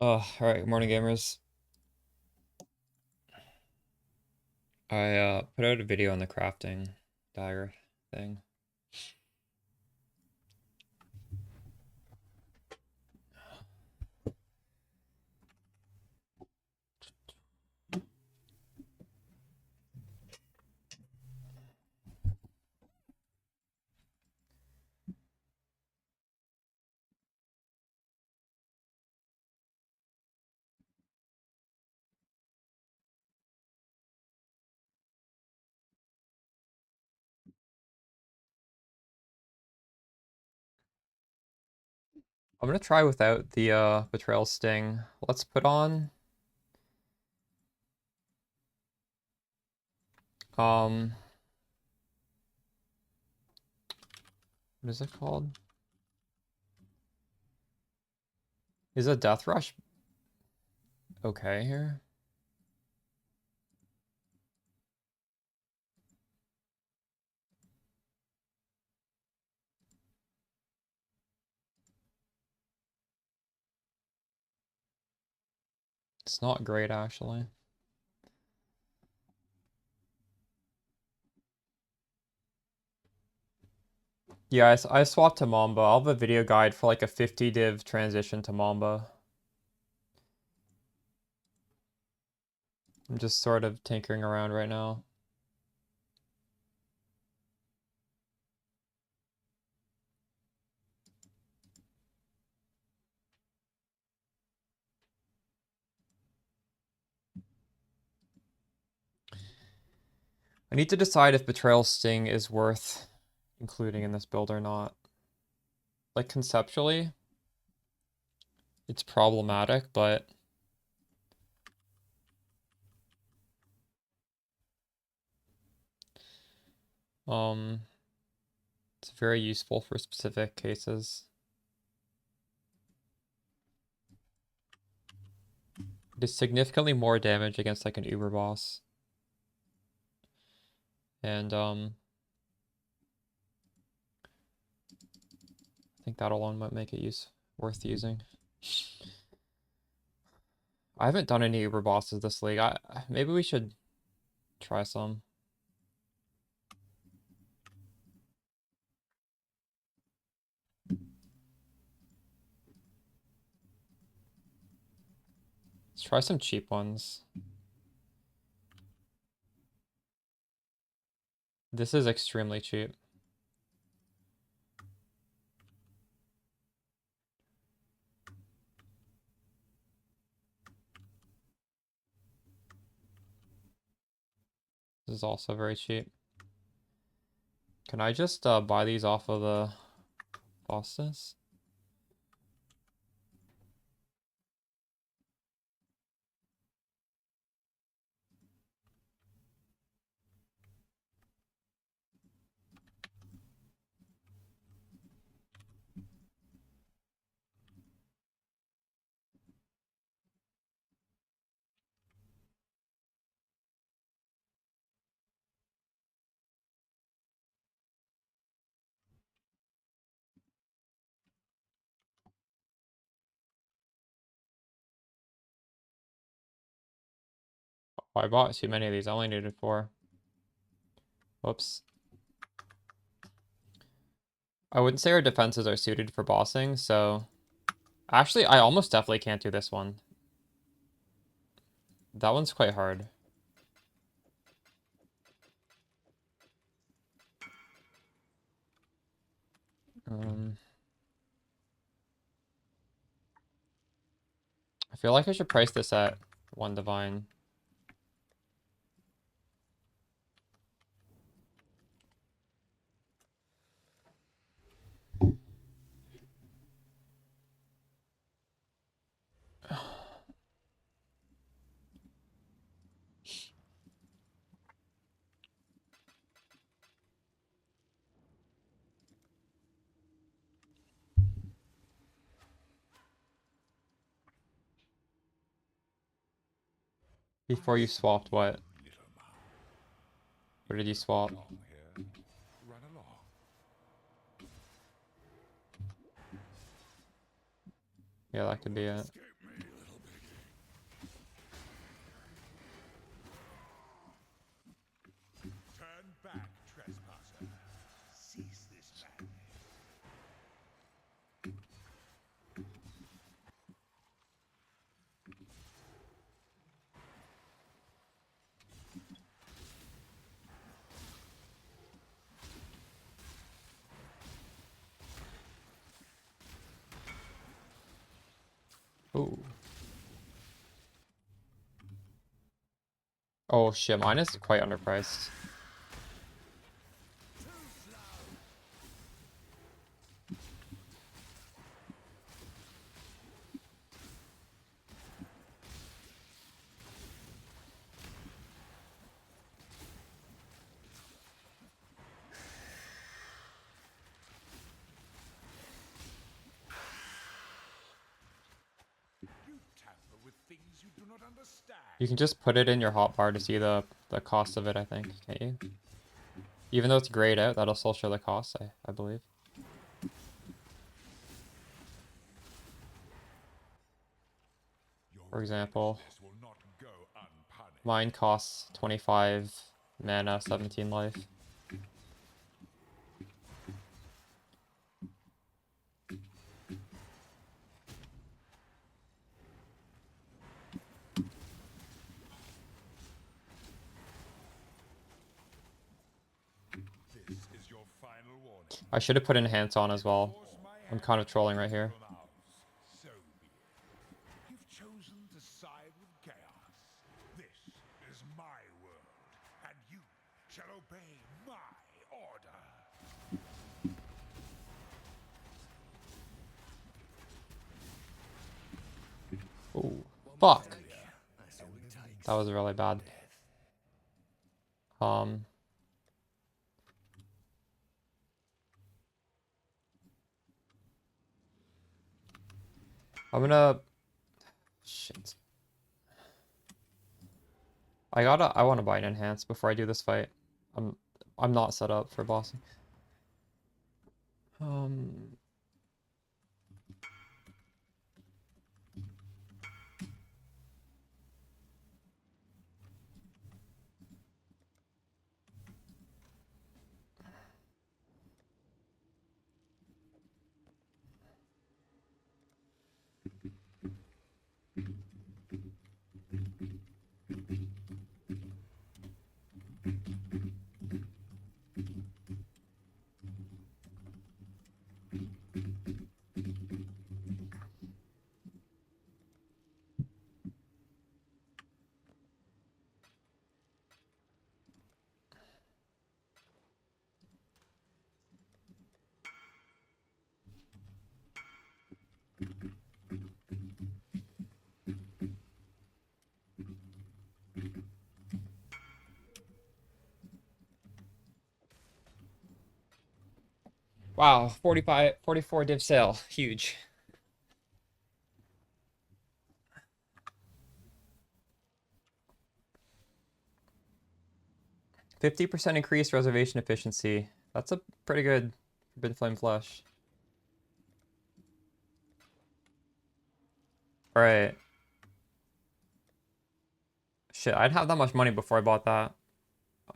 Alright, morning gamers. I put out a video on the crafting dagger thing. I'm gonna try without the betrayal sting. Let's put on um what is it called? Is a death rush okay here? It's not great actually. Yeah, I swapped to Mamba. I'll have a video guide for like a 50 div transition to Mamba. I'm just sort of tinkering around right now. I need to decide if betrayal sting is worth including in this build or not. Like conceptually, it's problematic, but it's very useful for specific cases. It is significantly more damage against like an Uber boss. And I think that alone might make it worth using. I haven't done any Uber bosses this league. Maybe we should try some. Let's try some cheap ones. This is extremely cheap. This is also very cheap. Can I just buy these off of the bosses? Oh, I bought too many of these. I only needed 4. Whoops. I wouldn't say our defenses are suited for bossing, so... Actually, I almost definitely can't do this one. That one's quite hard. I feel like I should price this at 1 divine. Before you swapped what? What did you swap? Yeah, that could be it. Oh shit, mine is quite underpriced. You can just put it in your hotbar to see the cost of it, I think, can't you? Even though it's grayed out, that'll still show the cost, I believe. For example, mine costs 25 mana, 17 life. I should have put enhance on as well. I'm kind of trolling right here. You've chosen to side with chaos. This is my world, and you shall obey my order. Ooh, fuck. That was really bad. I'm gonna... Shit. I want to buy an enhance before I do this fight. I'm not set up for bossing. Wow, 44 div sale. Huge. %50 increased reservation efficiency. That's a pretty good Forbidden Flame Flesh. Alright. Shit, I didn't have that much money before I bought that.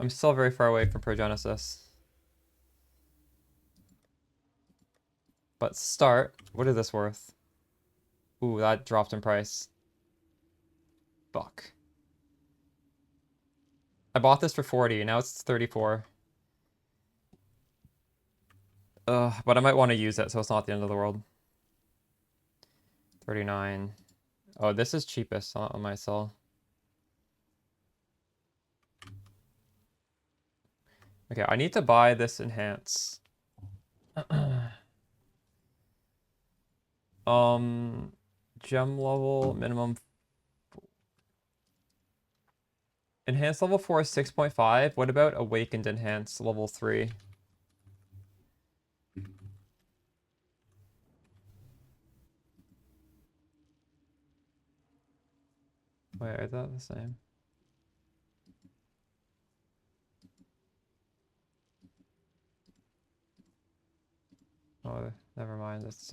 I'm still very far away from Progenesis. But start. What is this worth? Ooh, that dropped in price. Fuck. I bought this for 40, now it's 34. But I might want to use it, so it's not the end of the world. 39. Oh, this is cheapest on my cell. Okay, I need to buy this enhance. Gem level minimum. Enhanced level 4 is 6.5. What about awakened enhanced level 3? Wait, is that the same? Oh, never mind. It's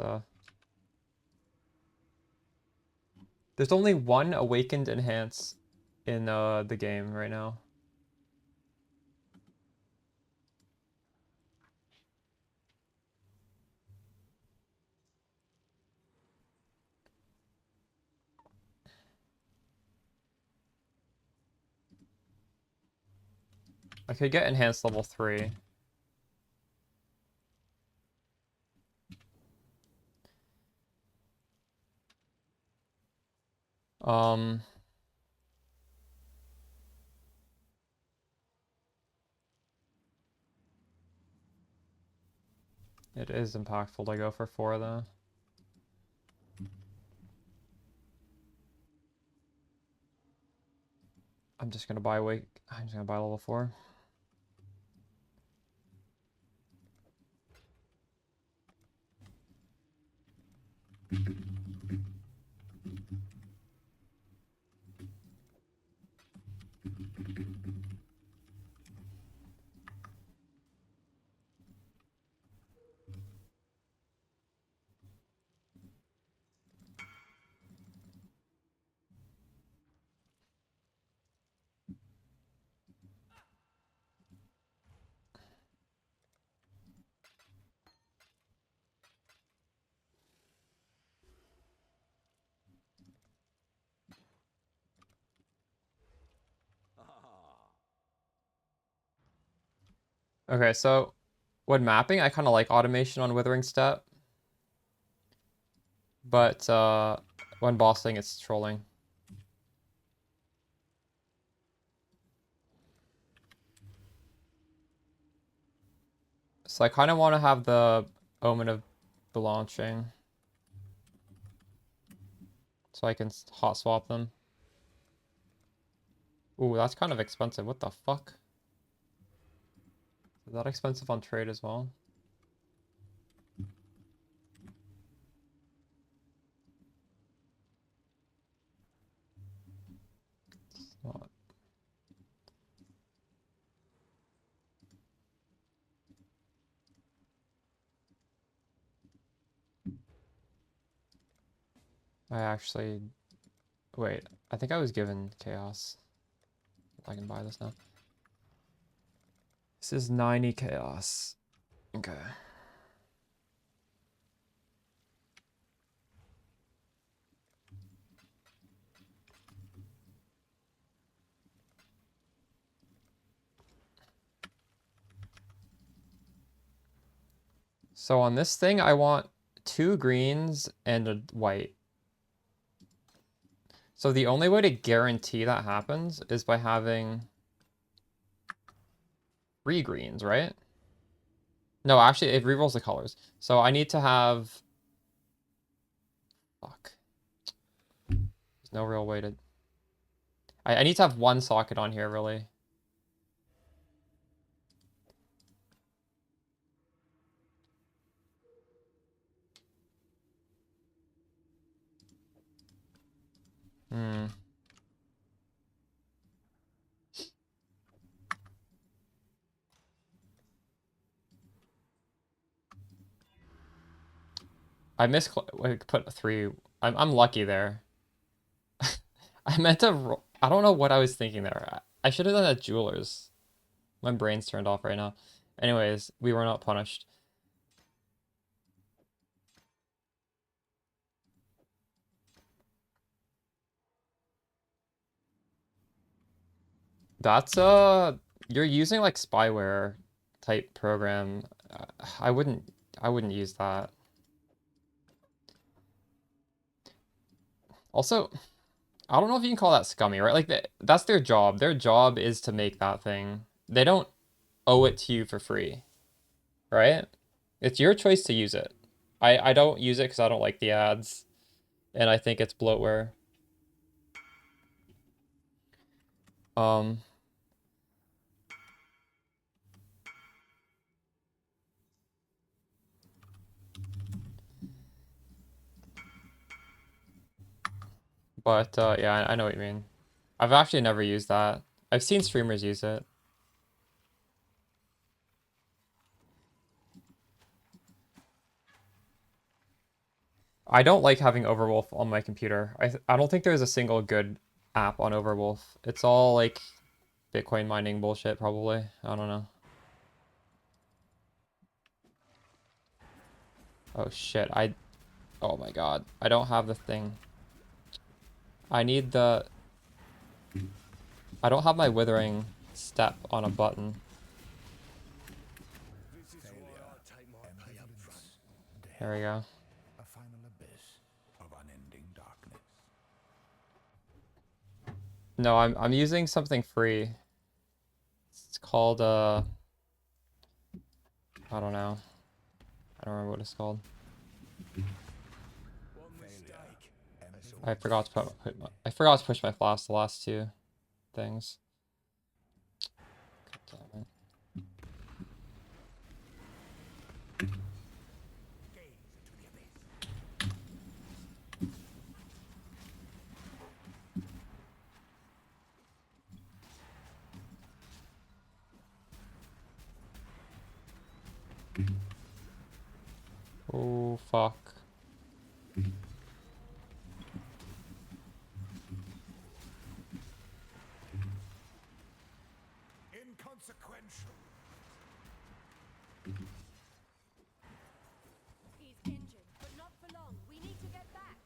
there's only one awakened enhance in the game right now. I could get enhanced level 3. It is impactful to go for 4 though. I'm just gonna buy level 4. Okay, so when mapping, I kind of like automation on Withering Step, but when bossing, it's trolling. So I kind of want to have the Omen of Blanching, so I can hot swap them. Ooh, that's kind of expensive. What the fuck? Is that expensive on trade as well? It's not. I actually... Wait, I think I was given Chaos. I can buy this now. This is 90 Chaos. Okay. So on this thing, I want 2 greens and a white. So the only way to guarantee that happens is by having 3 greens, right? No, actually, it rerolls the colors. So I need to have... Fuck. There's no real way to... I need to have 1 socket on here, really. Hmm. I put 3. I'm lucky there. I meant to... I don't know what I was thinking there. I should have done that Jewelers. My brain's turned off right now. Anyways, we were not punished. That's you're using like spyware type program. I wouldn't use that. Also, I don't know if you can call that scummy, right? Like that's their job. Their job is to make that thing. They don't owe it to you for free, right? It's your choice to use it. I don't use it because I don't like the ads, and I think it's bloatware. Um, but yeah, I know what you mean. I've actually never used that. I've seen streamers use it. I don't like having Overwolf on my computer. I don't think there's a single good app on Overwolf. It's all like Bitcoin mining bullshit, probably. I don't know. Oh shit, oh my god. I don't have the thing. I need the... I don't have my Withering Step on a button. There we go. A final abyss of unending darkness. No, I'm using something free. It's called I don't know. I don't remember what it's called. One mistake. I forgot to I forgot to push my flask the last two things. God damn it. Oh fuck. Inconsequential. He's injured, but not for long. We need to get back.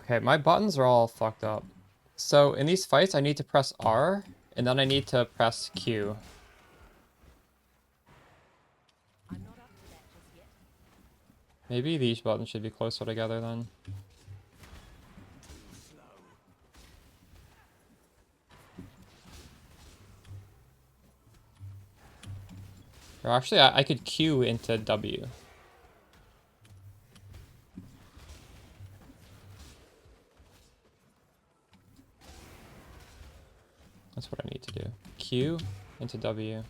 Okay, my buttons are all fucked up. So in these fights, I need to press R, and then I need to press Q. I'm not up to that just yet. Maybe these buttons should be closer together then. Or actually, I could Q into W. That's what I need to do. Q into W.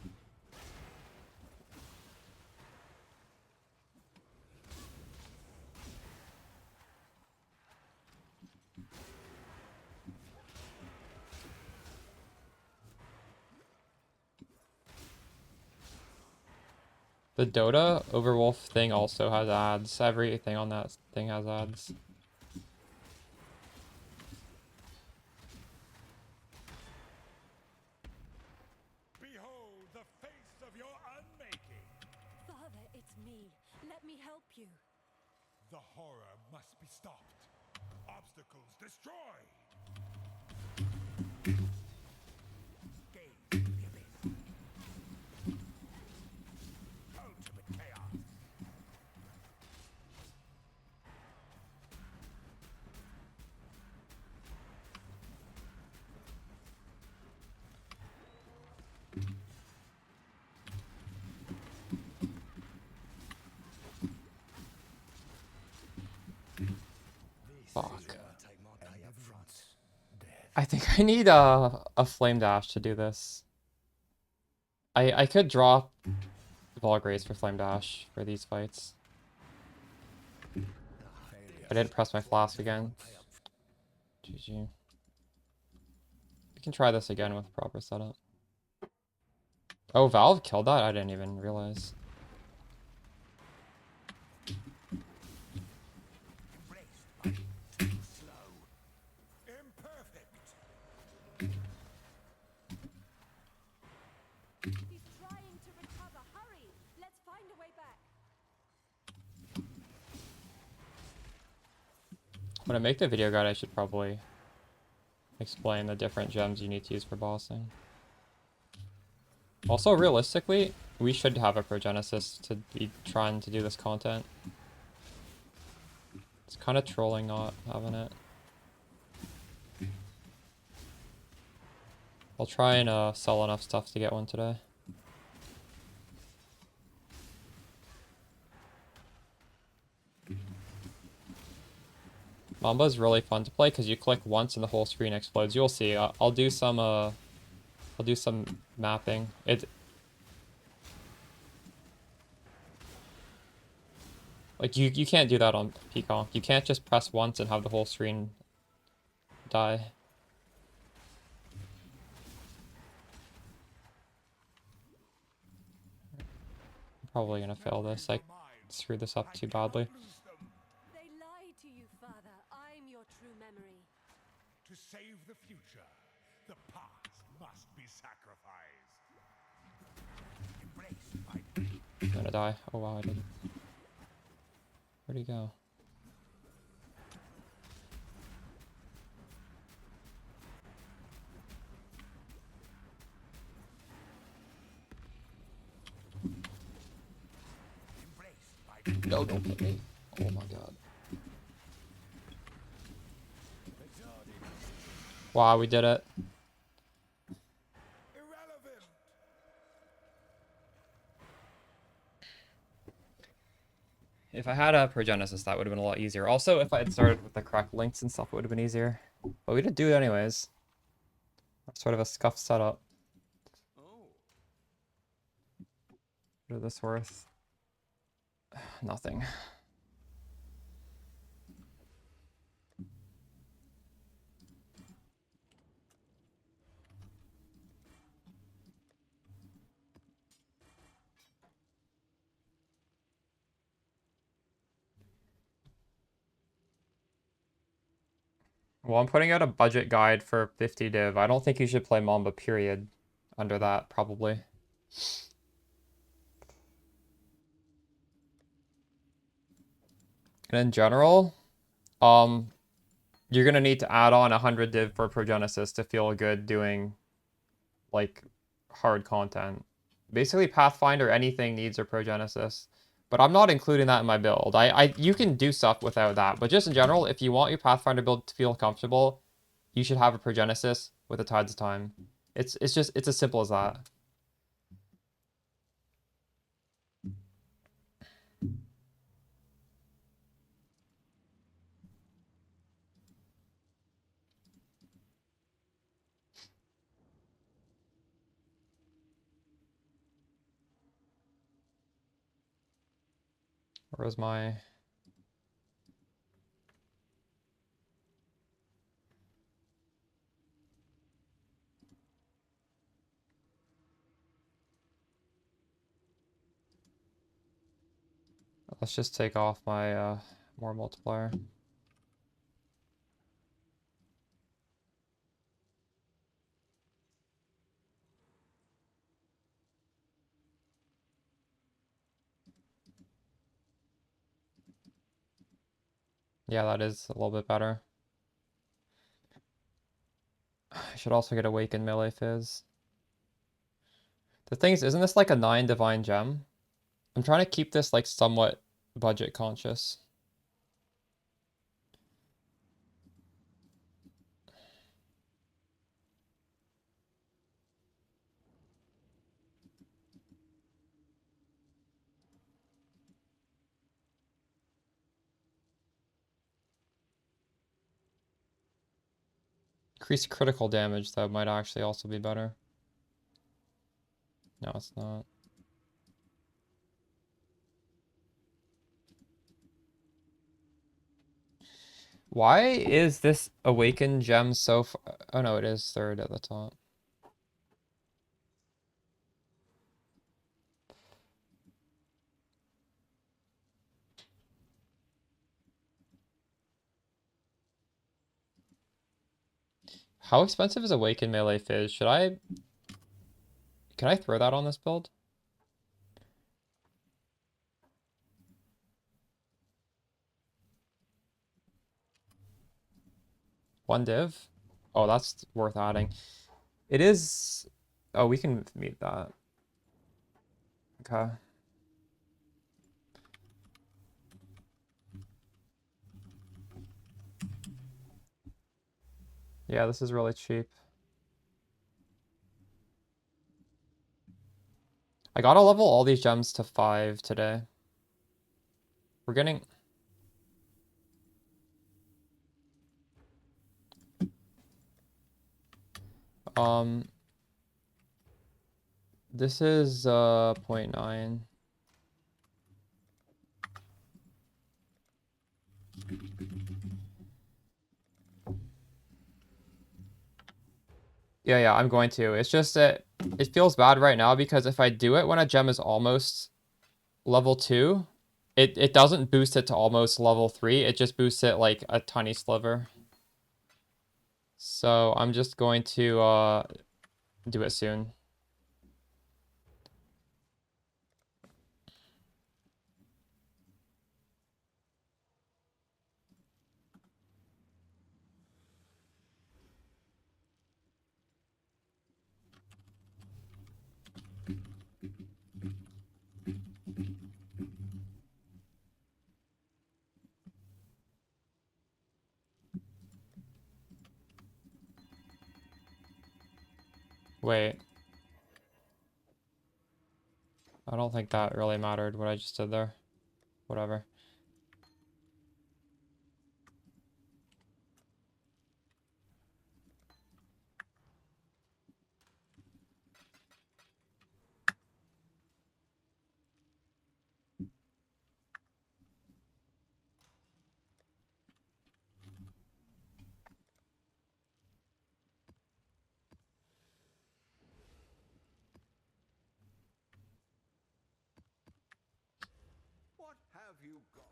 The Dota Overwolf thing also has ads. Everything on that thing has ads. Behold the face of your unmaking. Father, it's me. Let me help you. The horror must be stopped. Obstacles destroyed. Gaze into the abyss. Ultimate chaos. Fuck. I think I need a flame dash to do this. I could drop Volgrace for flame dash for these fights. I didn't press my flask again. GG. We can try this again with proper setup. Oh, Valve killed that? I didn't even realize. Slow. Imperfect. He's trying to recover. Hurry! Let's find a way back. When I make the video guide, I should probably explain the different gems you need to use for bossing. Also, realistically, we should have a Progenesis to be trying to do this content. It's kind of trolling not having it. I'll try and sell enough stuff to get one today. Mamba is really fun to play because you click once and the whole screen explodes. You'll see. I'll do some mapping. Like you can't do that on Peacock. You can't just press once and have the whole screen die. I'm probably gonna fail this. I screwed this up too badly. They lie to you, Father. I'm your true memory. To save the future, the past must be sacrificed. Embrace my I'm gonna die. Oh wow, I didn't. Where'd he go? No, don't hit me. Oh my god. Wow, we did it. irrelevant. If I had a Progenesis, that would have been a lot easier. Also, if I had started with the correct links and stuff, it would have been easier. But we didn't do it anyways. Sort of a scuffed setup. What is this worth? Nothing. Well, I'm putting out a budget guide for 50 div. I don't think you should play Mamba, period. Under that, probably. And in general, you're gonna need to add on 100 div for Progenesis to feel good doing, like, hard content. Basically, Pathfinder, anything needs a Progenesis. But I'm not including that in my build. You can do stuff without that. But just in general, if you want your Pathfinder build to feel comfortable, you should have a Progenesis with the Tides of Time. It's as simple as that. Where's my... Let's just take off my more multiplier. Yeah, that is a little bit better. I should also get Awakened Melee Fizz. The thing is, isn't this like a 9 Divine Gem? I'm trying to keep this like somewhat budget conscious. Increased critical damage, though, might actually also be better. No, it's not. Why is this Awakened Gem so far? Oh no, it is third at the top. How expensive is Awakened Melee Fizz? Should I... Can I throw that on this build? One div? Oh, that's worth adding. It is... Oh, we can meet that. Okay. Yeah, this is really cheap. I gotta level all these gems to 5 today. We're getting... This is 0.9. Yeah, I'm going to. It's just that it feels bad right now because if I do it when a gem is almost level 2, it doesn't boost it to almost level 3. It just boosts it like a tiny sliver. So I'm just going to do it soon. Wait. I don't think that really mattered what I just did there. whatever. What have you got?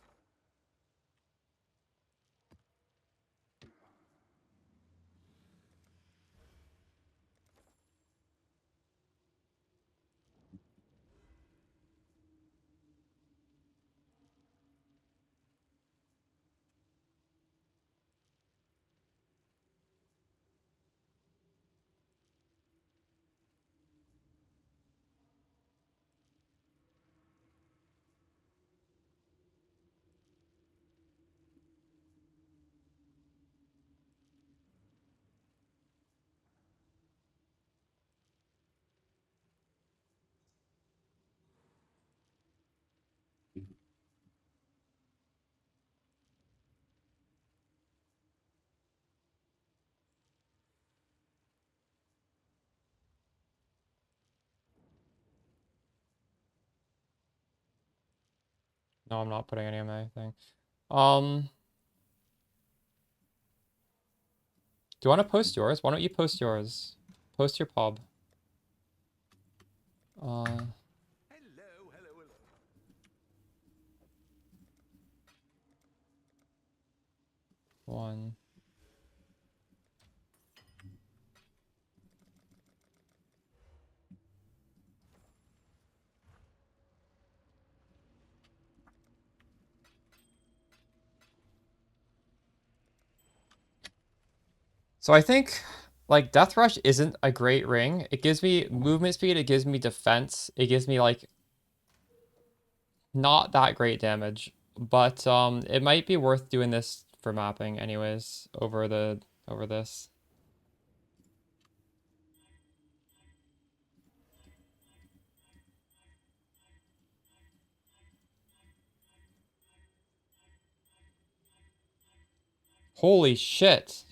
No, I'm not putting any on anything. Do you want to post yours? Why don't you post yours? Post your pub. Hello, hello, hello. One. So I think like Death Rush isn't a great ring. It gives me movement speed, it gives me defense, it gives me like not that great damage. But it might be worth doing this for mapping anyways over this. Holy shit.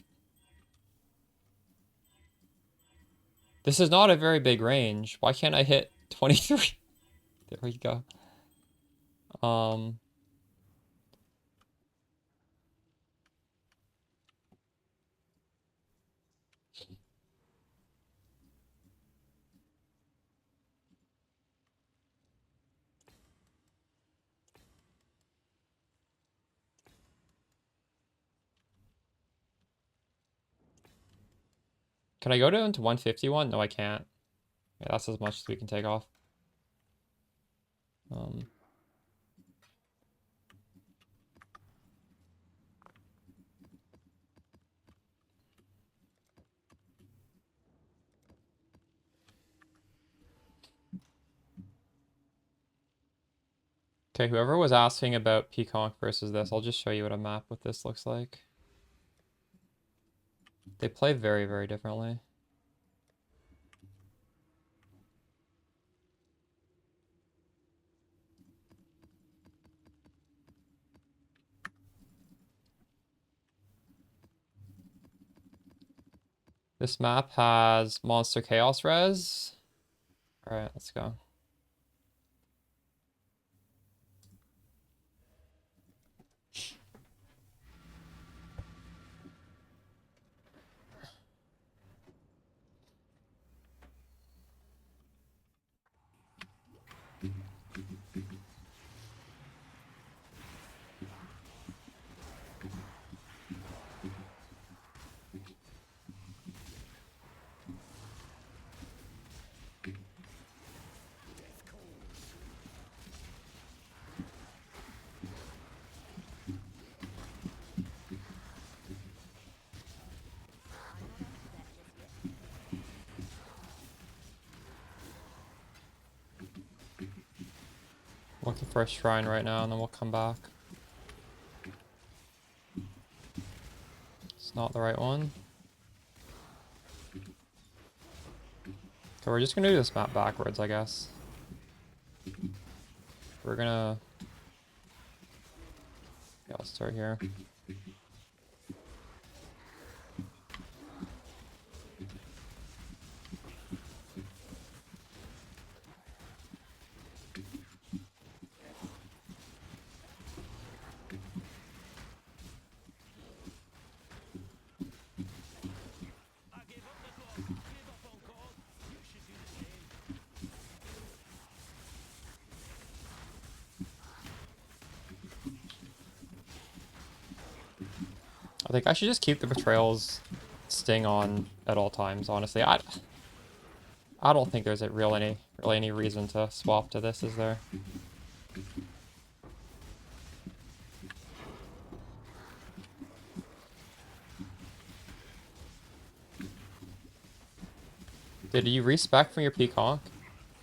This is not a very big range. Why can't I hit 23? There we go. Can I go down to 151? No, I can't. Yeah, that's as much as we can take off. Okay, whoever was asking about Peacock versus this, I'll just show you what a map with this looks like. They play very, very differently. This map has Monster Chaos Res. Alright, let's go. Looking for a shrine right now, and then we'll come back. It's not the right one. Okay, we're just gonna do this map backwards, I guess. We're gonna Yeah, I'll start here. I think I should just keep the Betrayal's Sting on at all times, honestly. I don't think there's really any reason to swap to this, is there? Did you respec from your Peaconk?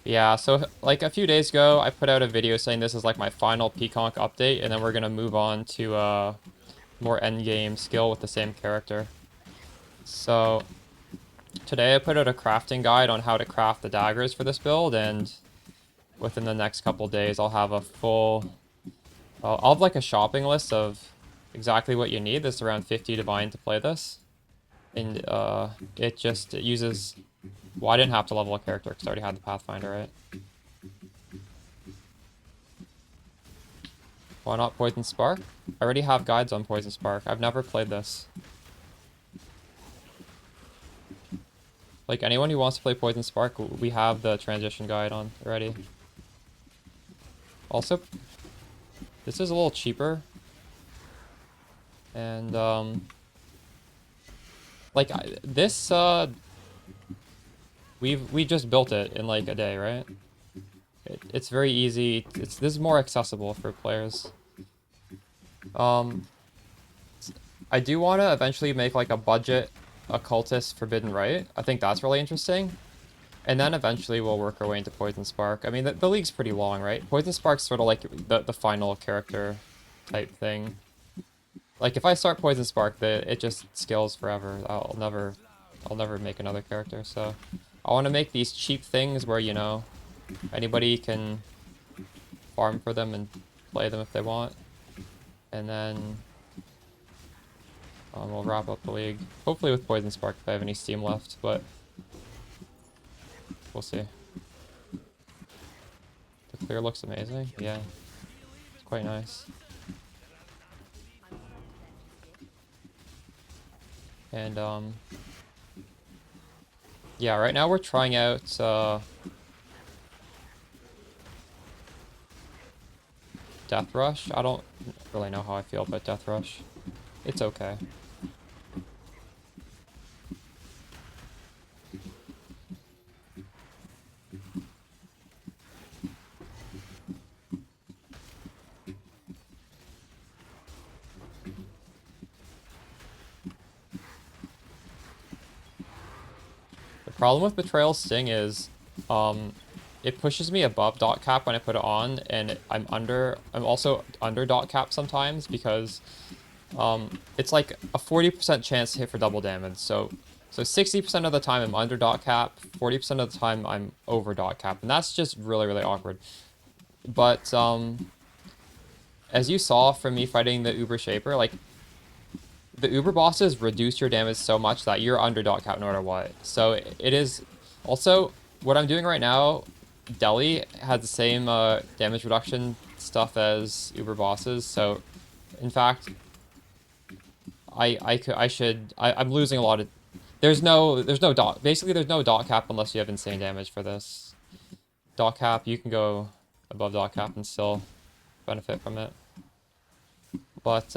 Yeah, so like a few days ago, I put out a video saying this is like my final Peaconk update, and then we're gonna move on to more endgame skill with the same character. So today I put out a crafting guide on how to craft the daggers for this build, and within the next couple days I'll have a full... I'll have like a shopping list of exactly what you need. There's around 50 divine to play this. And it uses... Well, I didn't have to level a character because I already had the Pathfinder, right? Why not Poison Spark? I already have guides on Poison Spark. I've never played this. Like, anyone who wants to play Poison Spark, we have the transition guide on already. Also, this is a little cheaper. And, like, this, we just built it in, like, a day, right? It's very easy. This is more accessible for players. I do want to eventually make, like, a budget occultist Forbidden Rite. I think that's really interesting. And then eventually we'll work our way into Poison Spark. I mean, the league's pretty long, right? Poison Spark's sort of like the final character type thing. Like, if I start Poison Spark, it just scales forever. I'll never make another character, so... I want to make these cheap things where, you know, anybody can farm for them and play them if they want. And then... we'll wrap up the league. Hopefully with Poison Spark if I have any steam left, but... We'll see. The clear looks amazing. Yeah. It's quite nice. And, yeah, right now we're trying out, Death Rush. I don't really know how I feel about Death Rush. It's okay. The problem with Betrayal Sting is, it pushes me above dot cap when I put it on, and I'm also under dot cap sometimes because, it's like a 40% chance to hit for double damage. So 60% of the time I'm under dot cap, 40% of the time I'm over dot cap, and that's just really, really awkward. But, as you saw from me fighting the Uber Shaper, like, the Uber bosses reduce your damage so much that you're under dot cap no matter what. So it is... Also, what I'm doing right now, Delhi has the same damage reduction stuff as Uber bosses, so in fact, I'm losing a lot of... There's no dot... Basically, there's no dot cap unless you have insane damage for this. Dot cap, you can go above dot cap and still benefit from it. But,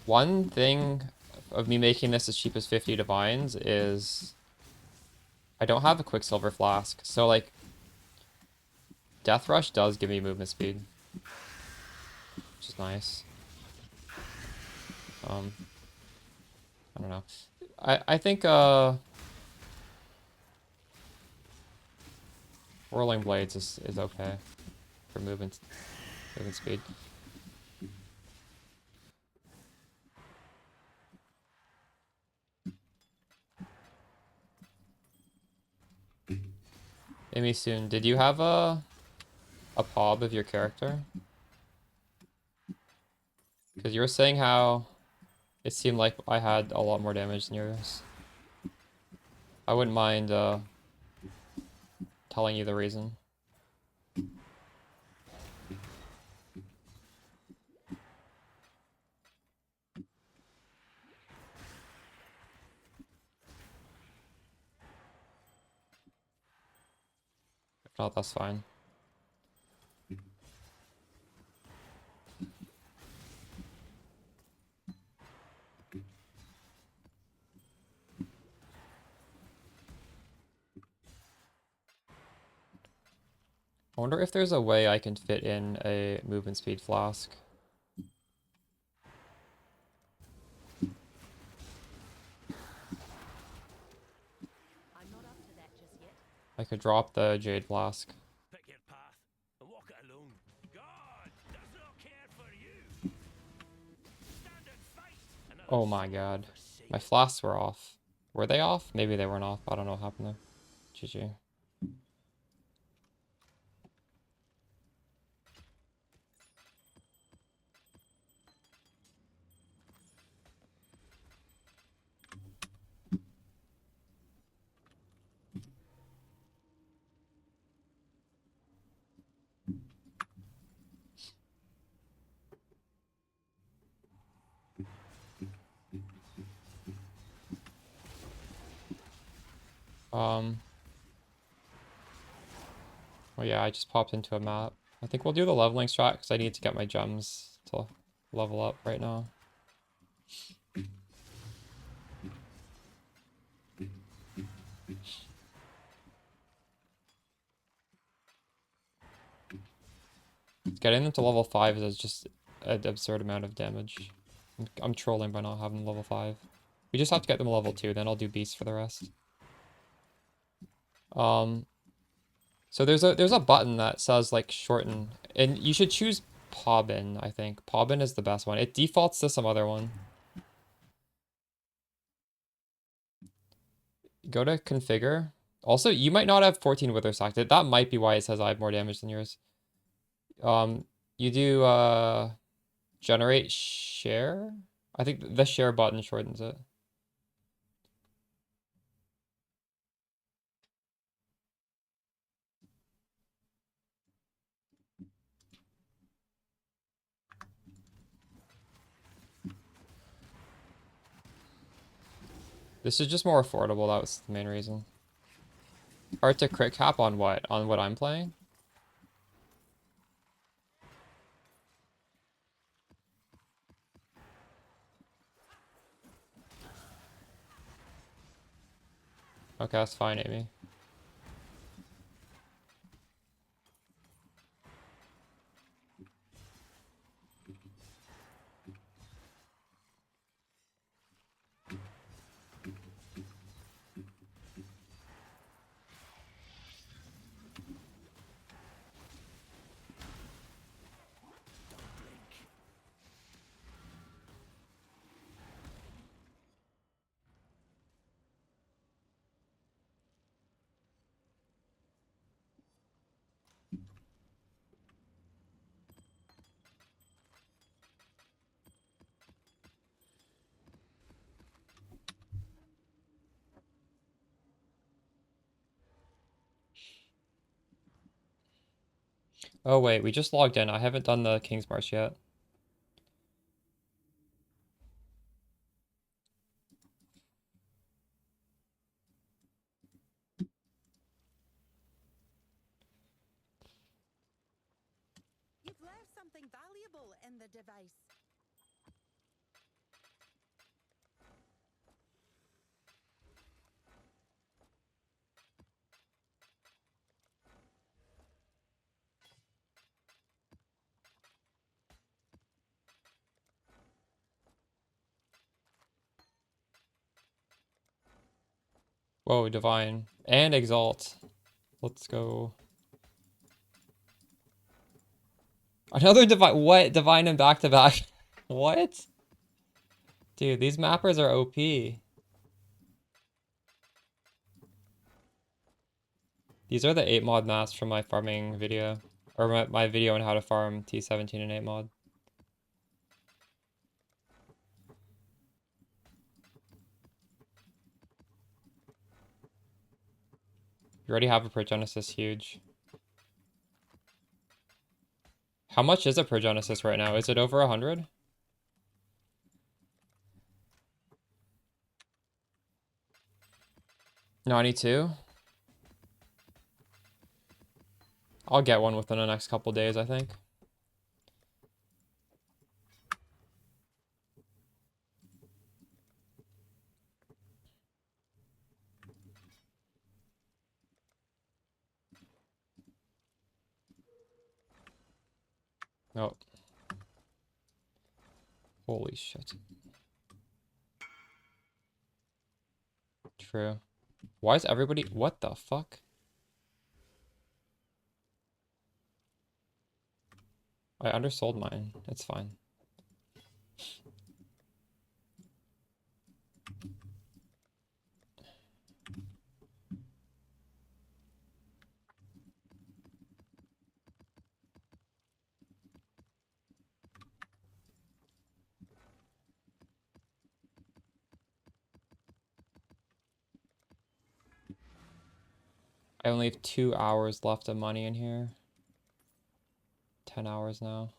one thing of me making this as cheap as 50 divines is I don't have a Quicksilver Flask. So, like, Death Rush does give me movement speed, which is nice. I don't know. I think, Whirling Blades is okay for movement speed. Amy soon. Did you have a POB of your character? Because you were saying how it seemed like I had a lot more damage than yours. I wouldn't mind telling you the reason. If not, that's fine. I wonder if there's a way I can fit in a movement speed flask. I'm not up to that just yet. I could drop the Jade Flask. Pick your path and walk it alone. God does not care for you. Stand and fight. Another Oh my soul god. forsaken. My flasks were off. Were they off? Maybe they weren't off. I don't know what happened there. GG. Well, yeah, I just popped into a map. I think we'll do the leveling strat because I need to get my gems to level up right now. Getting them to level 5 is just an absurd amount of damage. I'm trolling by not having level 5. We just have to get them level 2, then I'll do beasts for the rest. So there's a button that says like shorten, and you should choose Pobbin, I think. Pobbin is the best one. It defaults to some other one. Go to configure. Also, you might not have 14 wither active. That might be why it says I have more damage than yours. You do generate share? I think the share button shortens it. This is just more affordable, that was the main reason. Hard to crit cap on what? On what I'm playing? Okay, that's fine, Amy. Oh wait, we just logged in. I haven't done the King's March yet. You've left something valuable in the device. Whoa, Divine. And Exalt. Let's go. Another Divine. What? Divine and back-to-back. What? Dude, these mappers are OP. These are the 8 mod masks from my farming video. Or my video on how to farm T17 and 8 mod. You already have a Progenesis, huge. How much is a Progenesis right now? Is it over 100? $92? I'll get one within the next couple days, I think. Oh. Holy shit. True. Why is everybody... What the fuck? I undersold mine. It's fine. I only have 2 hours left of money in here. 10 hours now.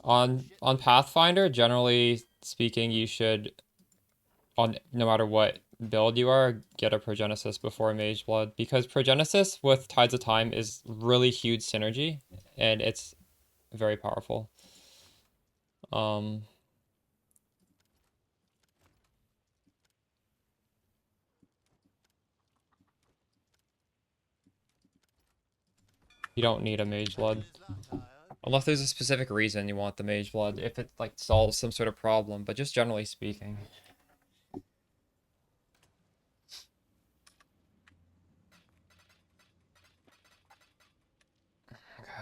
On Pathfinder, generally speaking, you should, on no matter what build you are, get a Progenesis before Mage Blood, because Progenesis with Tides of Time is really huge synergy, and it's very powerful. You don't need a Mage Blood. Unless there's a specific reason you want the Mage Blood, if it like solves some sort of problem, but just generally speaking. Okay.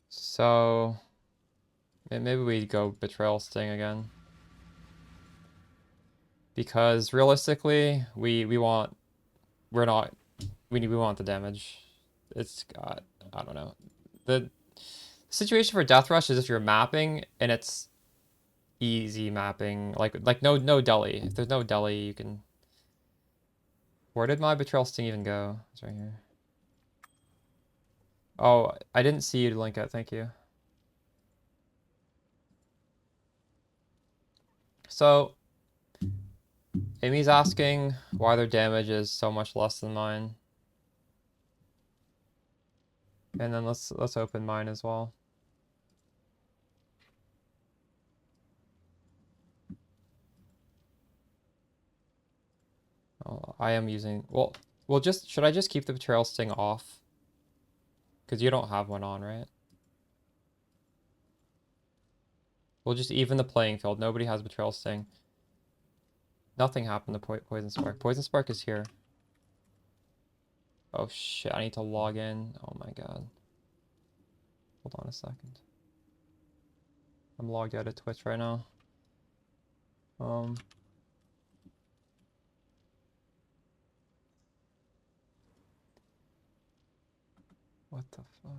So maybe we go Betrayal Sting again. Because realistically, we want we want the damage. It's got, I don't know. The situation for Death Rush is if you're mapping and it's easy mapping, like no deli. If there's no deli, you can. Where did my Betrayal Sting even go? It's right here. Oh, I didn't see you link it. Thank you. So, Amy's asking why their damage is so much less than mine. And then let's open mine as well. Oh, I am using, well, should I just keep the Betrayal Sting off? Because you don't have one on, right? We'll just even the playing field. Nobody has Betrayal Sting. Nothing happened to Poison Spark. Poison Spark is here. Oh shit, I need to log in. Oh my god. Hold on a second. I'm logged out of Twitch right now. What the fuck?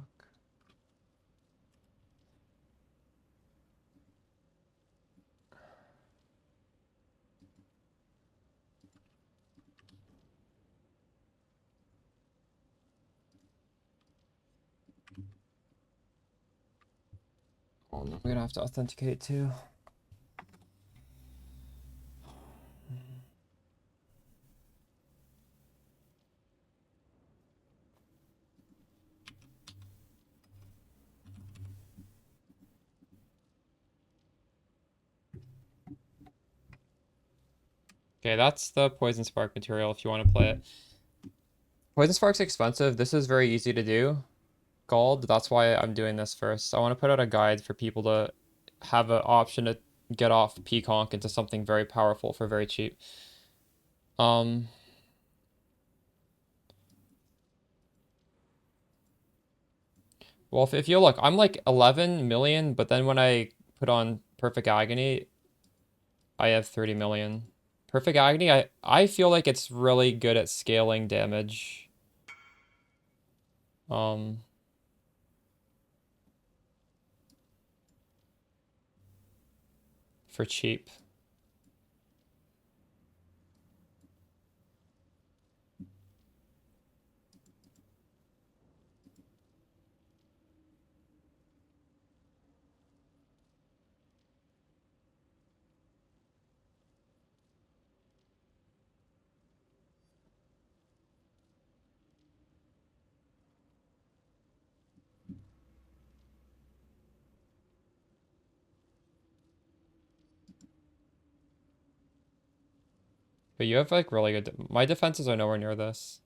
Oh, no, I'm gonna have to authenticate too. Okay, that's the Poison Spark material if you want to play it. Poison Spark's expensive. This is very easy to do. Gold, that's why I'm doing this first. I want to put out a guide for people to have an option to get off Peaconk into something very powerful for very cheap. Well, if you look, I'm like 11 million, but then when I put on Perfect Agony, I have 30 million Perfect Agony, I feel like it's really good at scaling damage. For cheap. But you have like really good. My defenses are nowhere near this.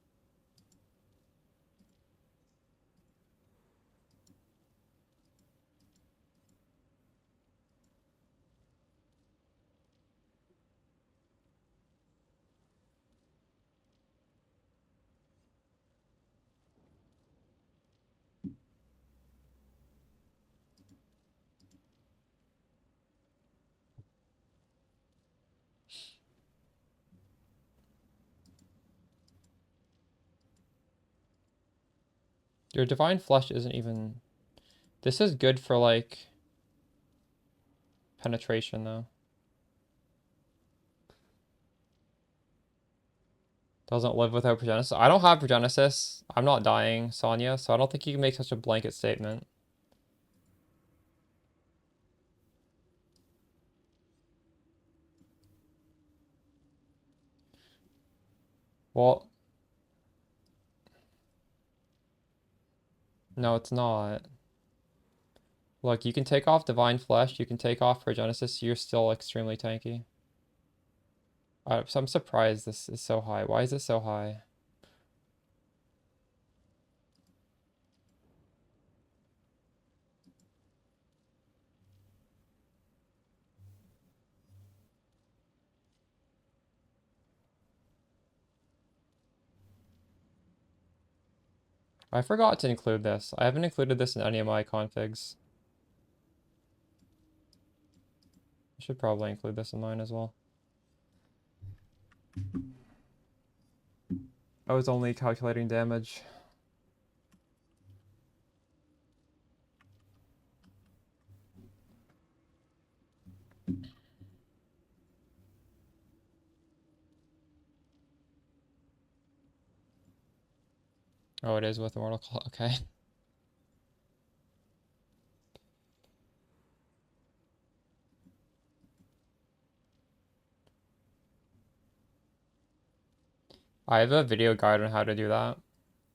Your Divine Flesh isn't even... This is good for like penetration though. Doesn't live without Progenesis. I don't have Progenesis. I'm not dying, Sonya, so I don't think you can make such a blanket statement. Well, no, it's not. Look, you can take off Divine Flesh, you can take off Progenesis, you're still extremely tanky. So I'm surprised this is so high. Why is it so high? I forgot to include this. I haven't included this in any of my configs. I should probably include this in mine as well. I was only calculating damage. Oh, it is with Immortal Claw. Okay. I have a video guide on how to do that.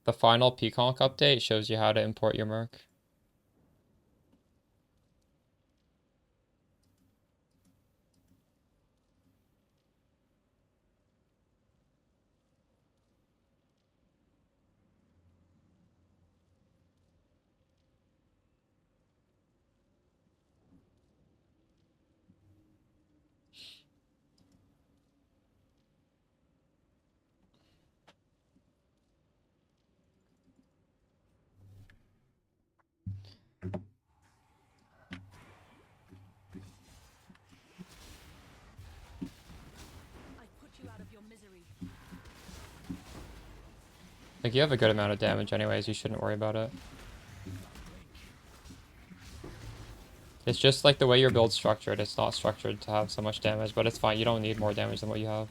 The final Peaconk update shows you how to import your merc. I put you out of your misery. Like, you have a good amount of damage anyways, you shouldn't worry about it. It's just like the way your build's structured. It's not structured to have so much damage, but it's fine. You don't need more damage than what you have.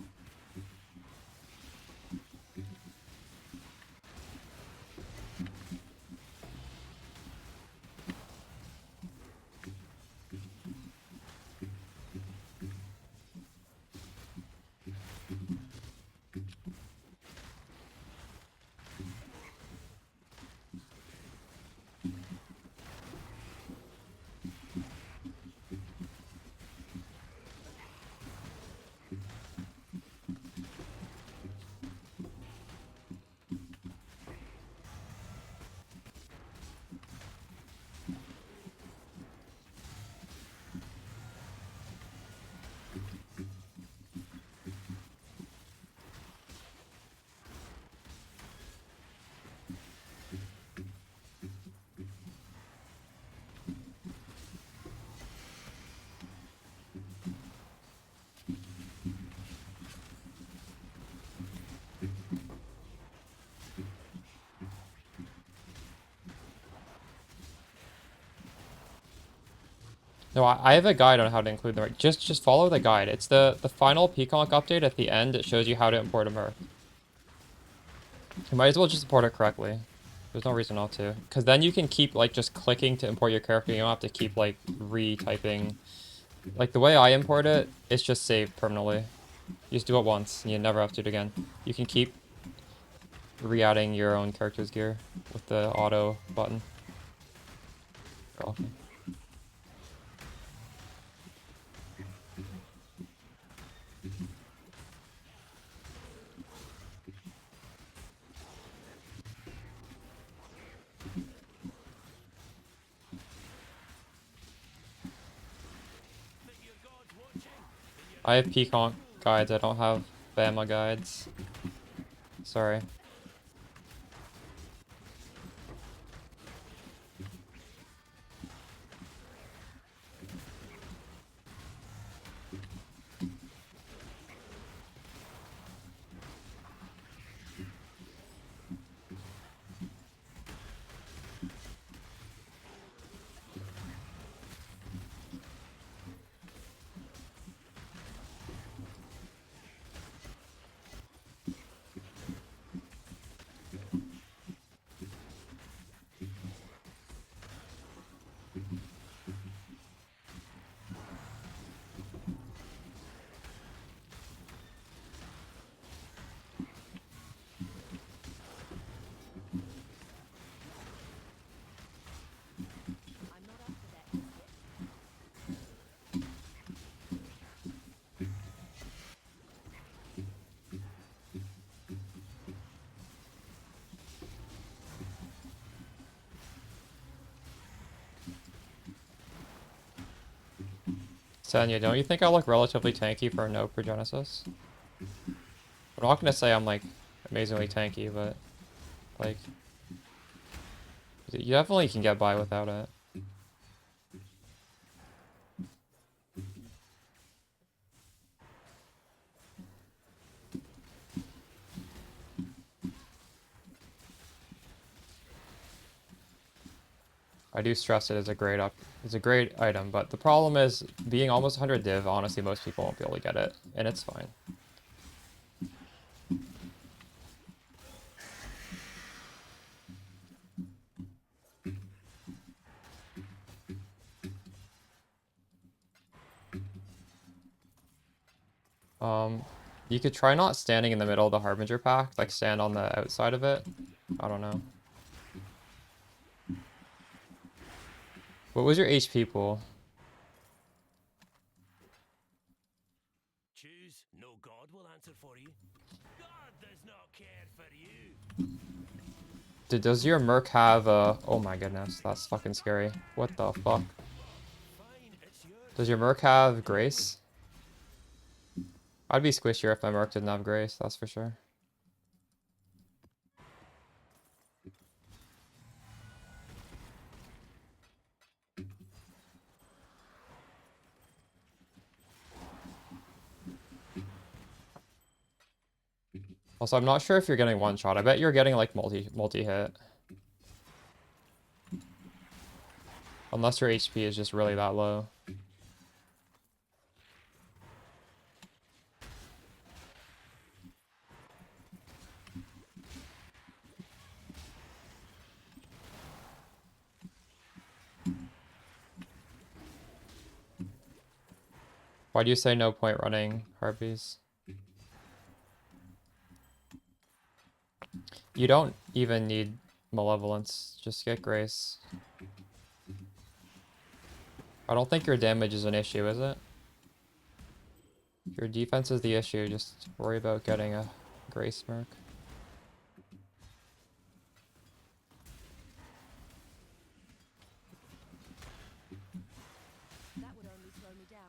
No, I have a guide on how to include them. Just follow the guide. It's the final Peacock update at the end. It shows you how to import a Merc. You might as well just import it correctly. There's no reason not to. Because then you can keep, like, just clicking to import your character. You don't have to keep, like, retyping. Like, the way I import it, it's just saved permanently. You just do it once, and you never have to do it again. You can keep re-adding your own character's gear with the auto button. Okay. I have Peacock guides, I don't have Bama guides. Sorry. I'm not up for that just yet. Senya, don't you think I look relatively tanky for no Progenesis? I'm not gonna say I'm, like, amazingly tanky, but, like, you definitely can get by without it. I do stress it as a great item, but the problem is being almost 100 div, honestly most people won't be able to get it, and it's fine. You could try not standing in the middle of the Harbinger pack, like stand on the outside of it. I don't know. What was your HP pool? Choose, no God will answer for you. God does not care for you. Does your Merc have a... Oh my goodness, that's fucking scary. What the fuck? Fine, it's yours. Does your Merc have Grace? I'd be squishier if my Merc didn't have Grace, that's for sure. Also, I'm not sure if you're getting one shot. I bet you're getting, like, multi-hit. Unless your HP is just really that low. Why do you say no point running Harpies? You don't even need Malevolence. Just get Grace. I don't think your damage is an issue, is it? Your defense is the issue. Just worry about getting a Grace Merc. That would only slow me down.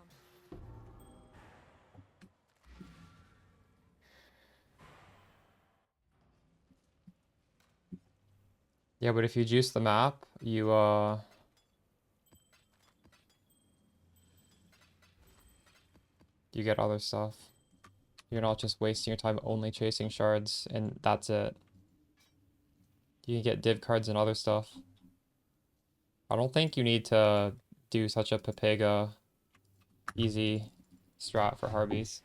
Yeah, but if you juice the map, you get other stuff. You're not just wasting your time only chasing shards, and that's it. You can get div cards and other stuff. I don't think you need to do such a Pepega easy strat for Harbies.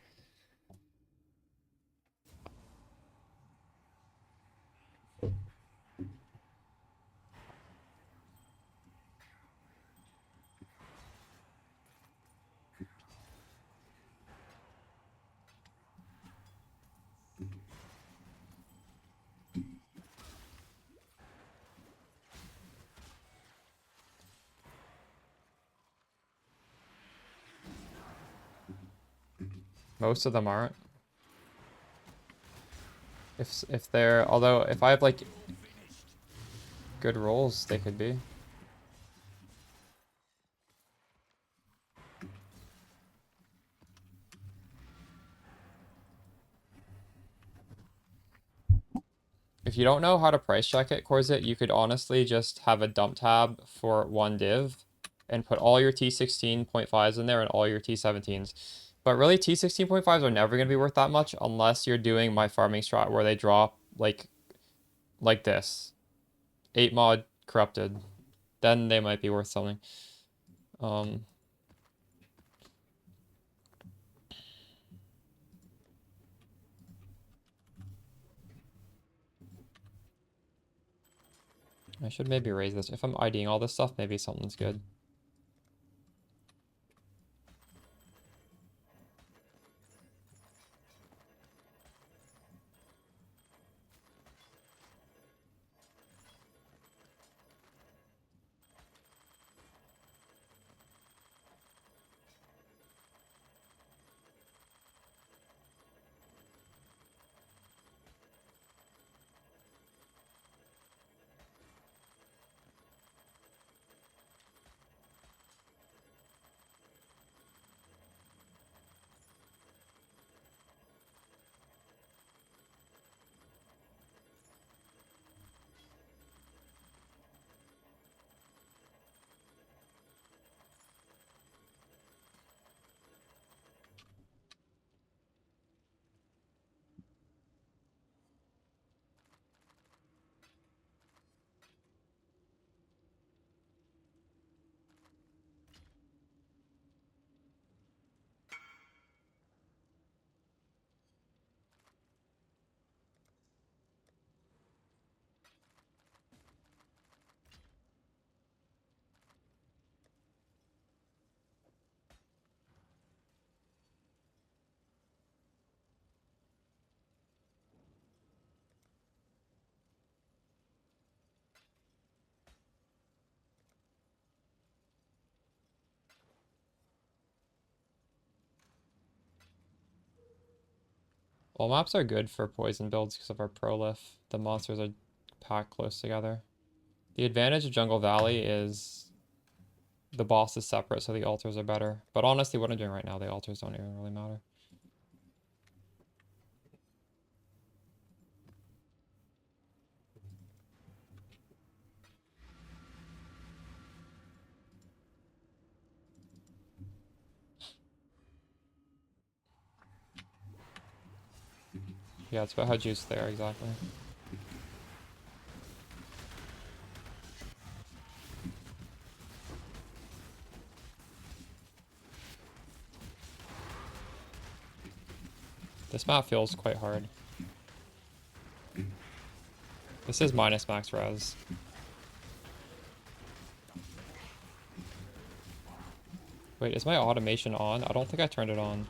Most of them aren't. If they're, although if I have like good rolls, they could be. If you don't know how to price check it, Corset, you could honestly just have a dump tab for one div and put all your T16.5s in there and all your T17s. But really, T16.5s are never going to be worth that much unless you're doing my farming strat where they drop like this. 8 mod corrupted. Then they might be worth something. I should maybe raise this. If I'm IDing all this stuff, maybe something's good. All maps are good for poison builds because of our prolif. The monsters are packed close together. The advantage of Jungle Valley is the boss is separate, so the altars are better. But honestly, what I'm doing right now, the altars don't even really matter. Yeah, it's about how juiced they are, exactly. This map feels quite hard. This is minus max res. Wait, is my automation on? I don't think I turned it on.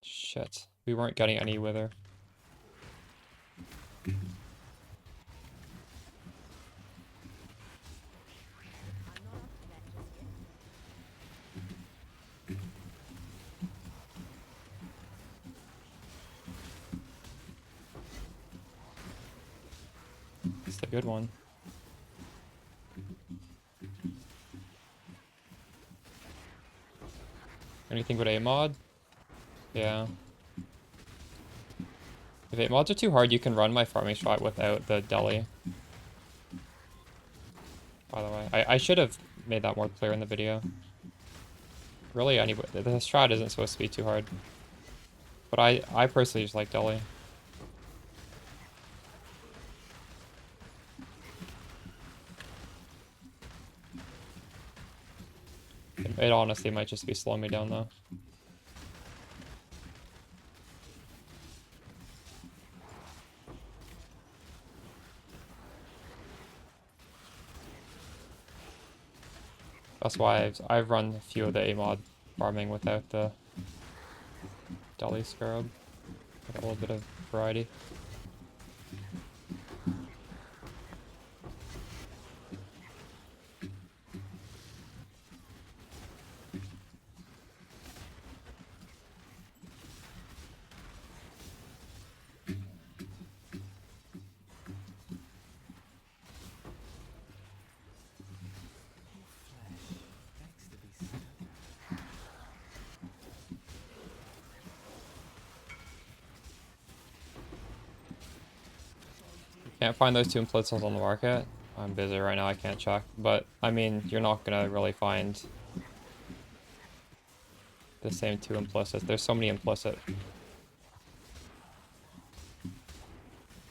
Shit. We weren't getting any wither. It's a good one. Anything but A mod? Yeah. If 8 mods are too hard, you can run my farming strat without the deli. By the way, I should have made that more clear in the video. Really, anybody, the strat isn't supposed to be too hard. But I personally just like deli. It honestly might just be slowing me down though. That's why I've run a few of the A-mod farming without the Dolly Scarab. Get a little bit of variety. Can't find those two implicits on the market. I'm busy right now, I can't check. But, I mean, you're not gonna really find the same two implicits. There's so many implicit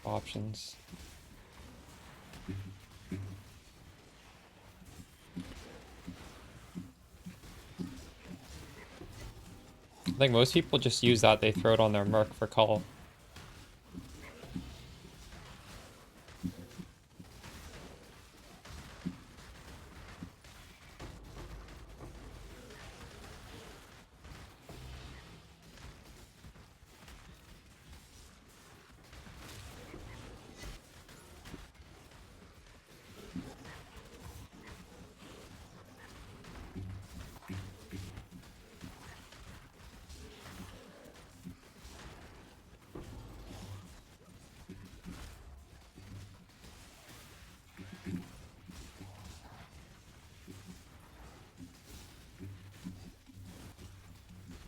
options. I think most people just use that, they throw it on their Merc for cull.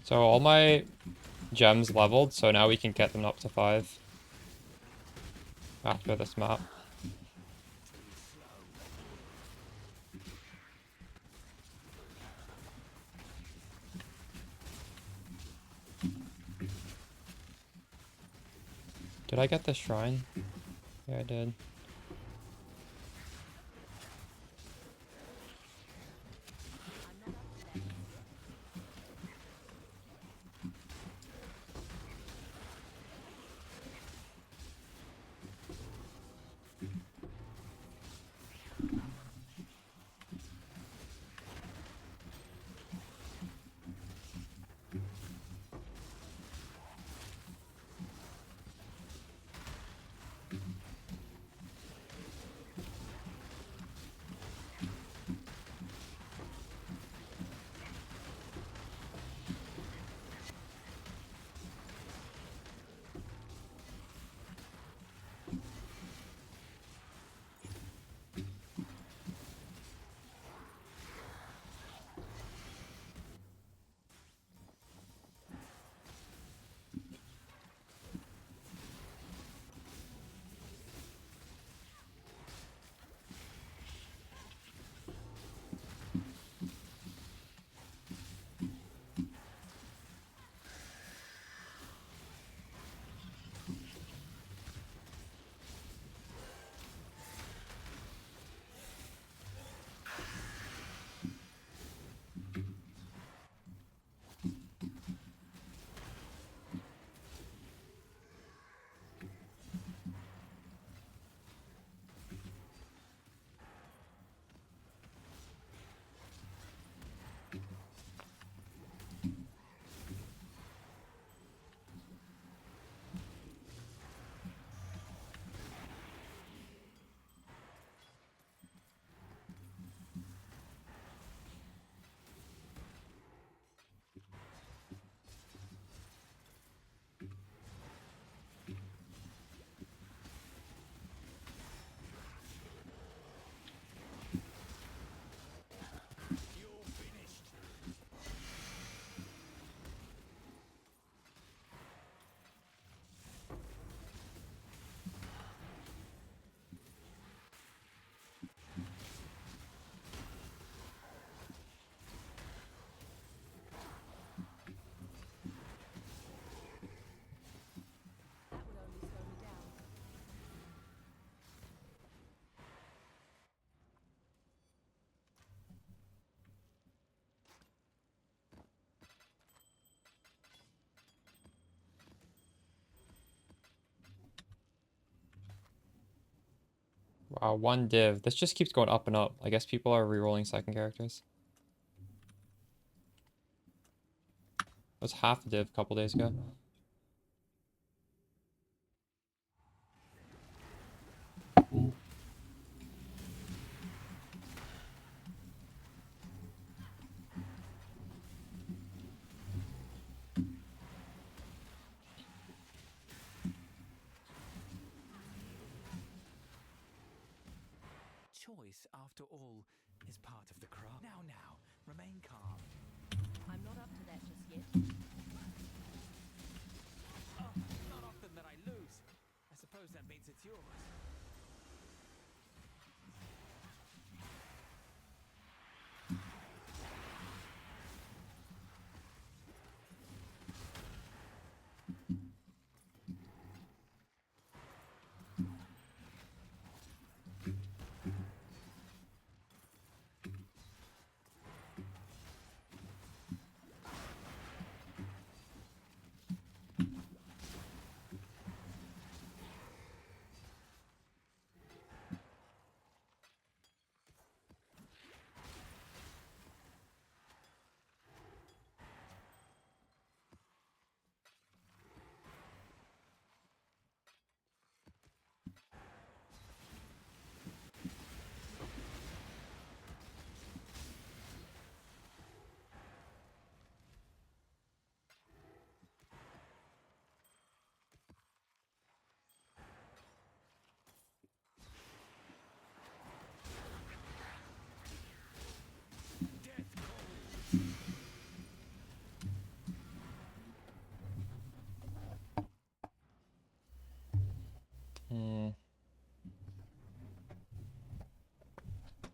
So all my gems leveled, so now we can get them up to 5 after this map. Did I get this shrine? Yeah, I did. Wow, one div. This just keeps going up and up. I guess people are re-rolling second characters. It was half a div a couple days ago. Choice, after all, is part of the craft. Now, remain calm. I'm not up to that just yet. Oh, not often that I lose. I suppose that means it's yours.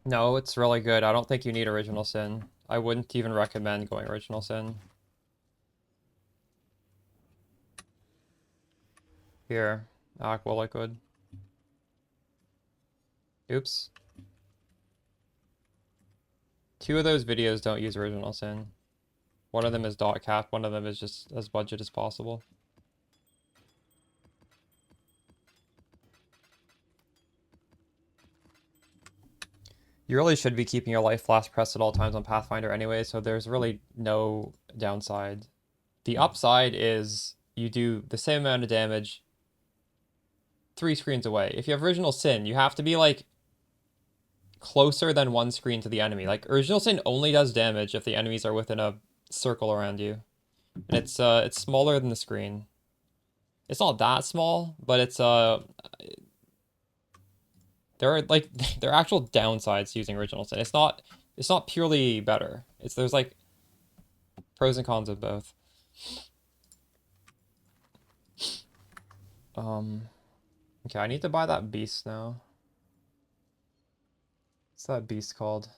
No, it's really good. I don't think you need Original Sin. I wouldn't even recommend going Original Sin. Here, Aqua Liquid. Oops. 2 of those videos don't use Original Sin. One of them is dot cap, one of them is just as budget as possible. You really should be keeping your life flash pressed at all times on Pathfinder anyway, so there's really no downside. The upside is you do the same amount of damage 3 screens away. If you have Original Sin, you have to be like closer than 1 screen to the enemy. Like Original Sin only does damage if the enemies are within a circle around you. And it's smaller than the screen. It's not that small, but it's there are like there are actual downsides to using Original Sin. It's not purely better. There's like pros and cons of both. Okay, I need to buy that beast now. What's that beast called?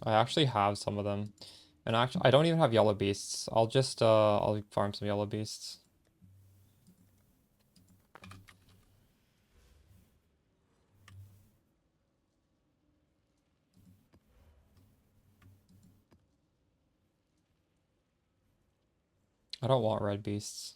I actually have some of them. And actually, I don't even have yellow beasts. I'll just, I'll farm some yellow beasts. I don't want red beasts.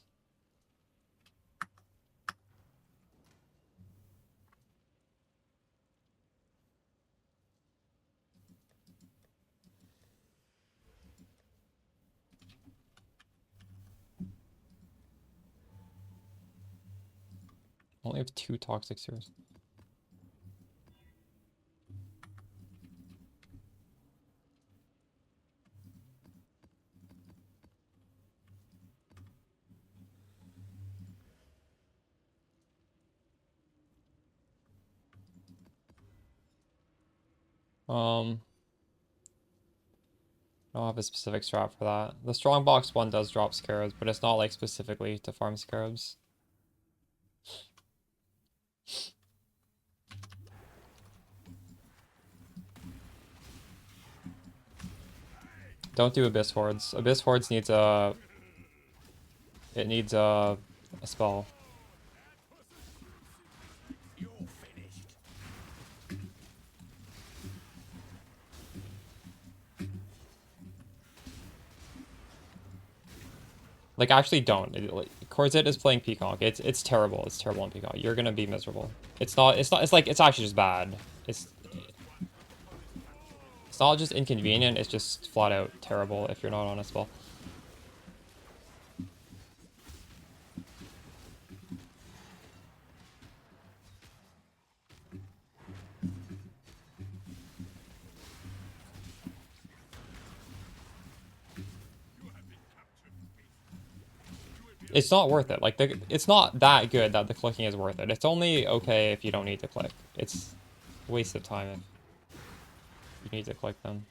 I only have 2 toxic seers. I don't have a specific strat for that. The strongbox one does drop scarabs, but it's not like specifically to farm scarabs. Don't do Abyss Hordes. Abyss Hordes needs a... It needs a spell. You're finished. Like, actually don't. Like, Corset is playing Peacock. It's terrible. It's terrible in Peacock. You're gonna be miserable. It's not, it's like, it's actually just bad. It's not just inconvenient, it's just flat out terrible if you're not on a spell. It's not worth it. Like, it's not that good that the clicking is worth it. It's only okay if you don't need to click. It's a waste of time if you need to click them.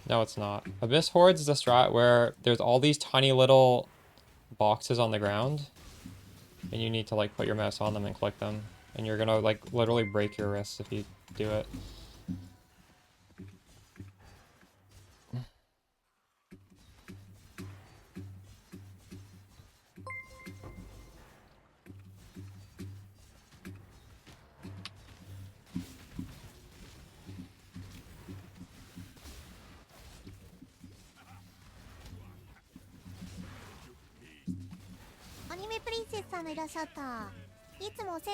No, it's not. Abyss Hordes is a strat where there's all these tiny little boxes on the ground, and you need to like put your mouse on them and click them, and you're gonna like literally break your wrists if you do it.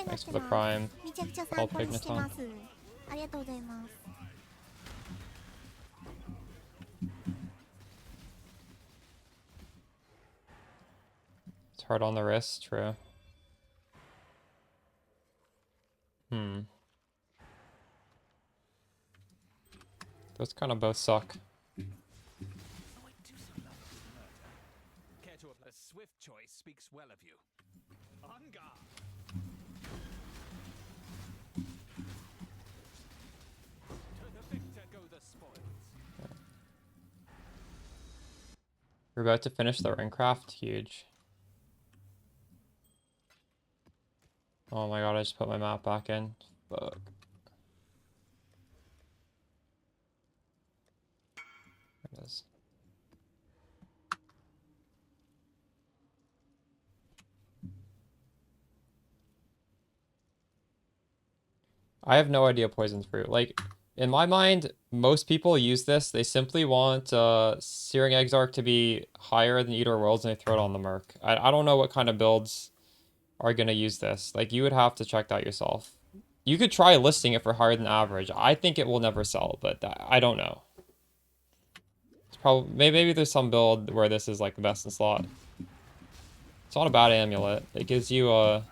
Thanks for the prime. All Pignaton. It's hard on the wrist, true. Those kind of both suck. A swift choice speaks well of you. On guard. To the victor go the spoils. We're about to finish the Ringcraft. Huge. Oh my god, I just put my map back in. Fuck. There it is. I have no idea poison's fruit. Like, in my mind, most people use this. They simply want Searing Exarch to be higher than Eater Worlds and they throw it on the Merc. I don't know what kind of builds are going to use this. Like, you would have to check that yourself. You could try listing it for higher than average. I think it will never sell, but I don't know. It's probably maybe there's some build where this is like the best in slot. It's not a bad amulet. It gives you a...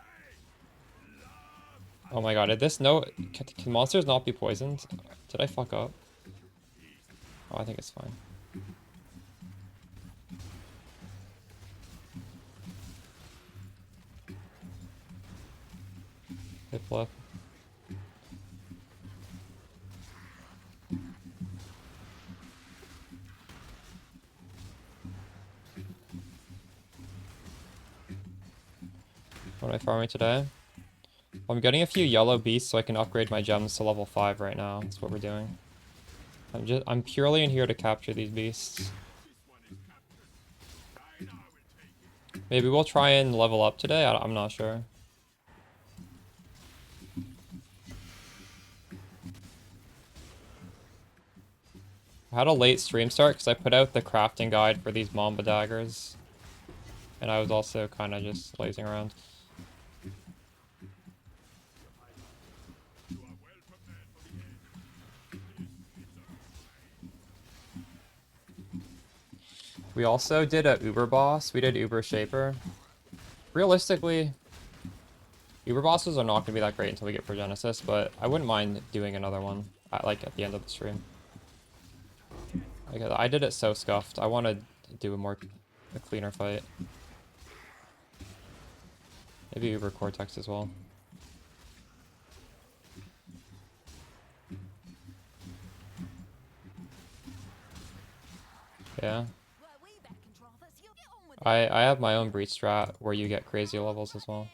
Oh my god, did this no... Can monsters not be poisoned? Did I fuck up? Oh, I think it's fine. Hit flip. What am I farming today? I'm getting a few yellow beasts so I can upgrade my gems to level 5 right now. That's what we're doing. I'm purely in here to capture these beasts. Maybe we'll try and level up today. I'm not sure. I had a late stream start because I put out the crafting guide for these Mamba daggers. And I was also kind of just lazing around. We also did a Uber boss. We did Uber Shaper. Realistically, Uber bosses are not going to be that great until we get Progenesis, but I wouldn't mind doing another one at the end of the stream. Like, I did it so scuffed. I want to do a cleaner fight. Maybe Uber Cortex as well. Yeah. I have my own breach strat where you get crazy levels as well.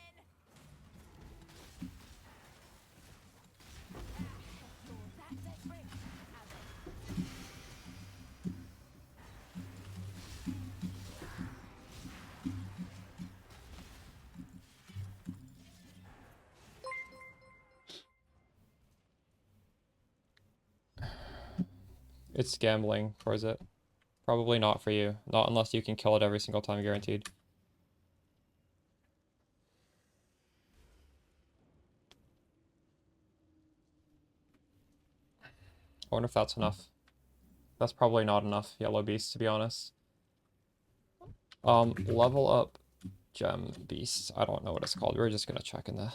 It's gambling, or is it? Probably not for you. Not unless you can kill it every single time, guaranteed. I wonder if that's enough. That's probably not enough, Yellow Beast, to be honest. Level up Gem Beast. I don't know what it's called. We're just gonna check in the...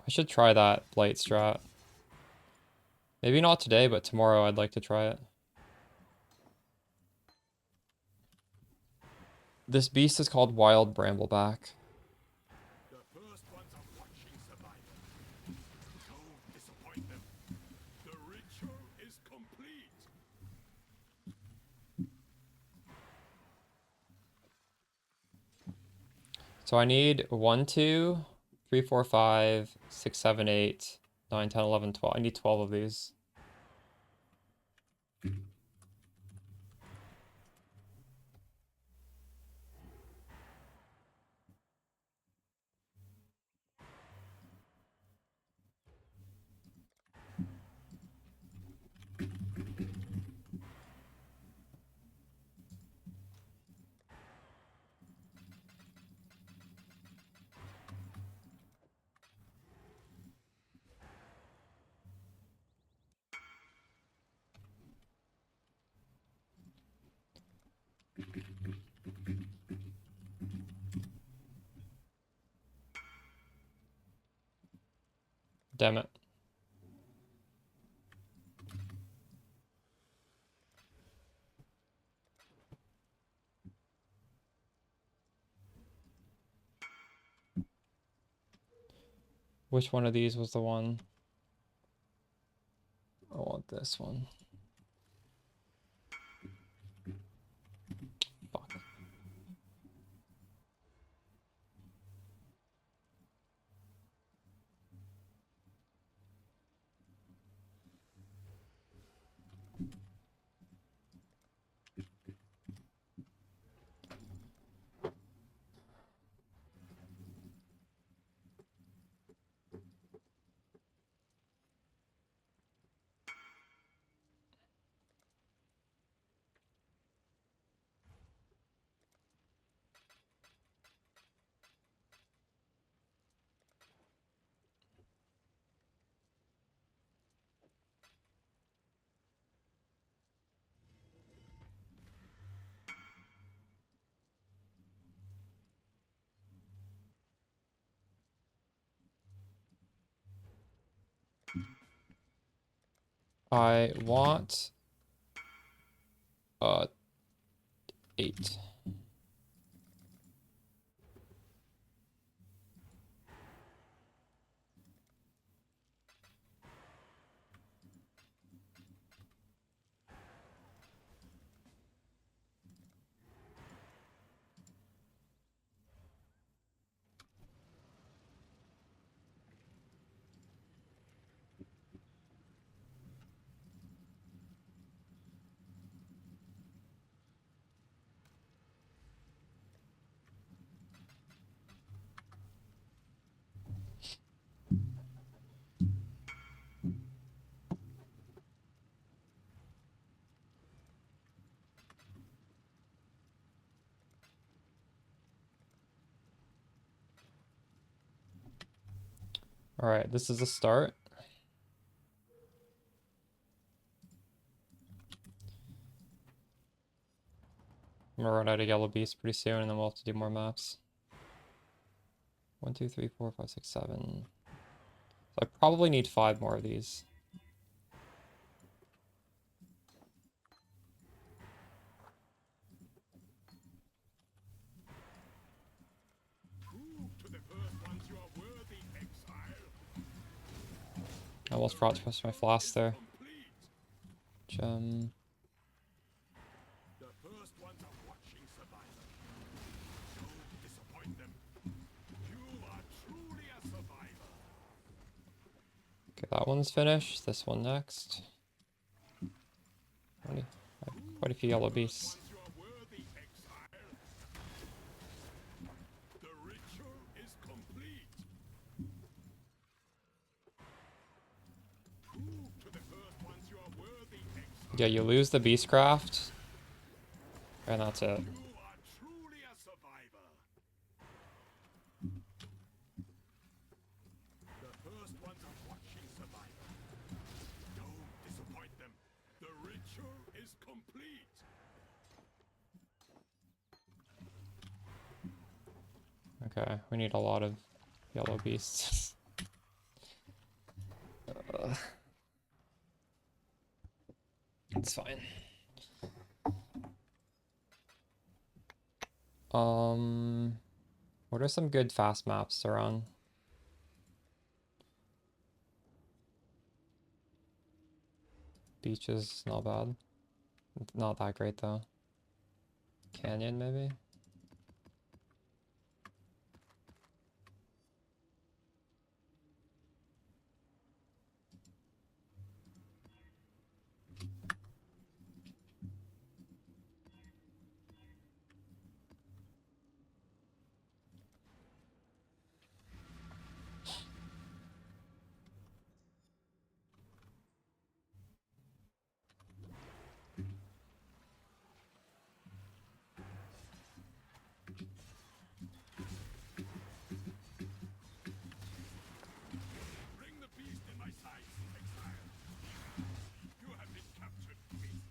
I should try that Blight strat. Maybe not today, but tomorrow I'd like to try it. This beast is called Wild Brambleback. The first ones are watching survival. Don't disappoint them. The ritual is complete. So I need 1, 2, 3, 4, 5, 6, 7, 8, 9, 10, 11, 12. I need 12 of these. Damn it. Which one of these was the one? I want this one. Fuck. I want 8. Alright, this is a start. I'm gonna run out of Yellow Beast pretty soon, and then we'll have to do more maps. 1, 2, 3, 4, 5, 6, 7. So I probably need 5 more of these. Prove to the first ones you are worthy, exile. I almost brought to my flask there. Complete. Gem. The first ones are watching survival. Don't disappoint them. You are truly a survivor. Okay, that one's finished. This one next. Quite a few Yellow Beasts. Once you are worthy, exile. The ritual is complete. Yeah, you lose the Beastcraft, and that's it. You are truly a survivor. The first ones are watching survivor. Don't disappoint them. The ritual is complete. Okay, we need a lot of yellow beasts. It's fine. What are some good fast maps to run? Beaches, not bad. Not that great though. Canyon, maybe? Bring the beast in my sights, exile. You have been captured, beast.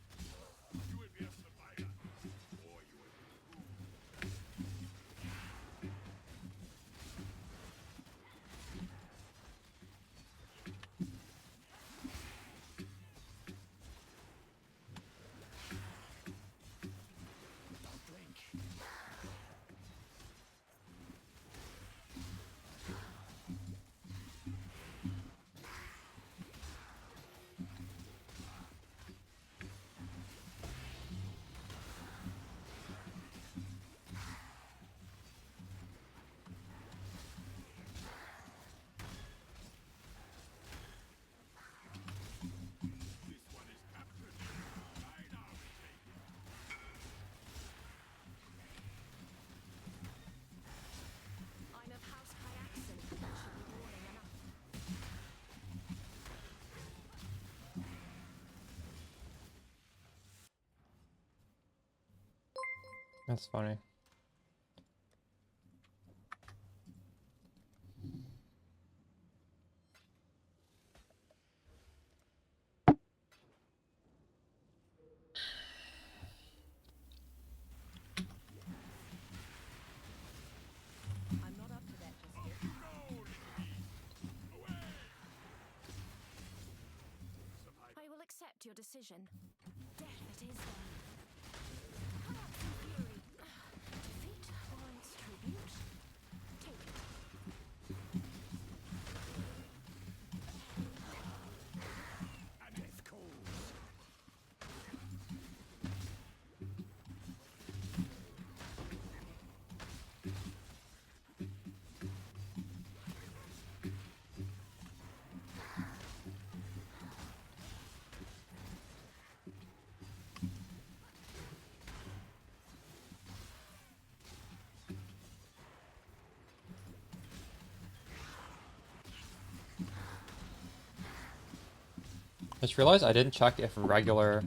You will be a survivor, or you will be doomed. This one is captured. I now retake it. I'm of House Hyaxin. That should be warning enough. That's funny. I'm not up to that just yet. I will accept your decision. Death it is then. Come up some fury. Defeat warrants tribute. Take it. And death calls. I just realized I didn't check if regular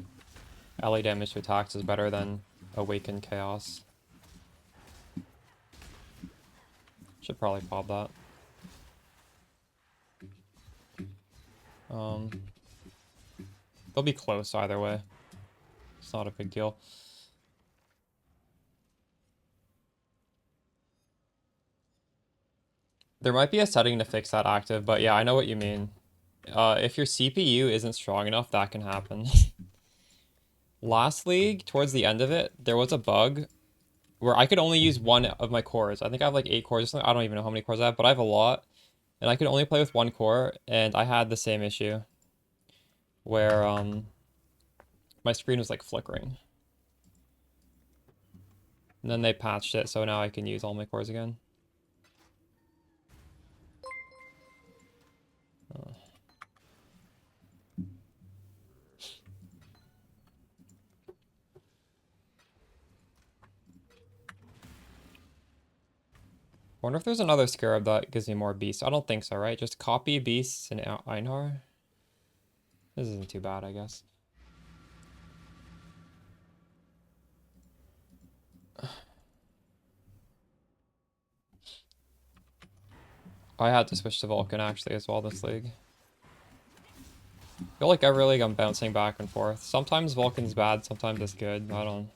ally damage to attacks is better than Awakened Chaos. Should probably pop that. They'll be close either way. It's not a big deal. There might be a setting to fix that active, but yeah, I know what you mean. If your CPU isn't strong enough, that can happen. Last league, towards the end of it, there was a bug where I could only use one of my cores. I think I have like 8 cores or something. I don't even know how many cores I have, but I have a lot. And I could only play with one core, and I had the same issue. Where, my screen was like flickering. And then they patched it, so now I can use all my cores again. Wonder if there's another scarab that gives me more beasts. I don't think so, right? Just copy beasts in Einhar. This isn't too bad, I guess. I had to switch to Vulcan actually as well this league. I feel like every league I'm bouncing back and forth. Sometimes Vulcan's bad, sometimes it's good. I don't.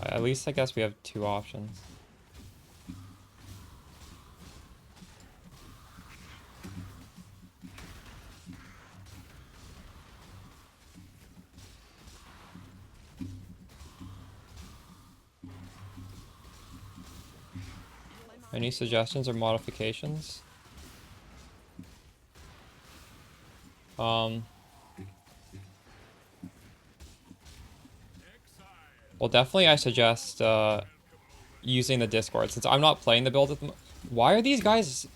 At least I guess we have two options. Any suggestions or modifications? Well, definitely I suggest using the Discord since I'm not playing the build at the Why are these guys?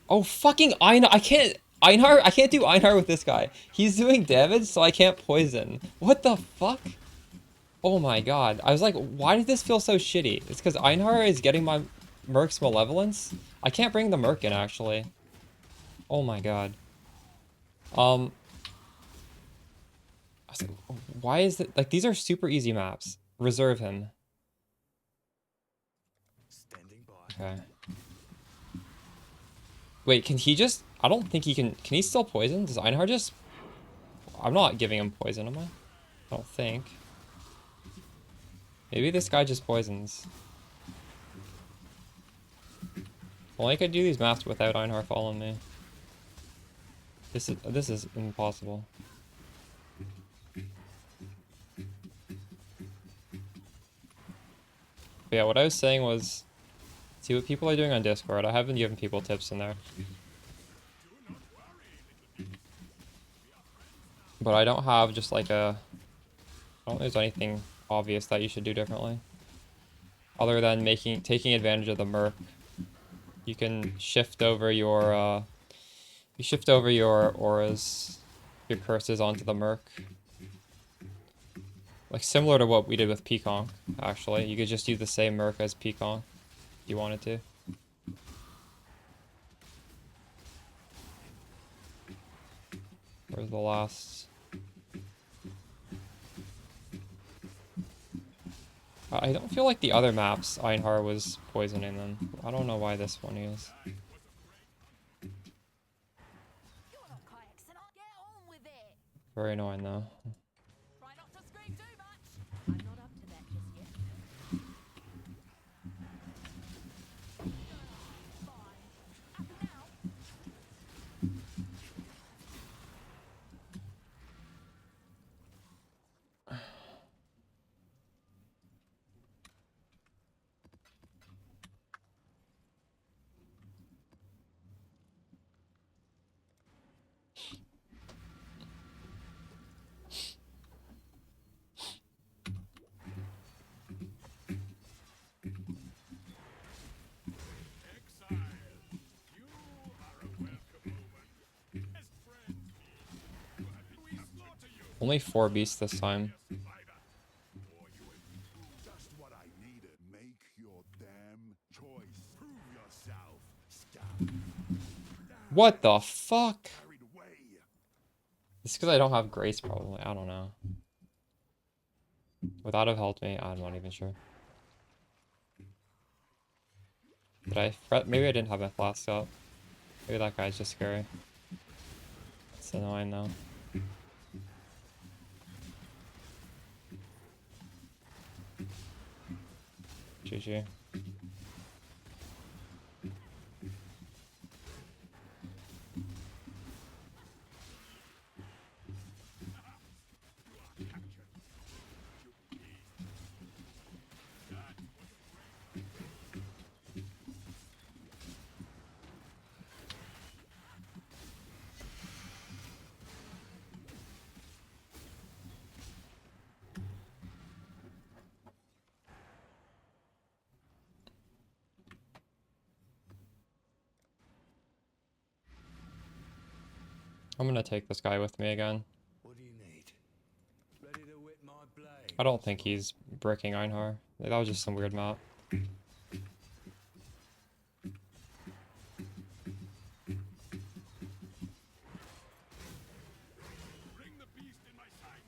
Oh, fucking Einar! I can't do Einar with this guy. He's doing damage, so I can't poison. What the fuck? Oh my god. I was like, why did this feel so shitty? It's because Einar is getting my Merc's Malevolence? I can't bring the Merc in, actually. Oh my god. I was like, why is it... Like, these are super easy maps. Reserve him. Standing by. Okay. Wait, can he just... I don't think he can... Can he still poison? Does Einar just... I'm not giving him poison, am I? I don't think. Maybe this guy just poisons. Well, I could do these maps without Einar following me. This is impossible. But yeah, what I was saying was... See what people are doing on Discord. I haven't given people tips in there. But I don't have just like a... I don't think there's anything obvious that you should do differently. Other than taking advantage of the Merc. You can shift over your, you shift over your auras, your curses onto the Merc. Like similar to what we did with Peaconk, actually. You could just use the same Merc as Peaconk if you wanted to. Where's the last... I don't feel like the other maps Einhar was poisoning them. I don't know why this one is. You're not kayaks and I'll get on with it. Very annoying though. Try not to scream too much. I'm not up to that just yet. Fine. Up now. Exile, you are a welcome omen. Best friend, we slaughter you. Only 4 beasts this time. Survivor, or you will be just what I needed. Make your damn choice. Prove yourself. Stop. What the fuck? Carried away. It's because I don't have Grace probably. I don't know. Would that have helped me? I'm not even sure. Did I fret? Maybe I didn't have my flask up. Maybe that guy's just scary. It's annoying though. GG. I'm gonna take this guy with me again. What do you need? Ready to whip my blade? I don't think he's bricking Einhar. That was just some weird map. Bring the beast in my sights.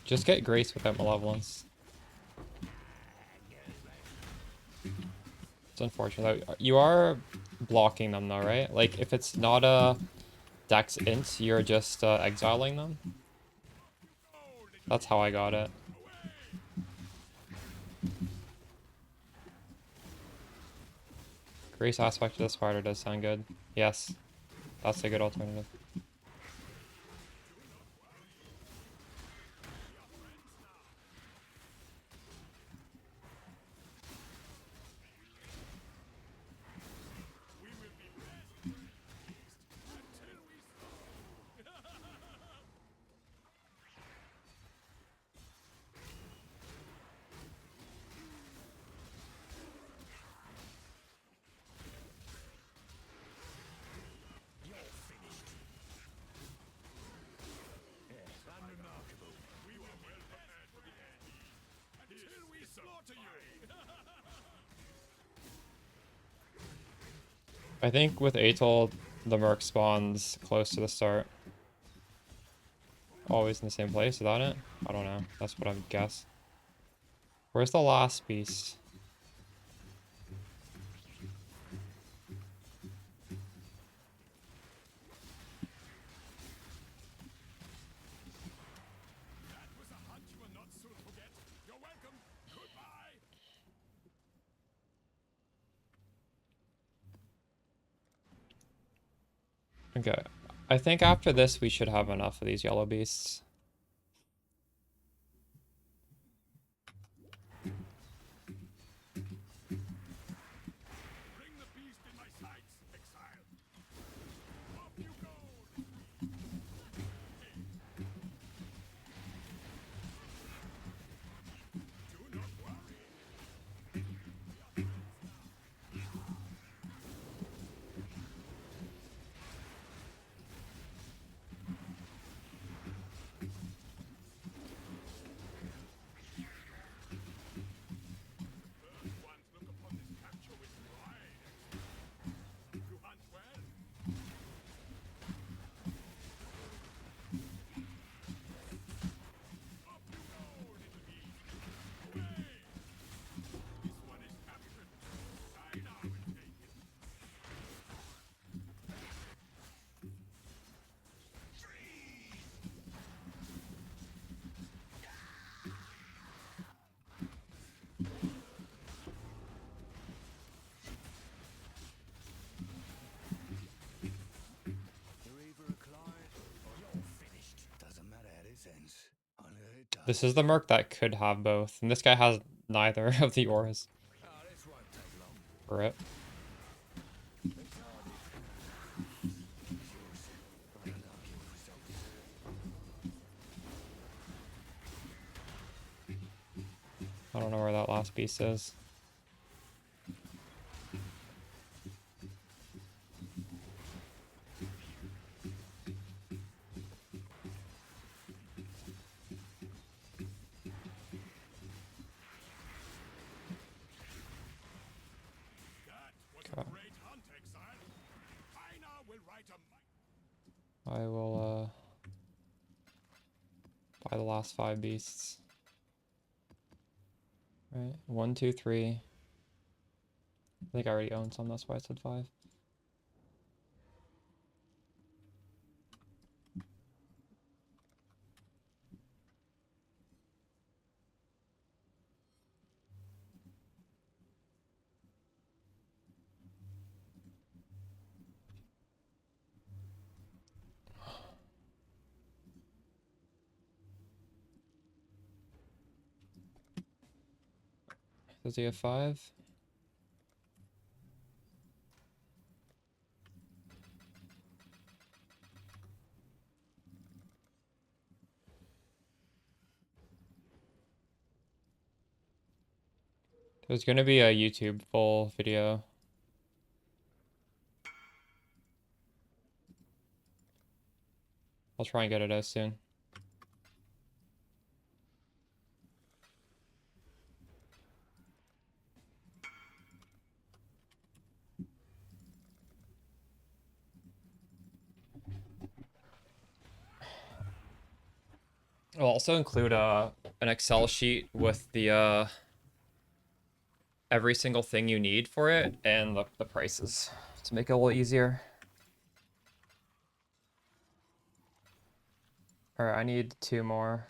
Just get Grace without Malevolence. It's unfortunate. You are blocking them though, right? Like, if it's not a Dex int, you're just exiling them. That's how I got it. Grace aspect of the spider does sound good. Yes, that's a good alternative. Unremarkable. We were well prepared for the end. Until we slaughter you. I think with Atoll, the Merc spawns close to the start. Always in the same place, is that it? I don't know. That's what I would guess. Where's the last beast? That was a hunt you will not soon forget. You're welcome. Goodbye. Okay. I think after this we should have enough of these yellow beasts. Bring the beast in my sights, exile. Off you go. Do not worry. First ones look upon this capture with pride. You hunt well. Off you go, little beast. Away. This one is captured. I now will take it. You're either a client or you're finished. Doesn't matter how this ends. Only that it does. This is the Merc that could have both, and this guy has neither of the auras. Oh, this won't take long. For it. I don't know where that last beast is. That was a Okay. great hunt, exile. I now will write a I will buy the last 5 beasts. Right, 1, 2, 3. I think I already own some, that's why I said 5. Does he have 5? There's gonna be a YouTube full video. I'll try and get it out soon. I'll also include an Excel sheet with the every single thing you need for it and the prices to make it a little easier. All right, I need 2 more.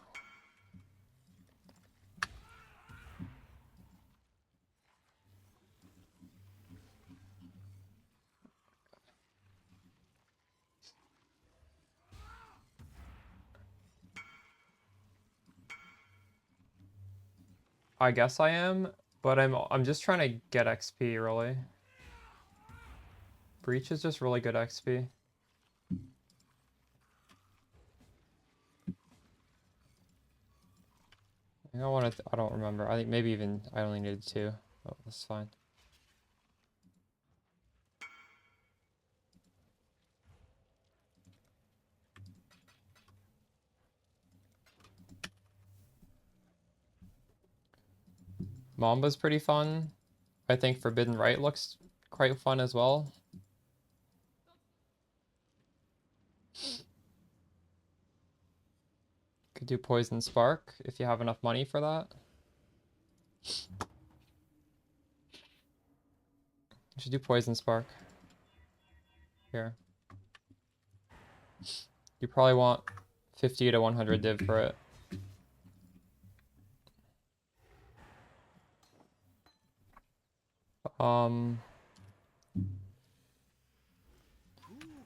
I guess I am, but I'm just trying to get XP really. Breach is just really good XP. I don't want to. I don't remember. I think maybe even I only needed 2. Oh, that's fine. Mamba's pretty fun. I think Forbidden Right looks quite fun as well. Could do Poison Spark if you have enough money for that. You should do Poison Spark. Here. You probably want 50 to 100 div for it. Prove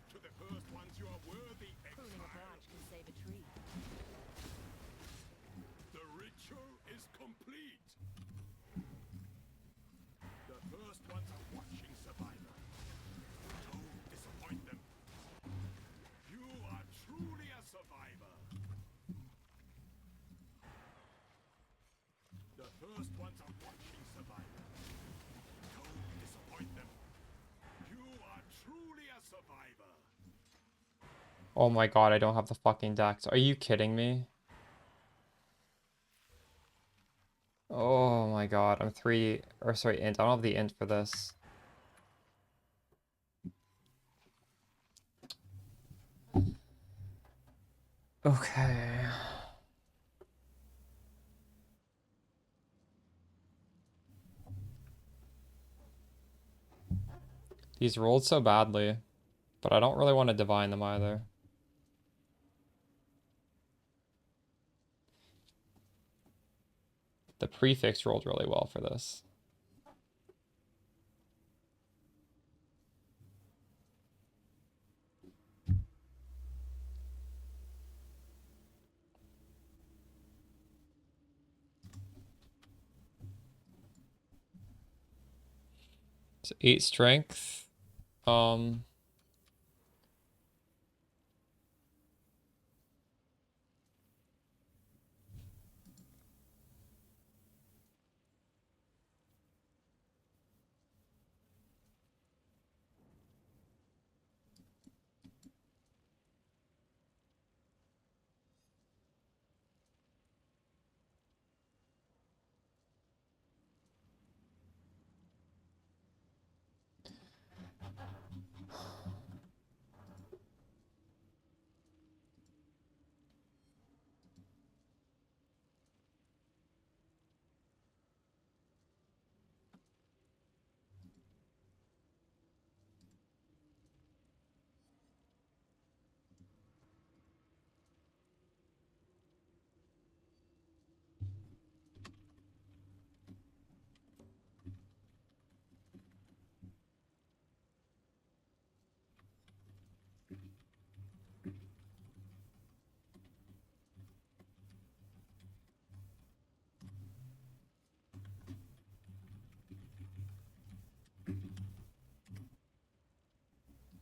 to the first ones you are worthy, Pruning a exile. branch can save a tree. The ritual is complete. The first ones are watching Survivor. Don't disappoint them. You are truly a survivor. The first ones are watching Survivor. Don't disappoint them. You are truly a survivor. Oh my god, I don't have the fucking dex. Are you kidding me? Oh my god, I'm 3, or sorry, int. I don't have the int for this. Okay. These rolled so badly, but I don't really want to divine them either. The prefix rolled really well for this. So 8 strength.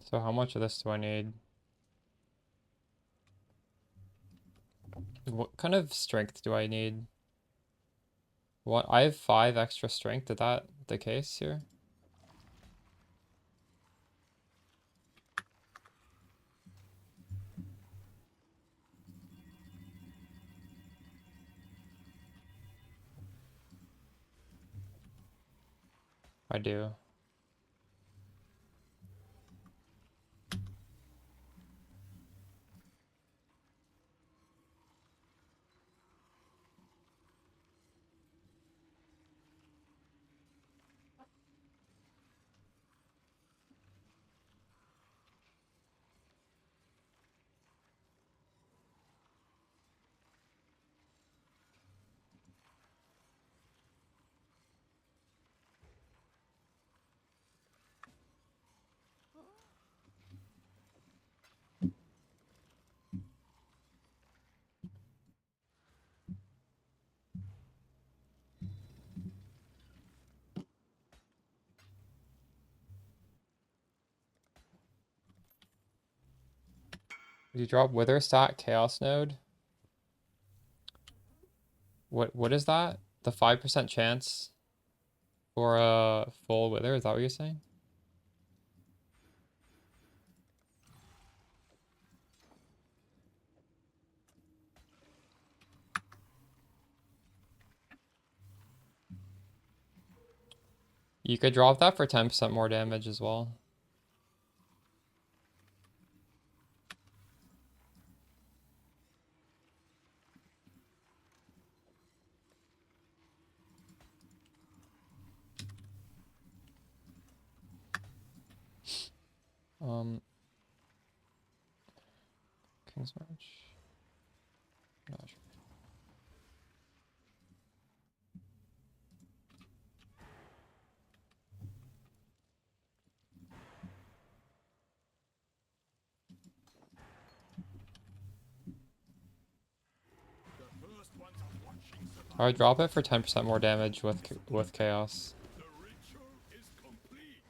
So how much of this do I need? What kind of strength do I need? What? I have 5 extra strength. Is that the case here? I do. You drop Wither Stat Chaos Node. What is that? The 5% chance for a full Wither? Is that what you're saying? You could drop that for 10% more damage as well. King's March. Not sure. The first ones are watching survival. Alright, drop it for 10% more damage with chaos. The ritual is complete.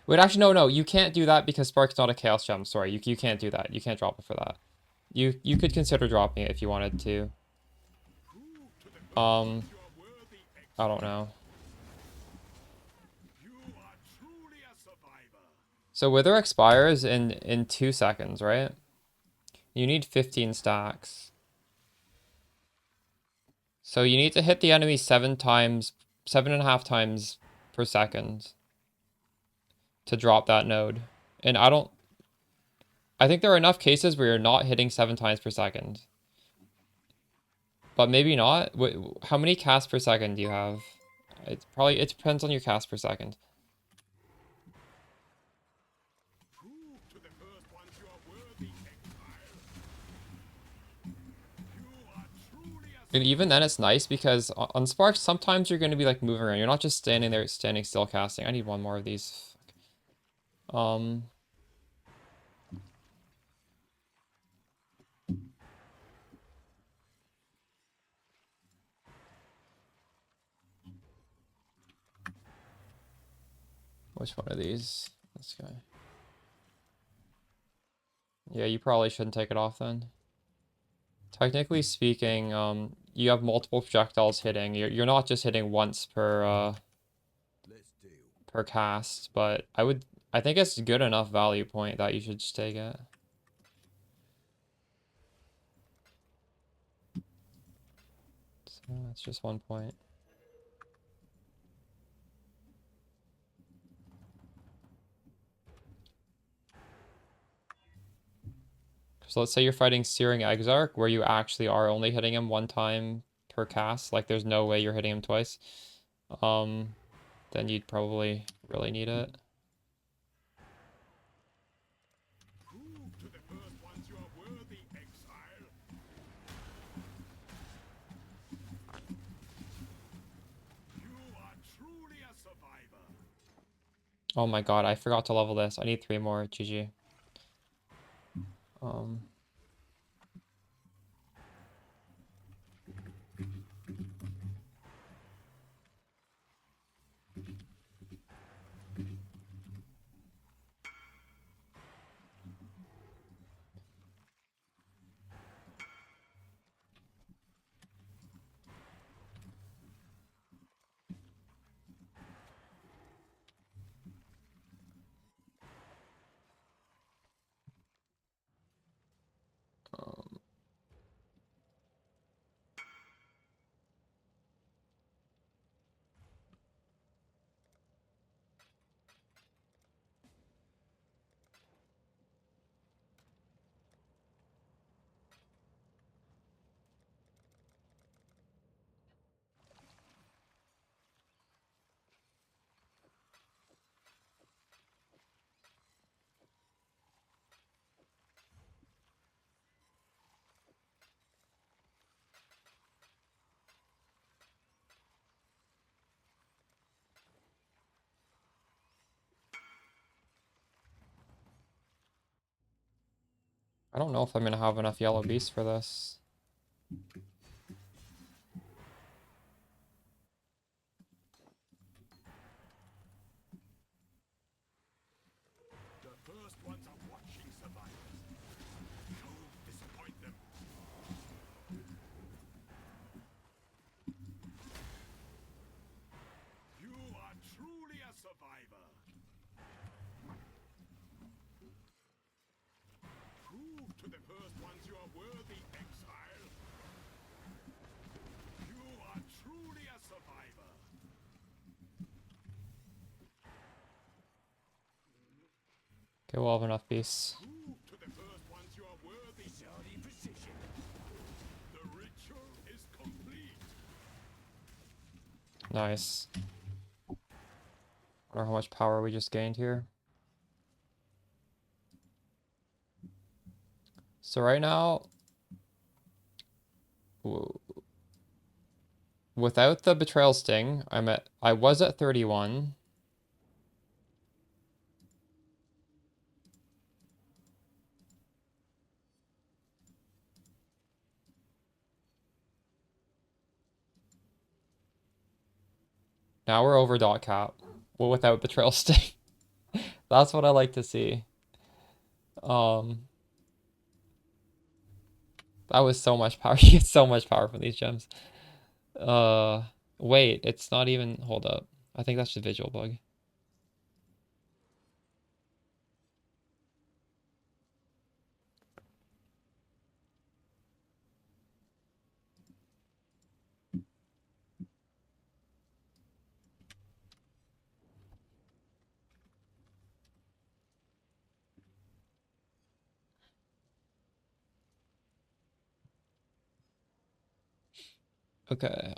Wait, actually, no, you can't do that because Spark's not a Chaos Gem. Sorry, you can't do that. You can't drop it for that. You could consider dropping it if you wanted to. I don't know. You are truly a survivor. So Wither expires in 2 seconds, right? You need 15 stacks. So you need to hit the enemy 7.5 times per second to drop that node. And I think there are enough cases where you're not hitting 7 times per second. But maybe not. How many casts per second do you have? It depends on your cast per second. Prove to the first ones you are worthy, exile. You are truly a And even then it's nice because on Sparks sometimes you're going to be like moving around. You're not just standing there standing still casting. I need one more of these. Which one of these? This guy. Yeah, you probably shouldn't take it off then. Technically speaking, you have multiple projectiles hitting. You're not just hitting once per cast, but I think it's a good enough value point that you should just take it. So that's just 1 point. So let's say you're fighting Searing Exarch, where you actually are only hitting him 1 time per cast. Like there's no way you're hitting him twice. Then you'd probably really need it. Prove to the first ones you are worthy, exile. You are truly a survivor. Oh my god, I forgot to level this. I need 3 more. GG. I don't know if I'm gonna have enough yellow beasts for this. first ones are watching survivors. Don't disappoint them. You are truly a survivor. Prove to the first ones you are worthy, exile. You are truly a survivor. Okay, we'll have enough beasts. Prove to the first ones you are worthy. Saudi precision. The ritual is complete. Nice. Wonder how much power we just gained here. So right now, without the betrayal sting, I was at 31. Now we're over dot cap. Well, without betrayal sting. That's what I like to see. That was so much power. You get so much power from these gems. Wait, it's not even, hold up. I think that's just a visual bug. Okay,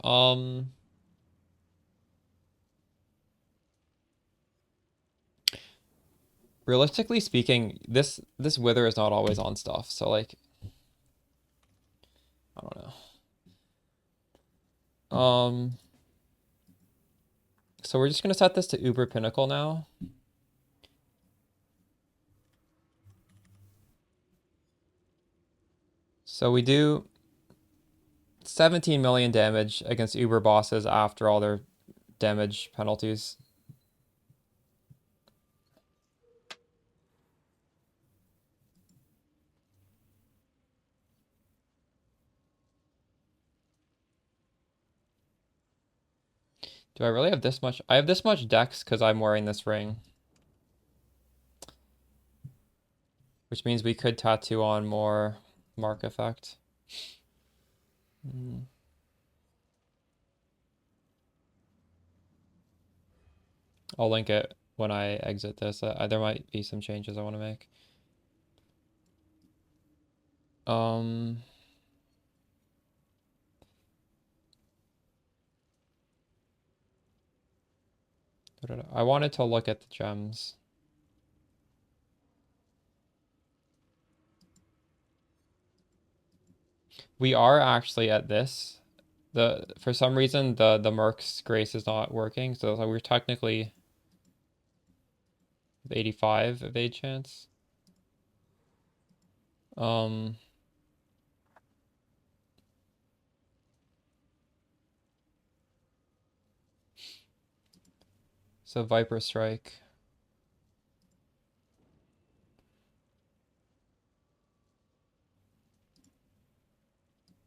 realistically speaking, this wither is not always on stuff, so like, I don't know. So we're just gonna set this to Uber Pinnacle now. So we do 17 million damage against Uber bosses after all their damage penalties. Do I really have this much? I have this much dex because I'm wearing this ring. Which means we could tattoo on more mark effect. I'll link it when I exit this. There might be some changes I want to make. I wanted to look at the gems. We are actually at this. For some reason the Merc's grace is not working, so we're technically 85 evade chance. So Viper Strike.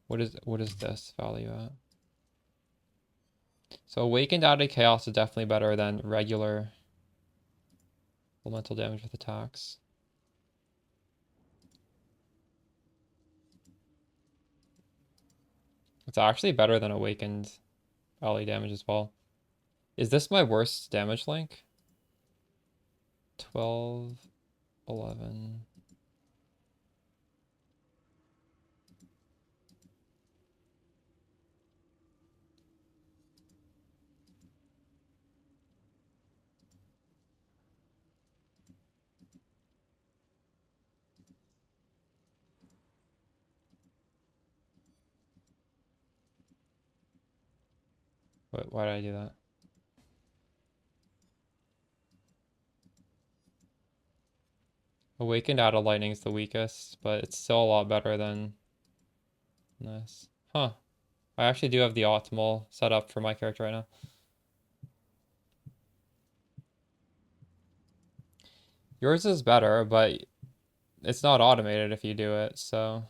What is this value at? So Awakened Out of Chaos is definitely better than regular elemental damage with attacks. It's actually better than Awakened ally damage as well. Is this my worst damage link? 12, 11. Why did I do that? Awakened Out of Lightning is the weakest, but it's still a lot better than this. Huh. I actually do have the optimal setup for my character right now. Yours is better, but it's not automated if you do it, so.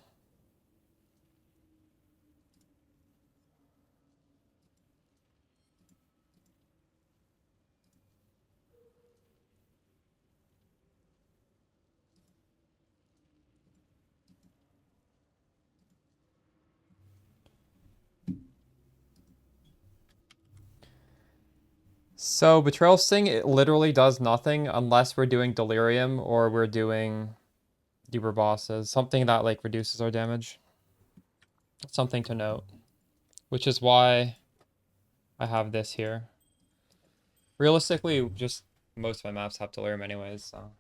So Betrayal Sting, it literally does nothing unless we're doing Delirium or we're doing Uber Bosses. Something that like reduces our damage. Something to note. Which is why I have this here. Realistically, just most of my maps have Delirium anyways, so.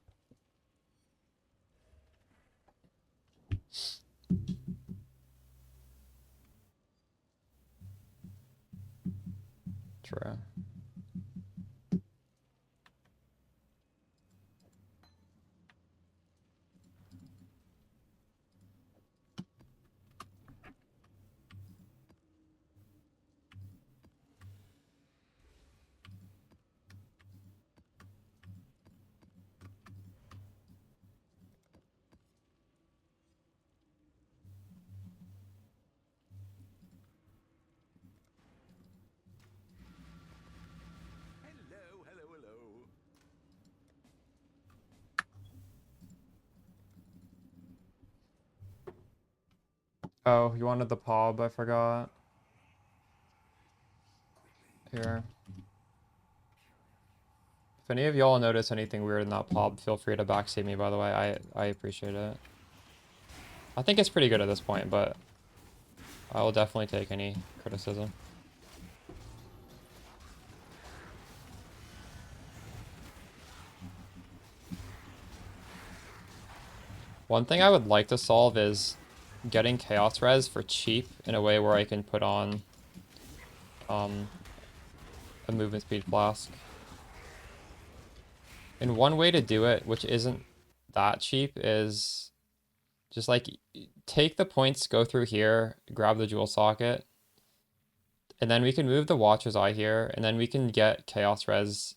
True. Hello, hello, hello. Oh, you wanted the POB, I forgot. Here. If any of y'all notice anything weird in that POB, feel free to backseat me, by the way. I appreciate it. I think it's pretty good at this point, but I will definitely take any criticism. One thing I would like to solve is getting Chaos Res for cheap in a way where I can put on a movement speed flask. And one way to do it, which isn't that cheap, is just like take the points, go through here, grab the jewel socket, and then we can move the Watcher's Eye here, and then we can get Chaos Res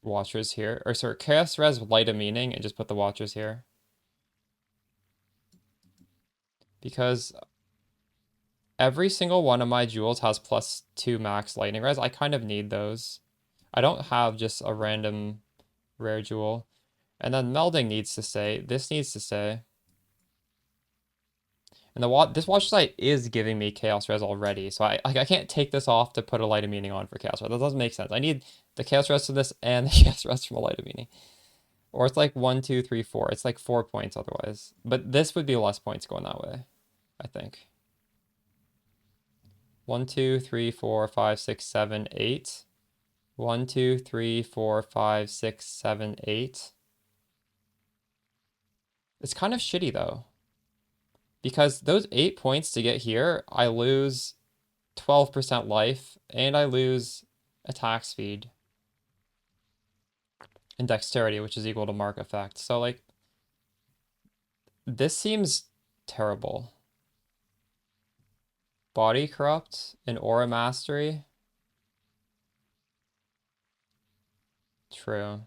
Watchers here. Or sorry, Chaos Res Light of Meaning and just put the Watchers here. Because every single one of my jewels has +2 max lightning res. I kind of need those. I don't have just a random rare jewel. And then melding needs to stay. This needs to stay. And this watch sight is giving me chaos res already. So I can't take this off to put a light of meaning on for chaos res. That doesn't make sense. I need the chaos res to this and the chaos res from a light of meaning. Or it's like 1, 2, 3, 4. It's like 4 points otherwise. But this would be less points going that way, I think. 1, 2, 3, 4, 5, 6, 7, 8. 1, 2, 3, 4, 5, 6, 7, 8. It's kind of shitty though. Because those 8 points to get here, I lose 12% life and I lose attack speed and dexterity, which is equal to mark effect. So like, this seems terrible. Body corrupt and aura mastery. True.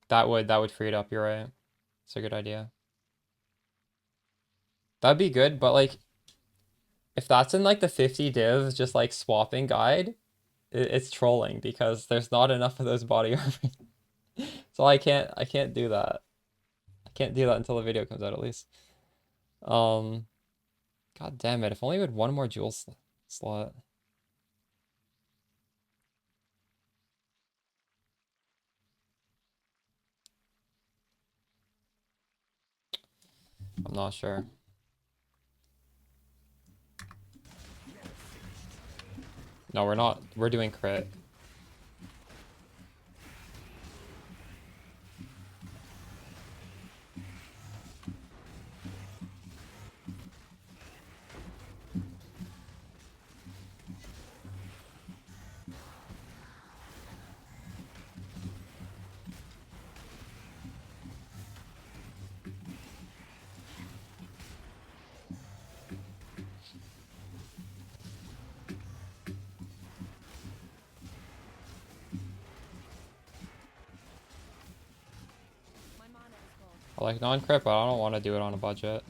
That would free it up, you're right. It's a good idea. That'd be good, but like, if that's in like the 50 divs, just like swapping guide, it's trolling because there's not enough of those body armor. So I can't do that. I can't do that until the video comes out at least. God damn it, if only we had one more jewel slot. I'm not sure. No, we're not. We're doing crit. I like non-crit, but I don't want to do it on a budget.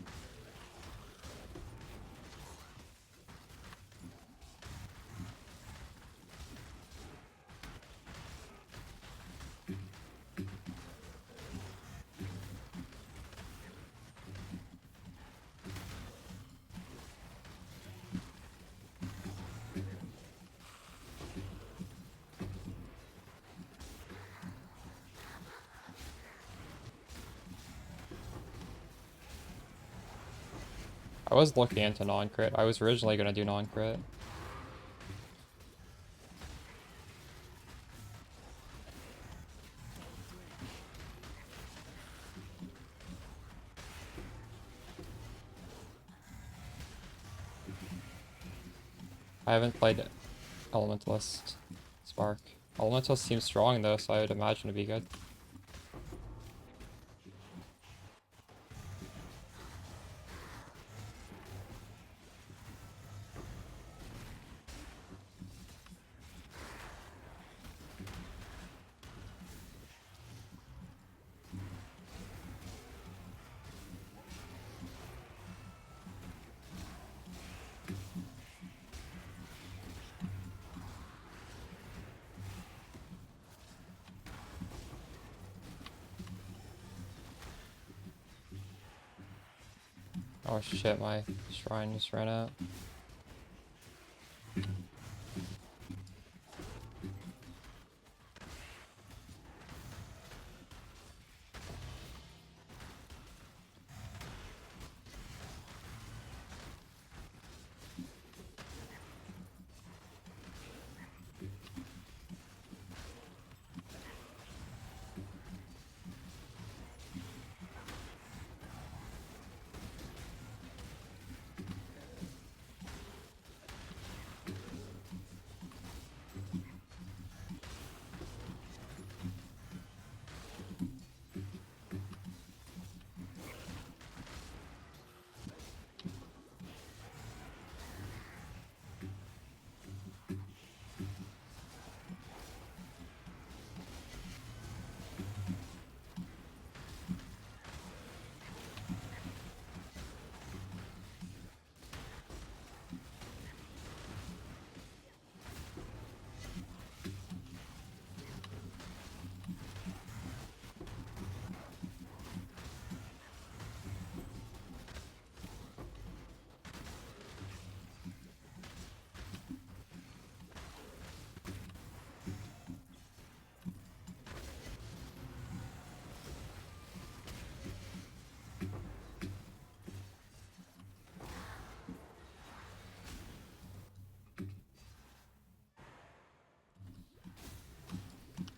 I was looking into non-crit. I was originally going to do non-crit. I haven't played Elementalist Spark. Elementalist seems strong though, so I would imagine it'd be good. Oh shit, my shrine just ran out.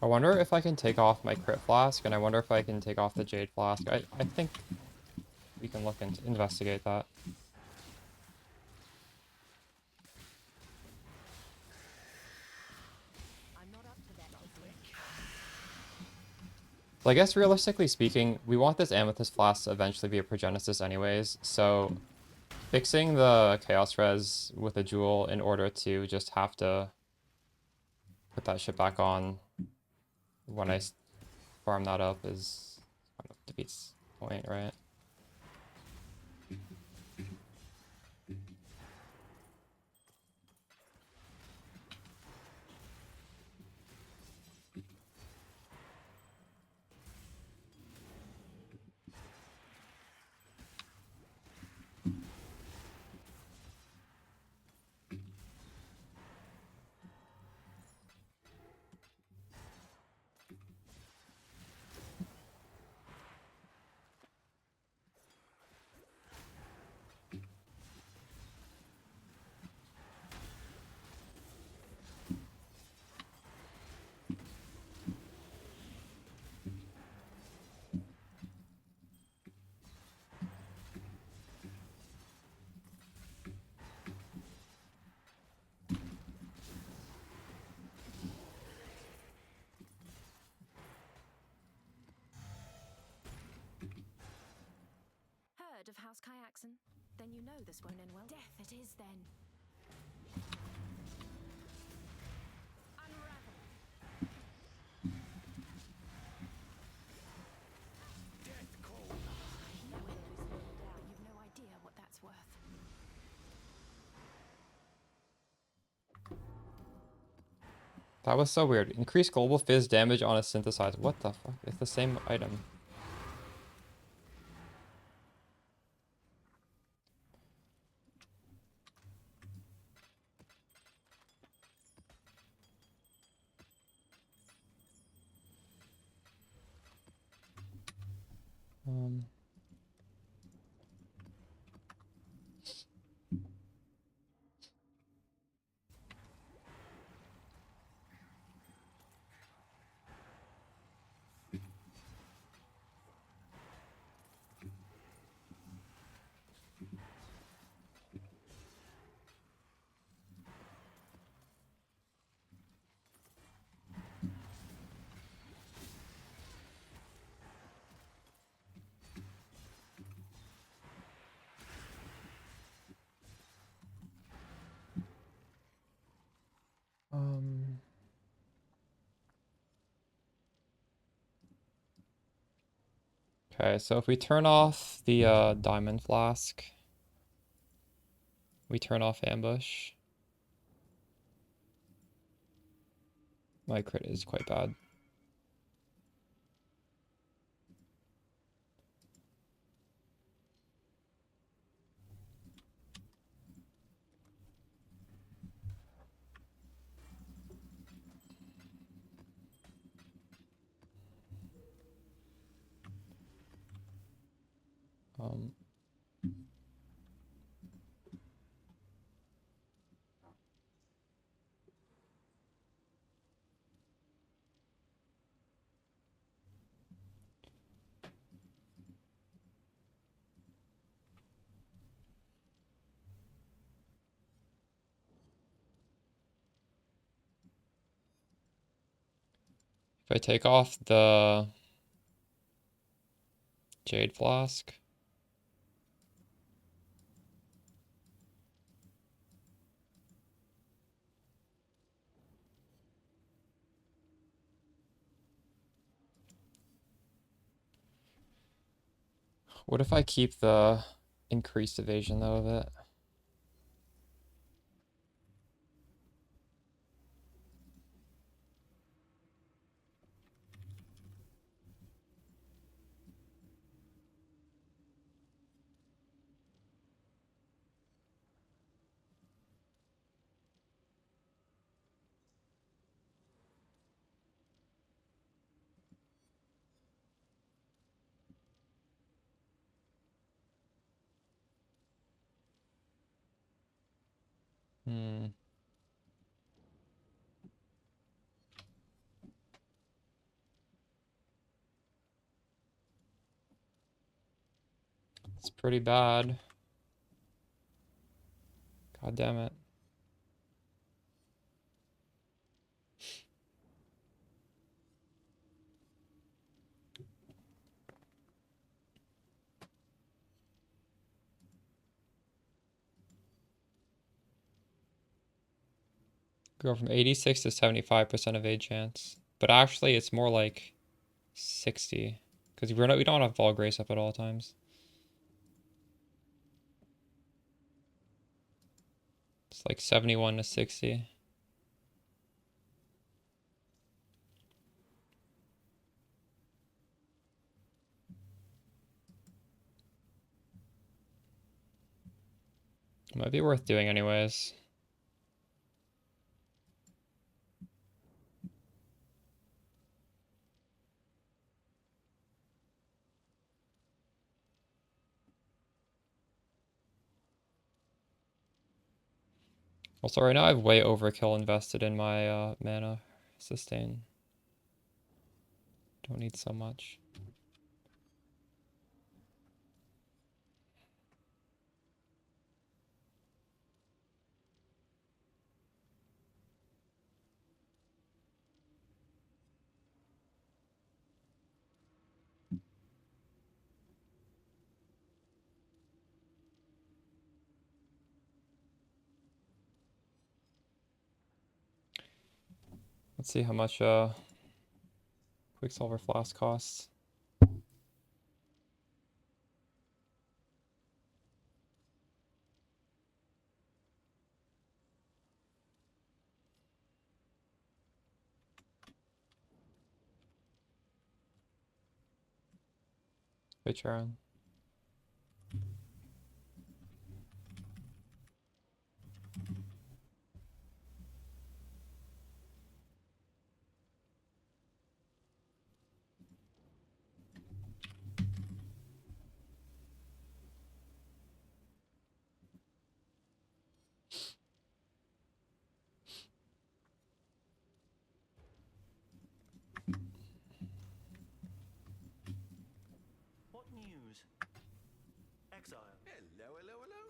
I wonder if I can take off my crit flask, and I wonder if I can take off the jade flask. I think we can look and investigate that. I'm not up to that. So I guess realistically speaking, we want this amethyst flask to eventually be a progenesis anyways, so fixing the chaos res with a jewel in order to just have to put that shit back on when I farm that up is kind of defeats the point, right? Heard of House Kyaxon? Then you know this won't end well. Death it is then. Unravel. Death cold. That was so weird. Increase global fizz damage on a synthesizer. What the fuck? It's the same item. Um, um, okay, so if we turn off the diamond flask, we turn off ambush. My crit is quite bad. Um, if I take off the jade flask, what if I keep the increased evasion though of it? Hmm. It's pretty bad. God damn it. Go from 86 to 75% of aid chance. But actually it's more like 60. Because we don't have Vol Grace up at all times. It's like 71 to 60. It might be worth doing anyways. Also, right now I have way overkill invested in my mana sustain. Don't need so much. Let's see how much Quicksilver Flask costs. Hey, Sharon. What news? Exile. Hello, hello, hello.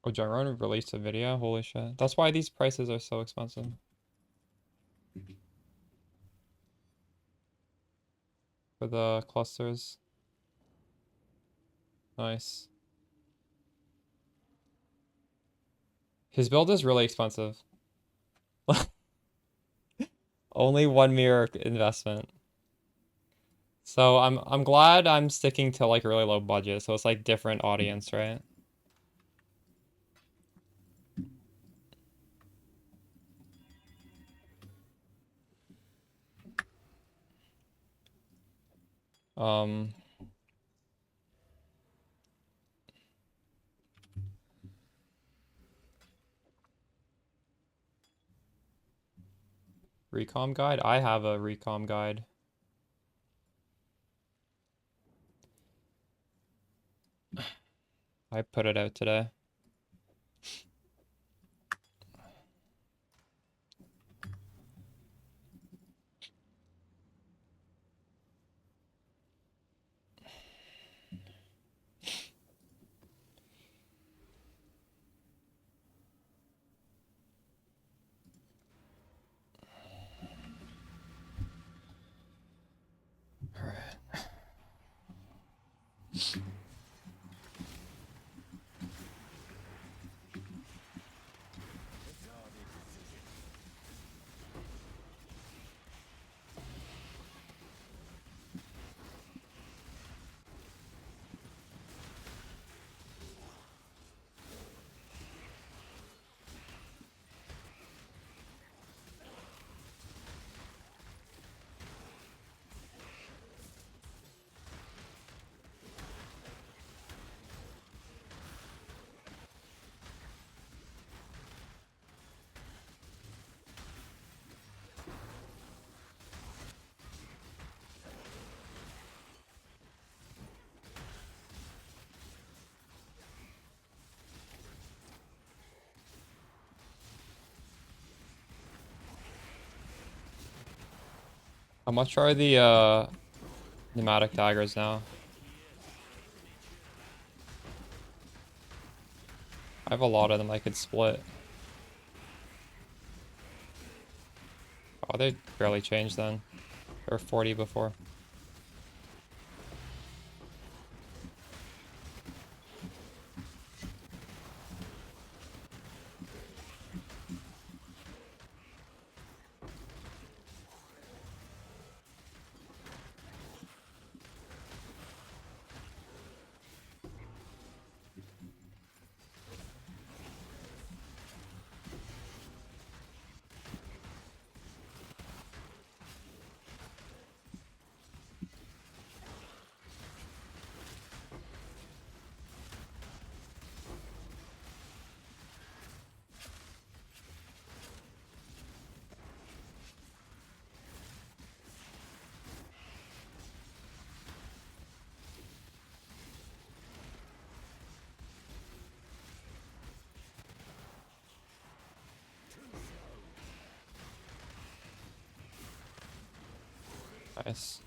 Oh, Gyron released a video? Holy shit. That's why these prices are so expensive. For the clusters. Nice. His build is really expensive. Only one mirror investment. So I'm glad I'm sticking to like really low budget, so it's like different audience, right? Um Recom guide? I have a recom guide. I put it out today. How much are the pneumatic daggers now? I have a lot of them I could split. Oh, they barely changed then. They were 40 before. Nice.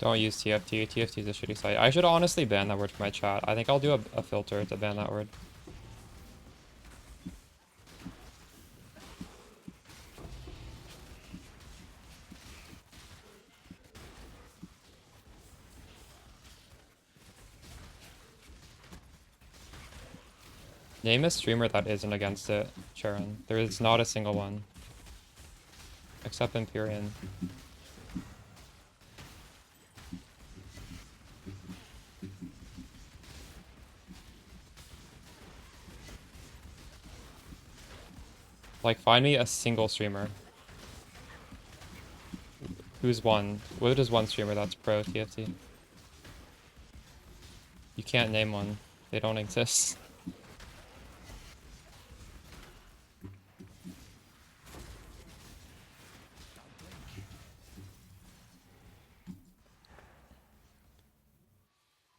Don't use TFT. TFT is a shitty site. I should honestly ban that word from my chat. I think I'll do a filter to ban that word. Name a streamer that isn't against it, Sharon. There is not a single one. Except Empyrean. Like, find me a single streamer. Who's one? What is one streamer that's pro TFT? You can't name one. They don't exist.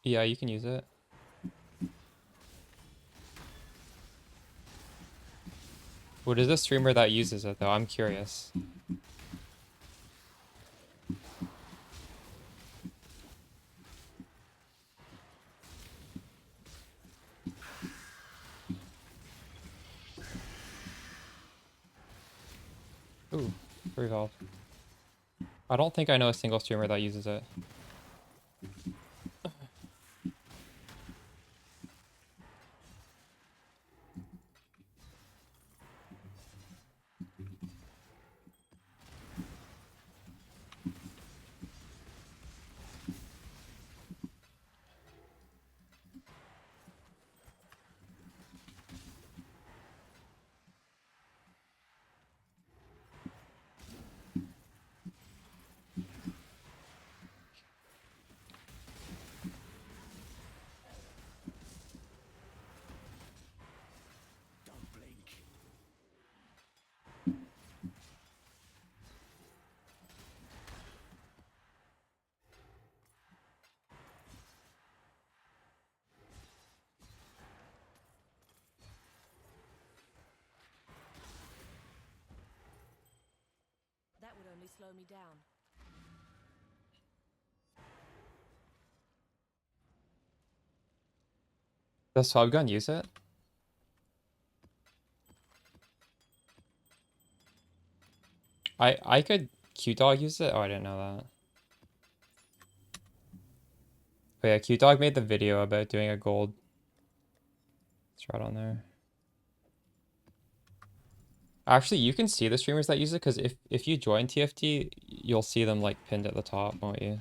Yeah, you can use it. What is the streamer that uses it though? I'm curious. Ooh, revolve. I don't think I know a single streamer that uses it. Don't blink. That would only slow me down. Does Subgun use it? I could Q-Dog use it? Oh, I didn't know that. But yeah, Q-Dog made the video about doing a gold. It's right on there. Actually, you can see the streamers that use it, because if you join TFT, you'll see them like pinned at the top, won't you?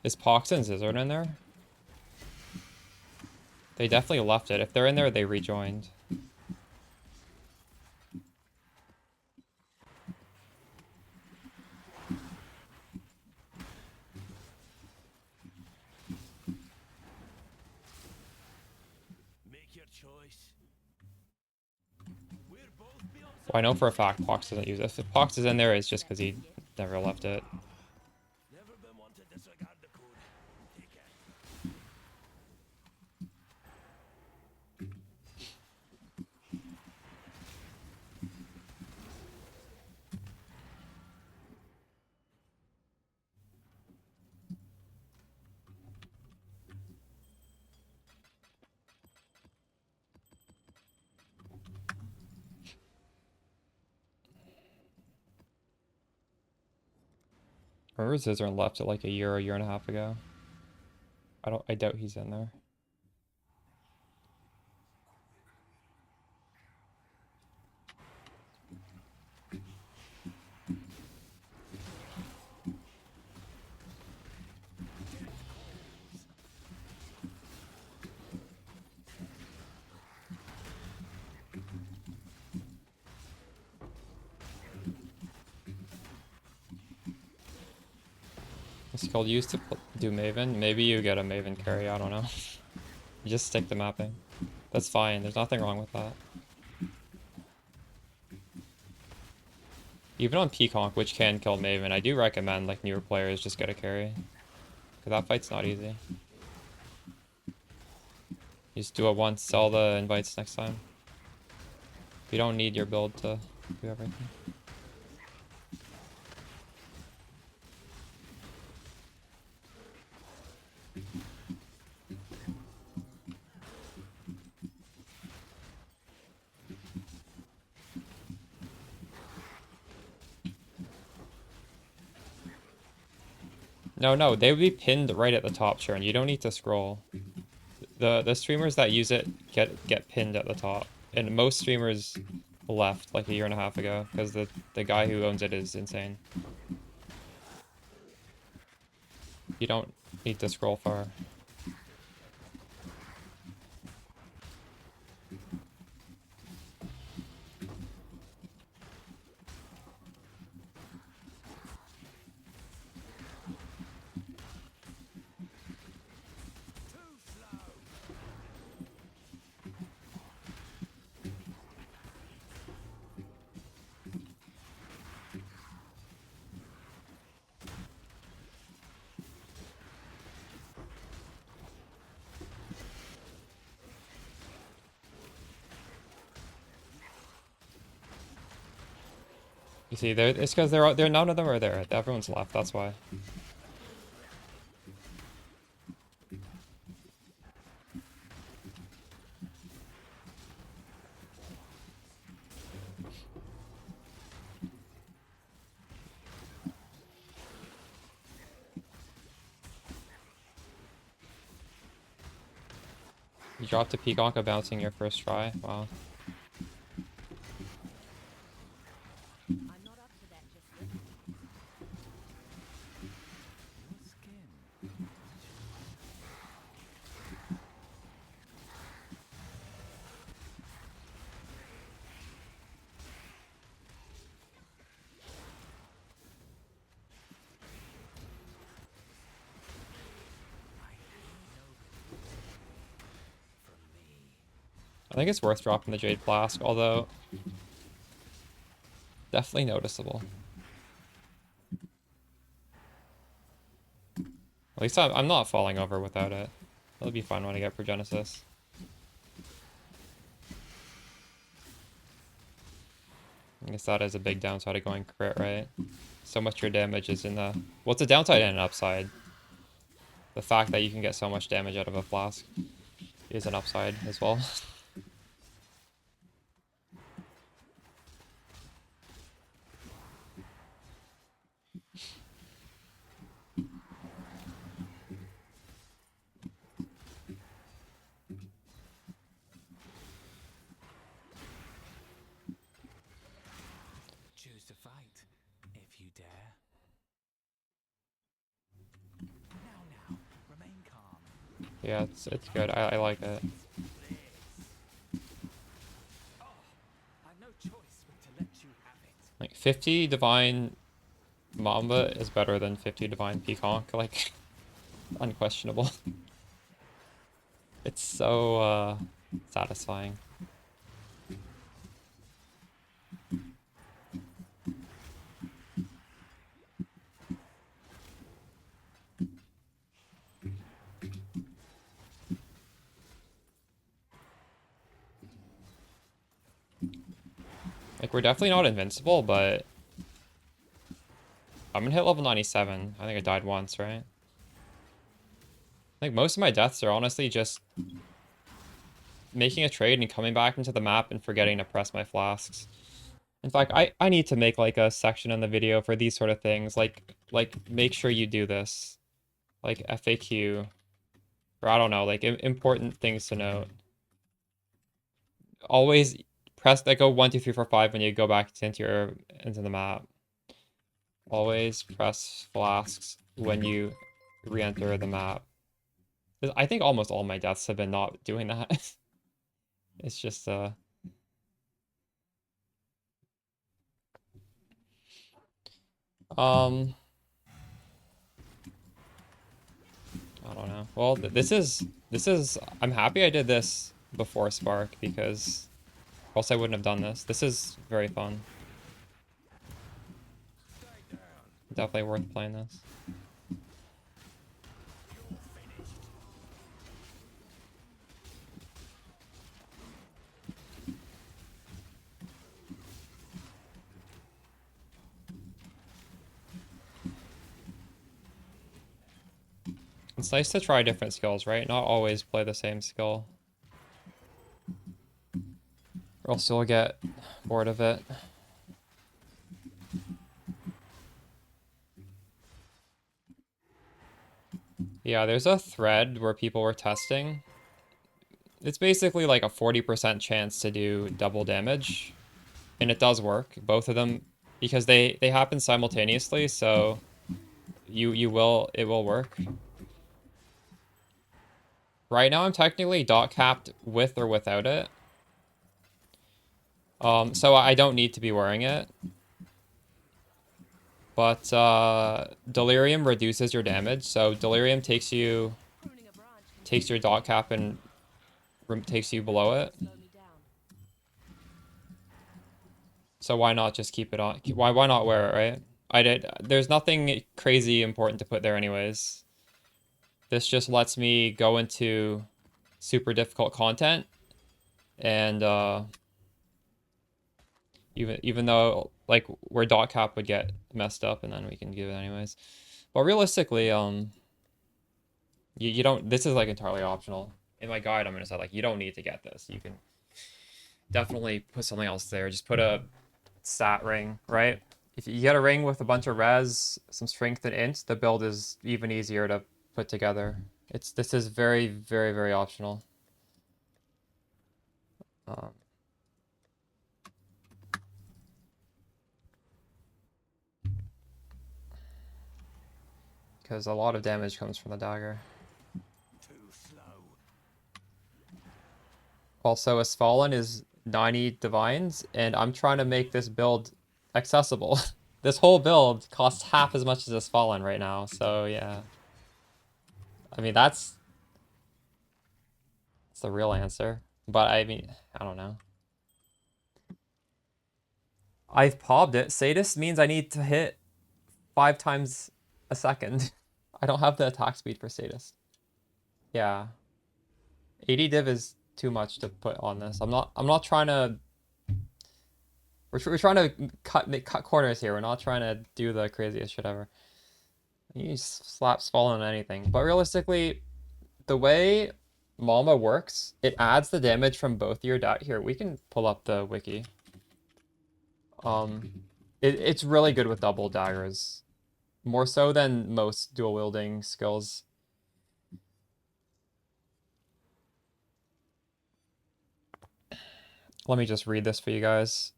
Is Pox and Zizzard in there? They definitely left it. If they're in there, they rejoined. Make your choice. We're both beyond Well, I know for a fact Pox doesn't use it. If Pox is in there, it's just because he never left it. never been one to disregard the code. Take it. Remember Zizzard left it like a year and a half ago? I doubt he's in there. Skill used to do Maven. Maybe you get a Maven carry, I don't know. You just stick to mapping. That's fine, there's nothing wrong with that. Even on Peacock, which can kill Maven, I do recommend like newer players just get a carry. Because that fight's not easy. You just do it once, sell the invites next time. You don't need your build to do everything. No, they would be pinned right at the top, Sharon. You don't need to scroll. The streamers that use it get pinned at the top. And most streamers left like a year and a half ago because the guy who owns it is insane. You don't need to scroll far. You see, it's because they're none of them are there. Everyone's left. That's why. You dropped a Peacock bouncing your first try. Wow. I'm not up to that just yet. Your skin. I think it's worth dropping the Jade Flask, although definitely noticeable. At least I'm not falling over without it. It'll be fun when I get Progenesis. I guess that is a big downside of going crit, right? So much your damage is in the... Well, it's a downside and an upside. The fact that you can get so much damage out of a flask is an upside as well. Choose to fight, if you dare. Now, remain calm. Yeah, it's good. I like it. I've no choice but to let you have it. Like 50 Divine Mamba is better than 50 Divine Peacock, like unquestionable. It's so satisfying. Like, we're definitely not invincible, but I'm gonna hit level 97. I think I died once, right? I think most of my deaths are honestly just making a trade and coming back into the map and forgetting to press my flasks. In fact, I need to make like a section in the video for these sort of things. Like make sure you do this. Like FAQ. Or I don't know, like important things to note. Always press like go 1, 2, 3, 4, 5 when you go back into the map. Always press flasks when you re-enter the map. I think almost all my deaths have been not doing that. It's just I don't know. Well, this is I'm happy I did this before Spark because else I wouldn't have done this. This is very fun. Definitely worth playing this. It's nice to try different skills, right? Not always play the same skill. Or else you'll get bored of it. Yeah, there's a thread where people were testing. It's basically like a 40% chance to do double damage. And it does work, both of them, because they happen simultaneously, so it will work. Right now I'm technically dot capped with or without it. So I don't need to be wearing it. But Delirium reduces your damage, so Delirium takes your dot cap and takes you below it. So why not just keep it on? Why not wear it, right? There's nothing crazy important to put there anyways. This just lets me go into super difficult content, and even though like where dot cap would get messed up, and then we can give it anyways. But realistically, you don't. This is like entirely optional. In my guide, I'm gonna say like you don't need to get this. You can definitely put something else there. Just put a stat ring, right? If you get a ring with a bunch of res, some strength and int, the build is even easier to put together. This is very, very, very optional. Because a lot of damage comes from the dagger. Too slow. Also, Asfallen is 90 divines, and I'm trying to make this build accessible. This whole build costs half as much as Asfallen right now, so yeah. I mean, that's the real answer. But I mean, I don't know. I've popped it. Sadist means I need to hit 5 times a second. I don't have the attack speed for Sadist. Yeah. 80 div is too much to put on this. I'm not trying to... We're trying to cut corners here. We're not trying to do the craziest shit ever. You slap Fallen on anything. But realistically, the way Mamba works, it adds the damage from both your here, we can pull up the wiki. It's really good with double daggers. More so than most dual wielding skills. Let me just read this for you guys.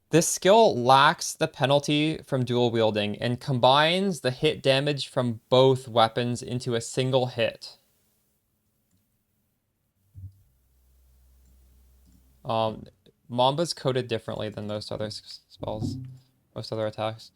This skill lacks the penalty from dual wielding and combines the hit damage from both weapons into a single hit. Mamba's coded differently than most other spells, most other attacks.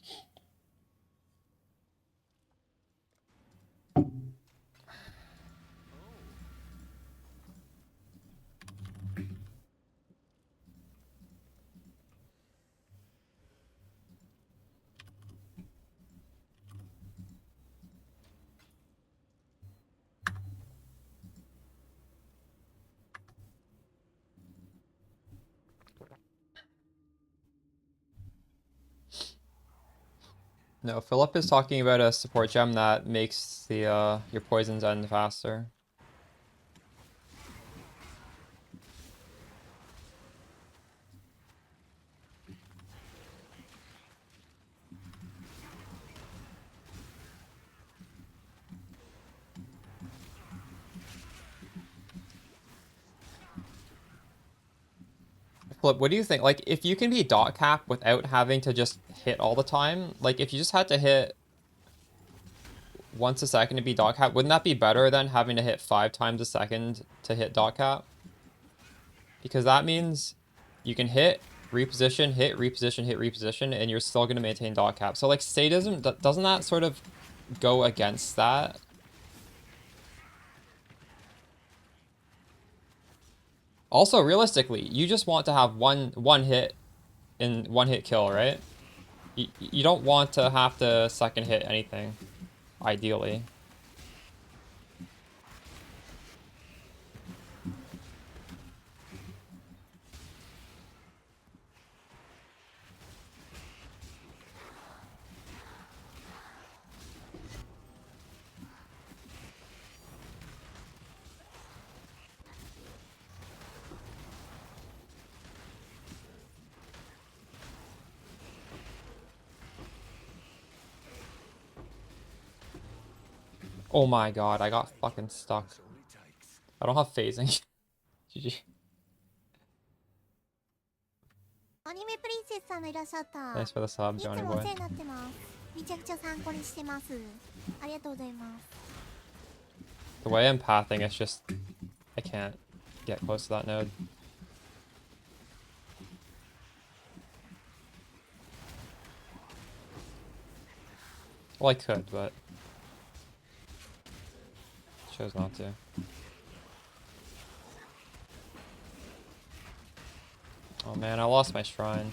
No, Philip is talking about a support gem that makes the your poisons end faster. Flip, what do you think? Like, if you can be dot cap without having to just hit all the time, like if you just had to hit once a second to be dot cap, wouldn't that be better than having to hit 5 times a second to hit dot cap? Because that means you can hit, reposition, hit, reposition, hit, reposition, and you're still going to maintain dot cap. So like sadism, doesn't that sort of go against that? Also, realistically, you just want to have one hit in one hit kill, right? You don't want to have to second hit anything, ideally. Oh my god, I got fucking stuck. That's all it takes. I don't have phasing. GG. アニメプリンセスさんがいらっしゃった。 Thanks for the sub, いつ Johnny もお boy. 世話になってます。めちゃくちゃ参考にしてます。ありがとうございます。 The way I'm pathing, it's just... I can't get close to that node. Well, I could, but... chose not to. Oh man, I lost my shrine.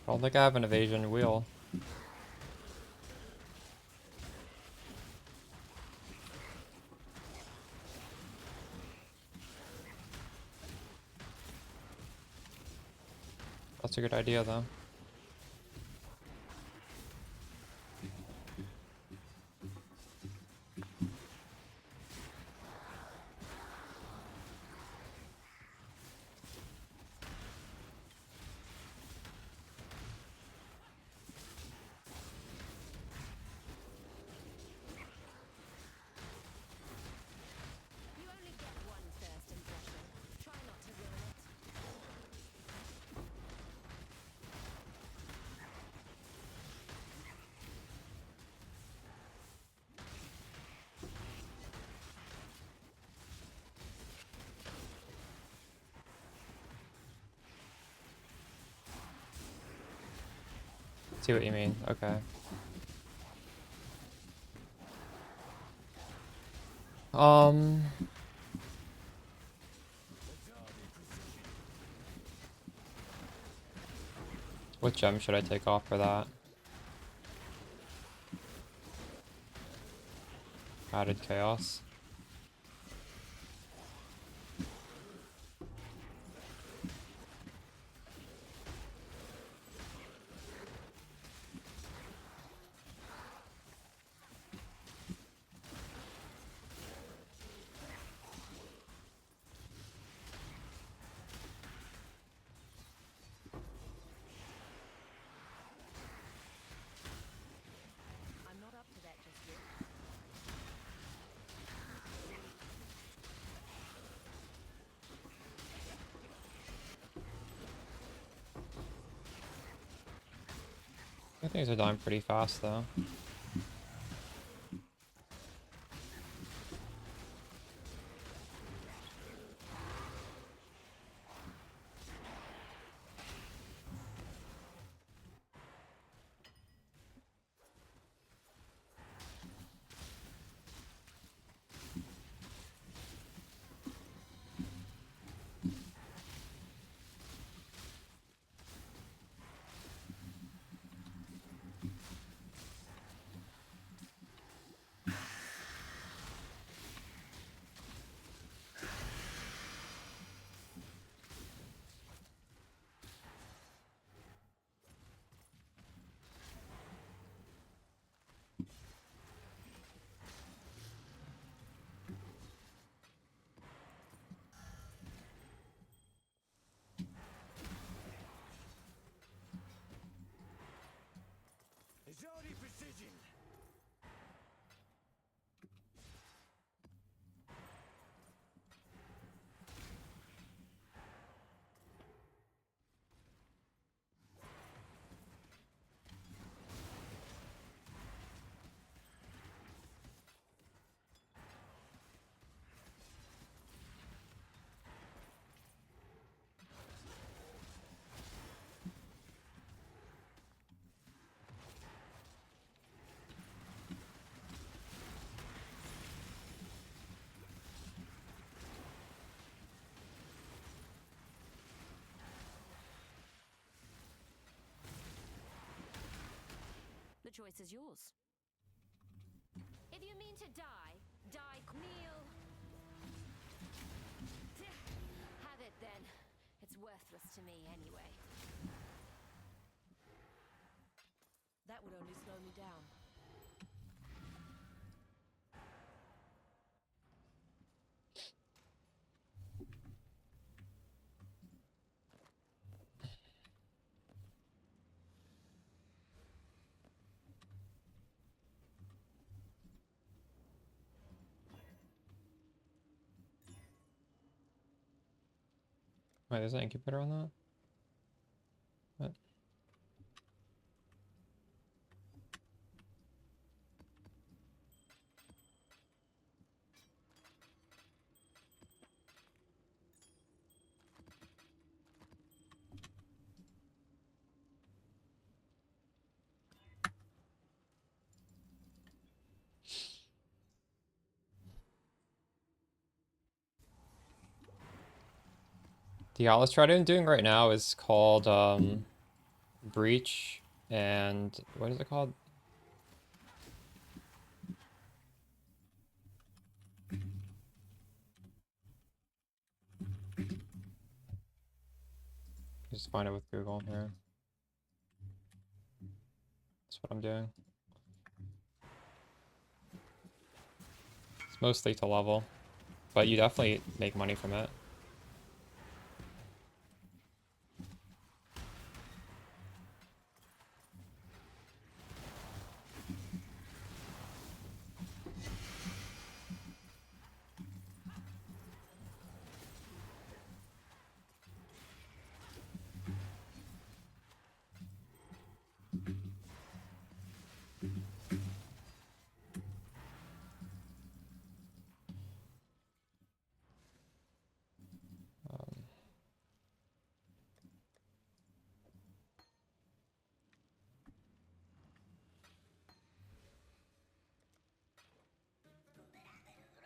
I don't think I have an evasion wheel. That's a good idea, though. You only get one first impression. Try not to ruin it. See what you mean. Okay. What gem should I take off for that? Added chaos. I'm not up to that just yet. I think things are dying pretty fast, though. choice is yours. If you mean to die, kneel. Have it then. It's worthless to me anyway. That would only slow me down. Wait, there's an incubator on that? What? The Atlas Trident I'm doing right now is called Breach, and what is it called? Just find it with Google here. That's what I'm doing. It's mostly to level, but you definitely make money from it.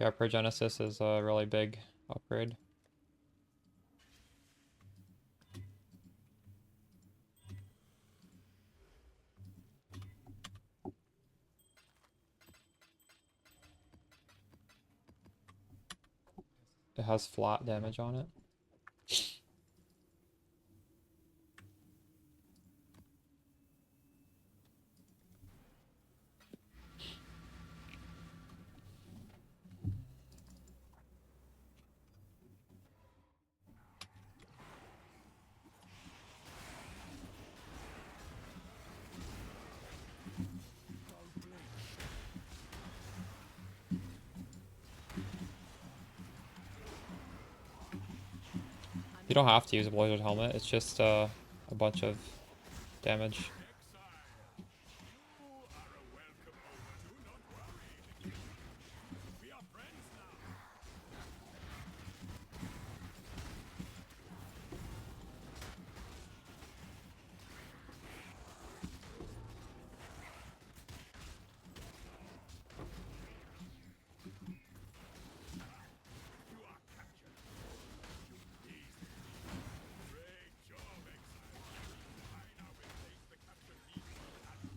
Yeah, Progenesis is a really big upgrade. It has flat damage on it. You don't have to use a Blizzard Helmet, it's just a bunch of damage. Exile, you are a welcome over. Do not worry. We are friends now. You are captured. Easy. Great job, Exile. I now replace the captured pieces of that. An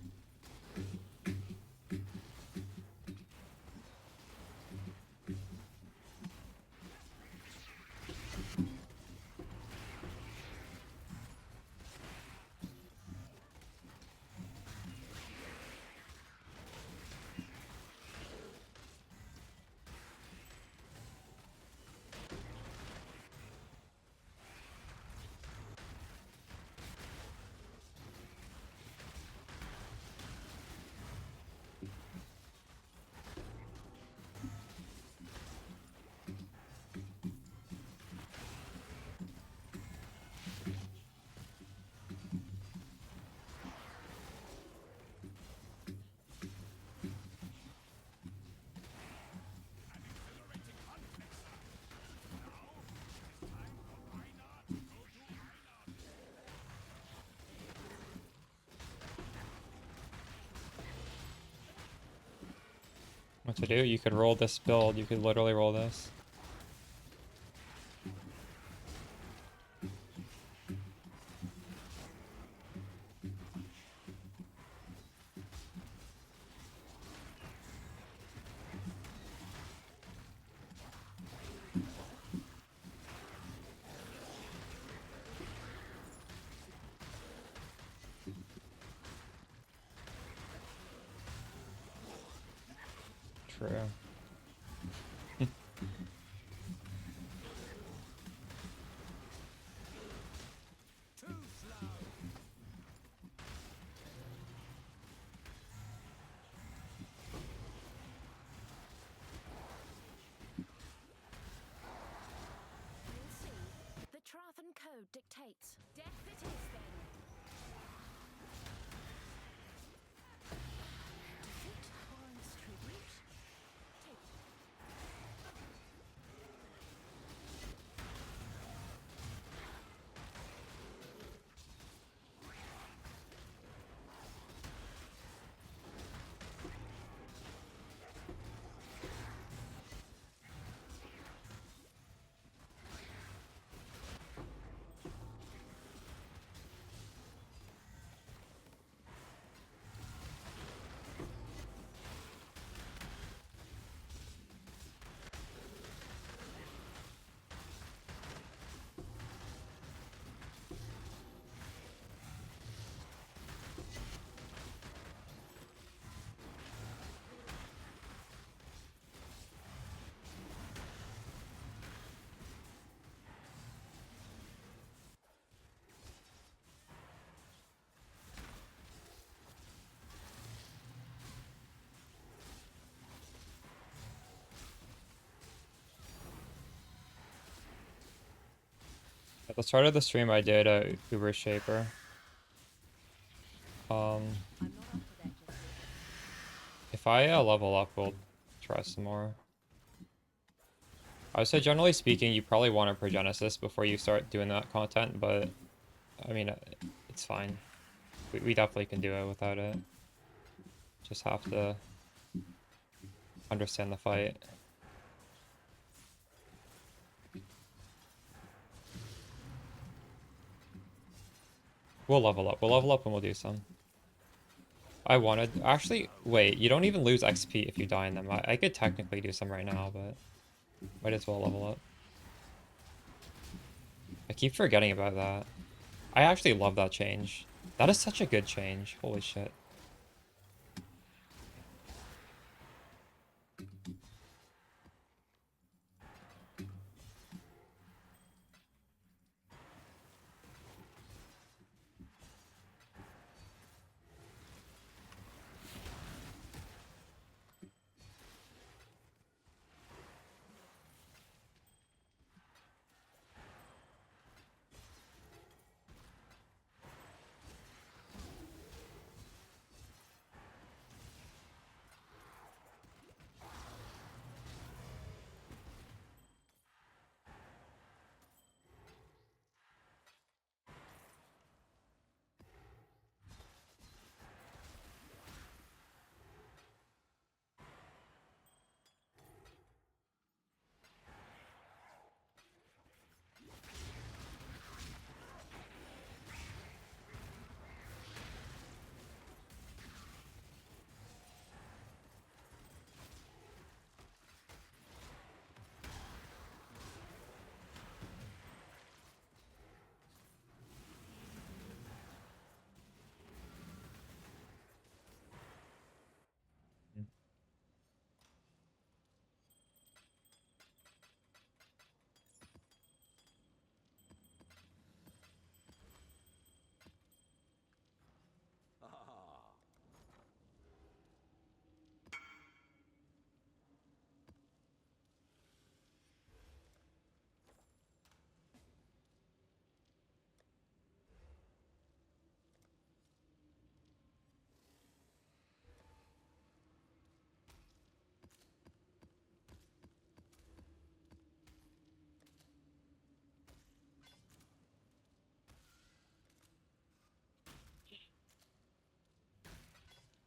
exhilarating hunt, Exile. Now, it is time for Einar to go to Einar. What to do? You could roll this build, you could literally roll this. True. Too slow. We'll see. The Trathan Code dictates. Death it is then. Defeat warrants tribute. Take it. At the start of the stream, I did a Uber Shaper. If I level up, we'll try some more. I would say, generally speaking, you probably want a Progenesis before you start doing that content, but I mean, it's fine. We definitely can do it without it. Just have to understand the fight. We'll level up. We'll level up and we'll do some. I wanted... Actually, wait. You don't even lose XP if you die in them. I could technically do some right now, but... Might as well level up. I keep forgetting about that. I actually love that change. That is such a good change. Holy shit.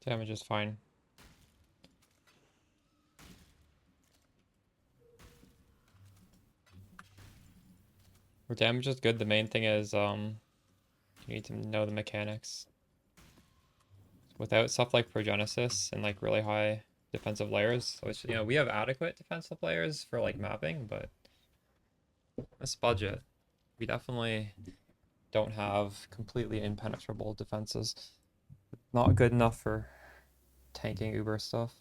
Damage is fine. Our damage is good. The main thing is you need to know the mechanics. Without stuff like Progenesis and like really high defensive layers, which you know we have adequate defensive layers for like mapping, but this budget, we definitely don't have completely impenetrable defenses. Not good enough for tanking Uber stuff.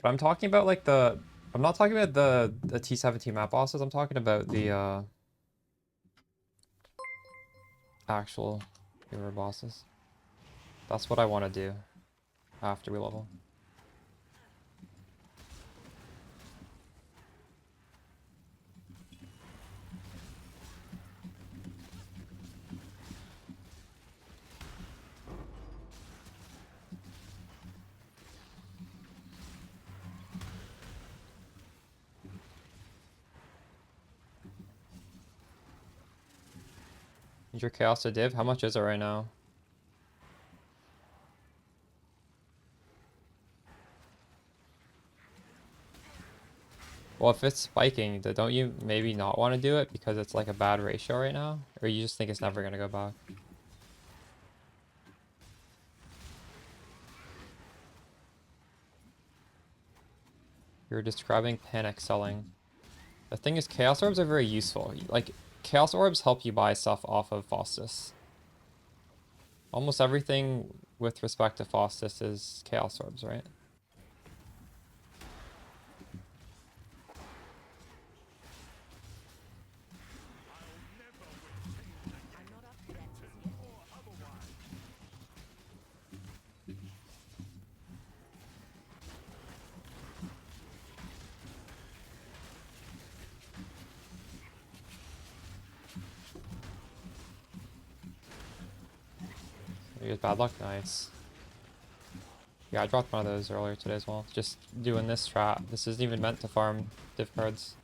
But I'm talking about like I'm not talking about the T17 map bosses. I'm talking about the actual hero bosses. That's what I want to do after we level. Is your chaos a div? How much is it right now? Well, if it's spiking, don't you maybe not want to do it because it's like a bad ratio right now? Or you just think it's never going to go back? You're describing panic selling. The thing is, Chaos Orbs are very useful. Like, Chaos Orbs help you buy stuff off of Faustus. Almost everything with respect to Faustus is Chaos Orbs, right? You get bad luck, nice. Yeah, I dropped one of those earlier today as well. Just doing this strat. This isn't even meant to farm div cards.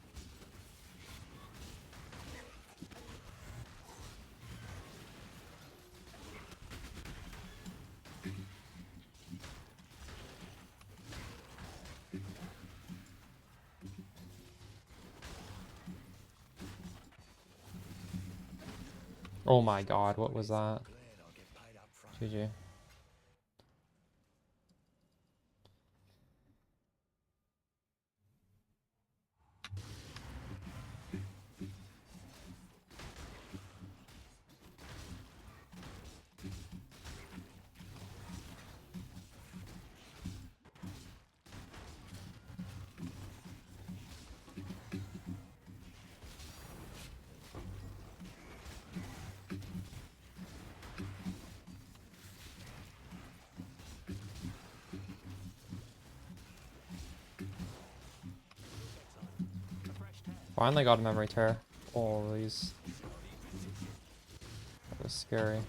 Oh my god, what was that? Glad I'll get paid up front. GG. Finally got a memory tear. Oh, these. That was scary.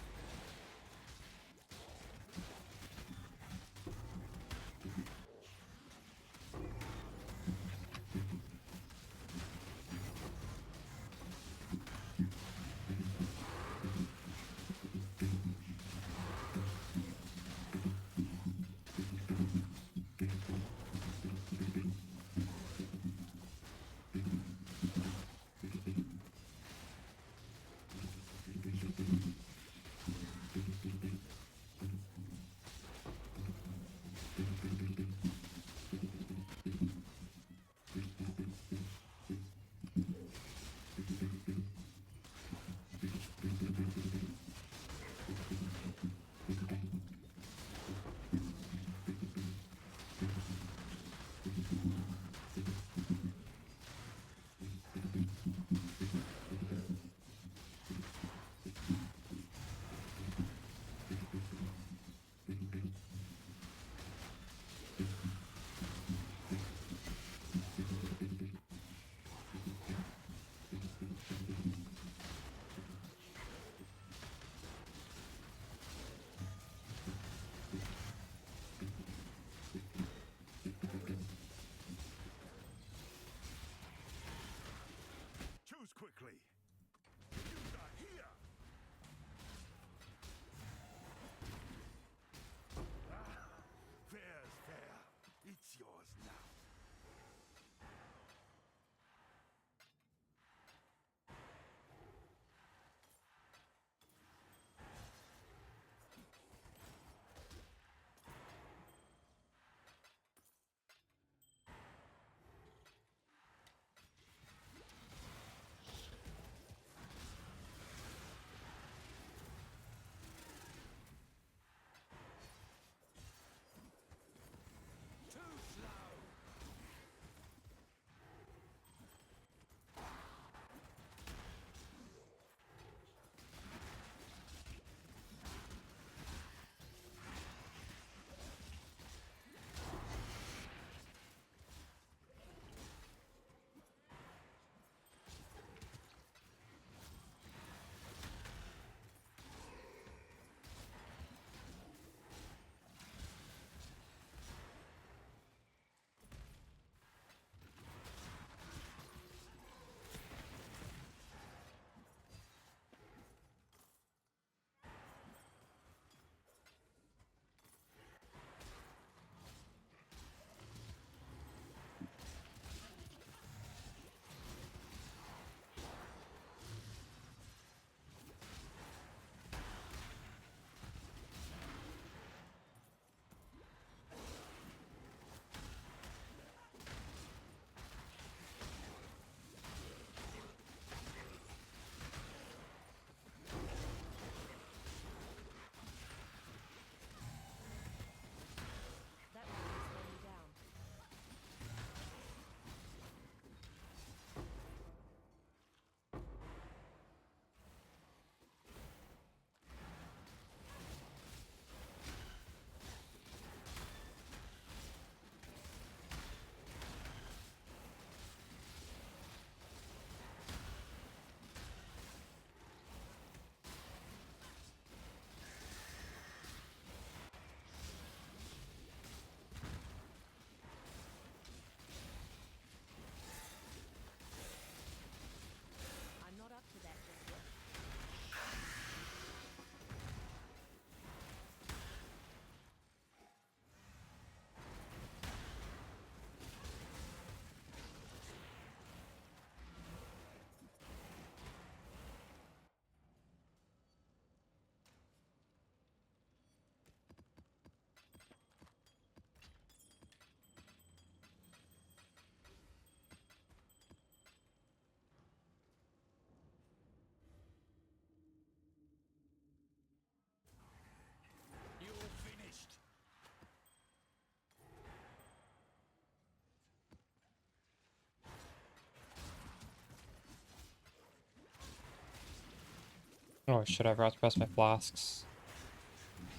Oh shit, I forgot to press my flasks.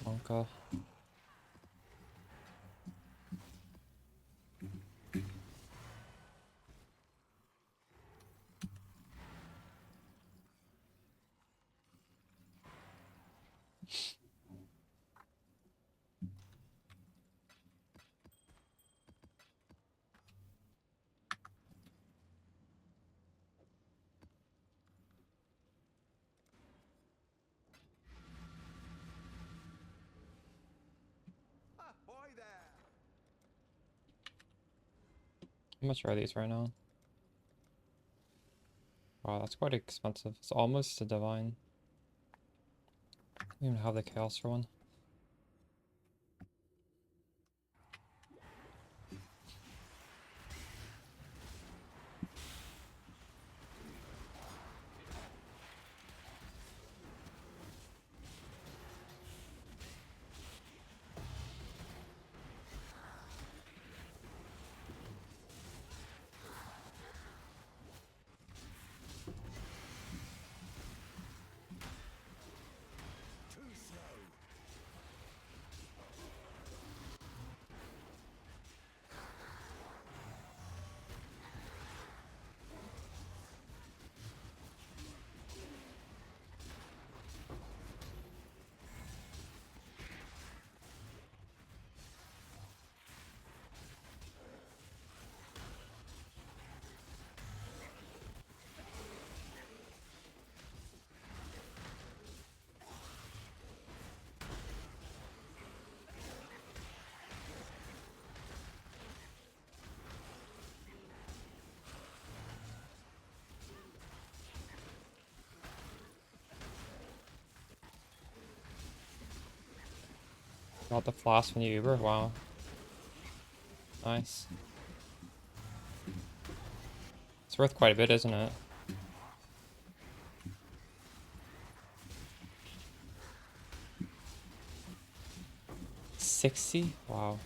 Okay. Ahoy there! How much are these right now? Wow, that's quite expensive. It's almost a divine. I don't even have the chaos for one. Too slow. Got the flask when you Uber? Wow. Nice. It's worth quite a bit, isn't it? $60? Wow.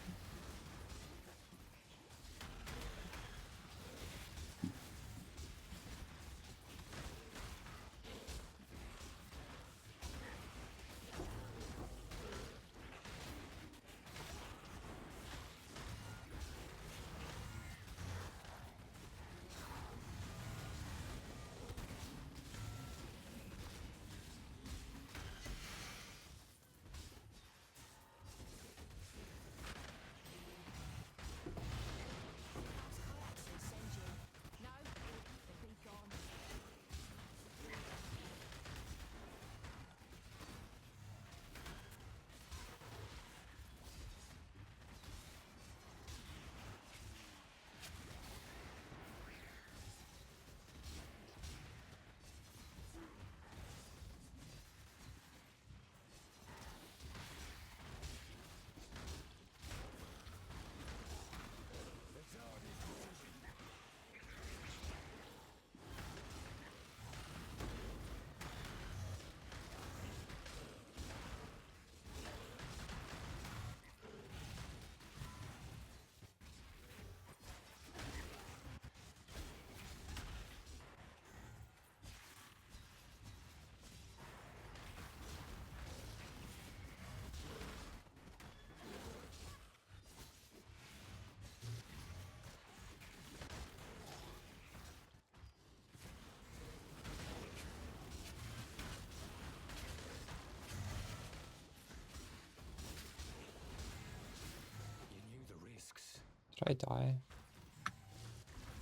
You knew the risks. Did I die?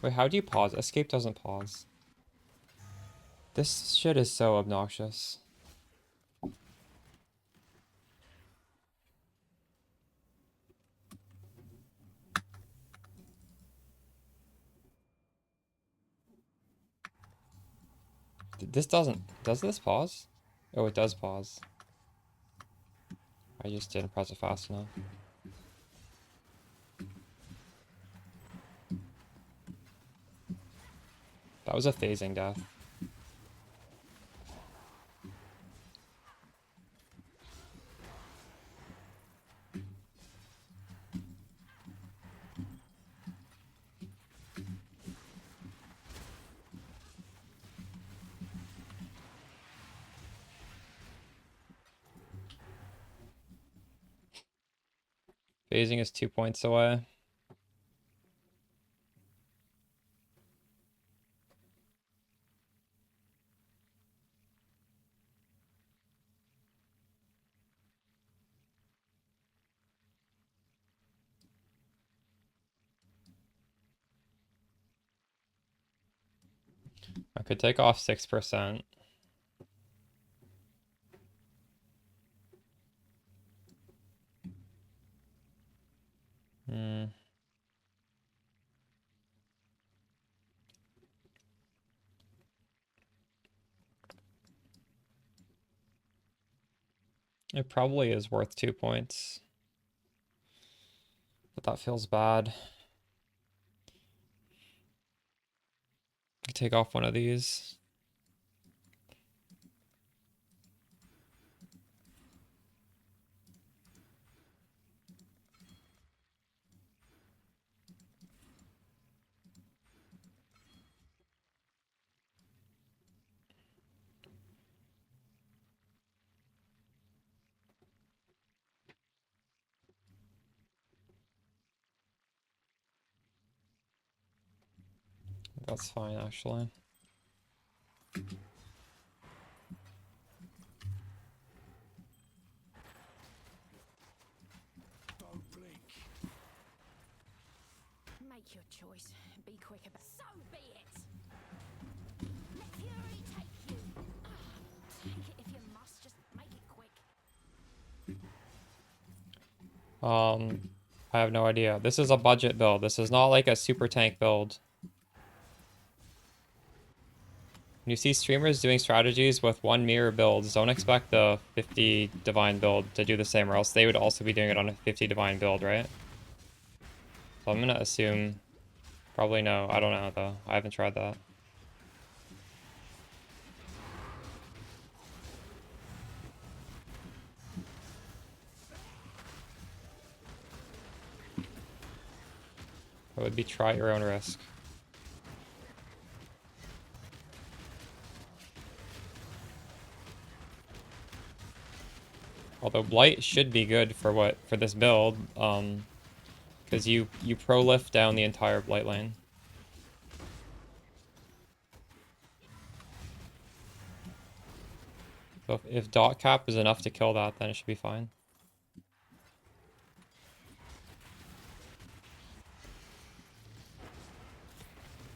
Wait, how do you pause? Escape doesn't pause. This shit is so obnoxious. This doesn't... Does this pause? Oh, it does pause. I just didn't press it fast enough. That was a phasing death. Phasing is 2 points away. I could take off 6%. Hmm. It probably is worth 2 points. But that feels bad. Take off one of these. That's fine, actually. Don't blink. Make your choice. Be quick about. So be it. Let fury take you. Take it if you must. Just make it quick. I have no idea. This is a budget build. This is not like a super tank build. When you see streamers doing strategies with 1 mirror builds, don't expect the 50 divine build to do the same, or else they would also be doing it on a 50 divine build, right? So I'm gonna assume, probably no. I don't know though. I haven't tried that. It would be try at your own risk. Although Blight should be good for this build, because you pro lift down the entire Blight lane. So if dot cap is enough to kill that, then it should be fine.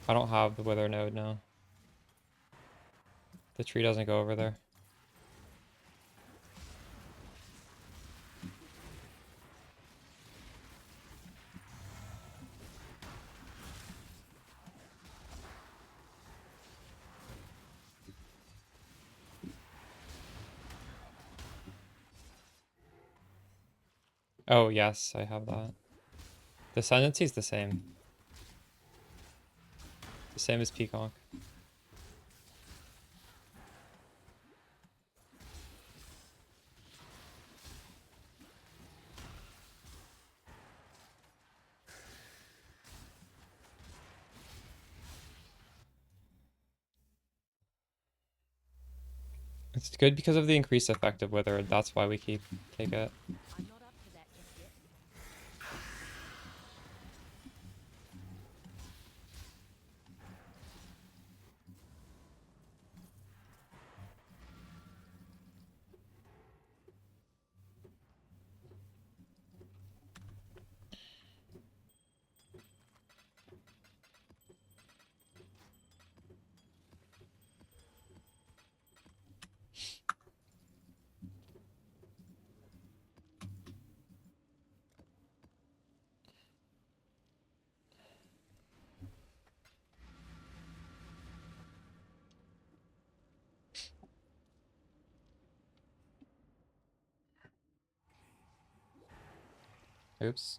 I don't have the Wither node now. The tree doesn't go over there. Oh, yes, I have that. The Ascendancy is the same. The same as Peacock. It's good because of the increased effective Wither. That's why we take it. I'm not up to that just yet. Oops.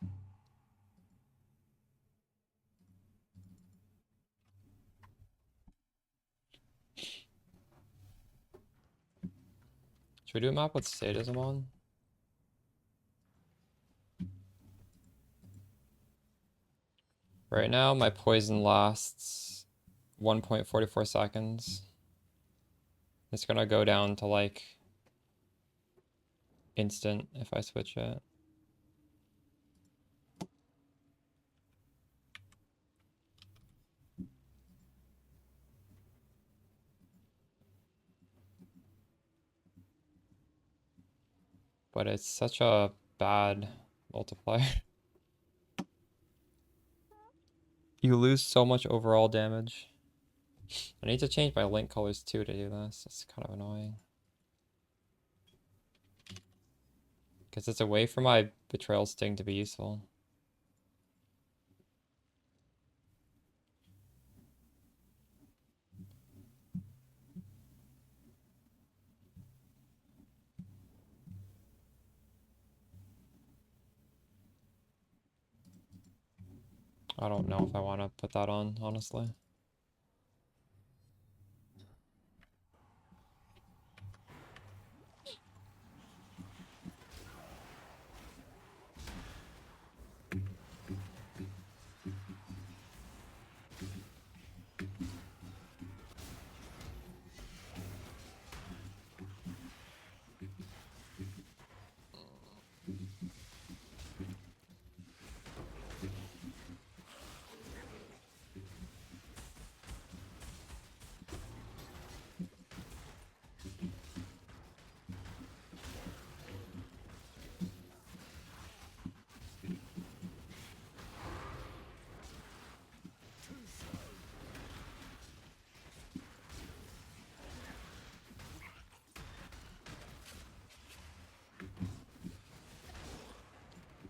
Should we do a map with sadism on? Right now, my poison lasts 1.44 seconds. It's gonna go down to like instant if I switch it. but it's such a bad multiplier. You lose so much overall damage. I need to change my link colors too to do this. It's kind of annoying. Because it's a way for my Betrayal Sting to be useful. I don't know if I want to put that on, honestly.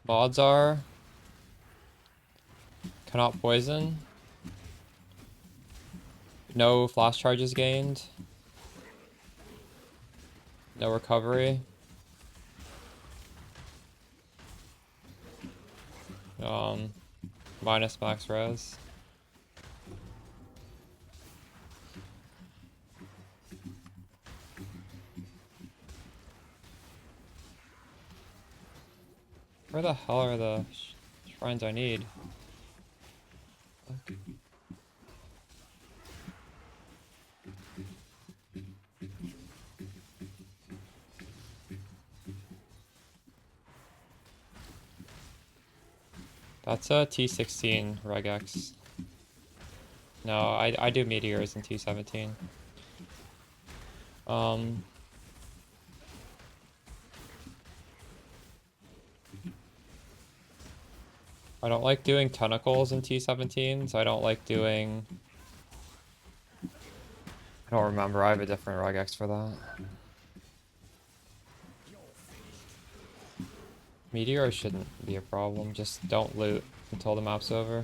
VODS are cannot poison. No flash charges gained. No recovery. Minus max res. Where the hell are the shrines I need? That's a T16 regex. No, I do meteors in T17. I don't like doing tentacles in T17, so I don't like doing... I don't remember, I have a different regex for that. Meteor shouldn't be a problem, just don't loot until the map's over.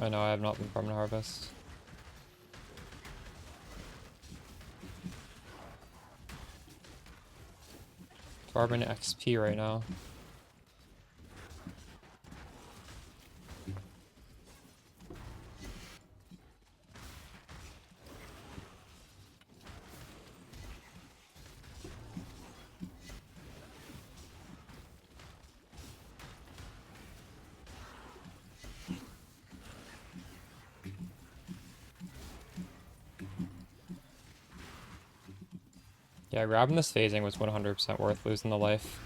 I know, I have not been farming harvest. Farming XP right now. Yeah, grabbing this phasing was 100% worth losing the life.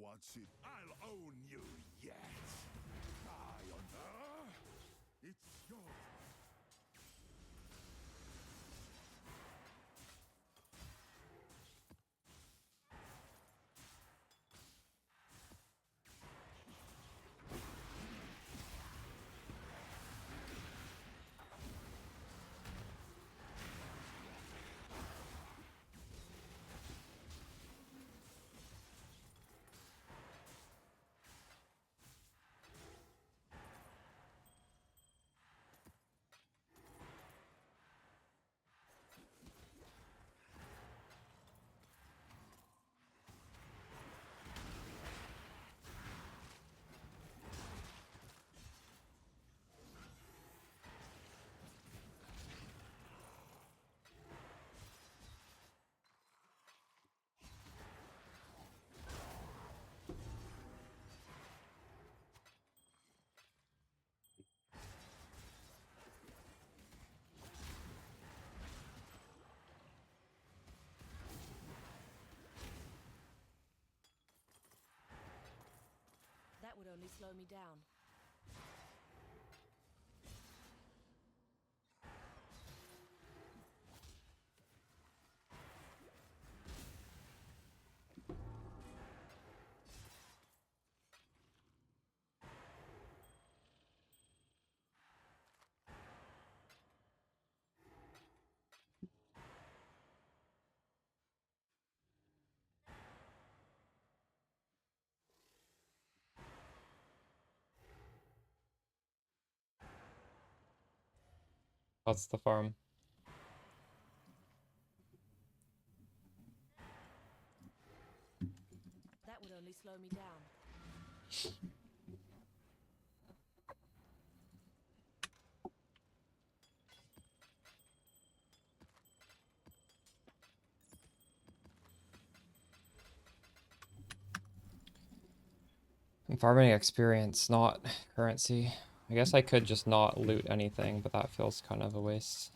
wants it. I'll own you yet. Die on it's yours. That would only slow me down. That's the farm. That would only slow me down. I'm farming experience, not currency. I guess I could just not loot anything, but that feels kind of a waste.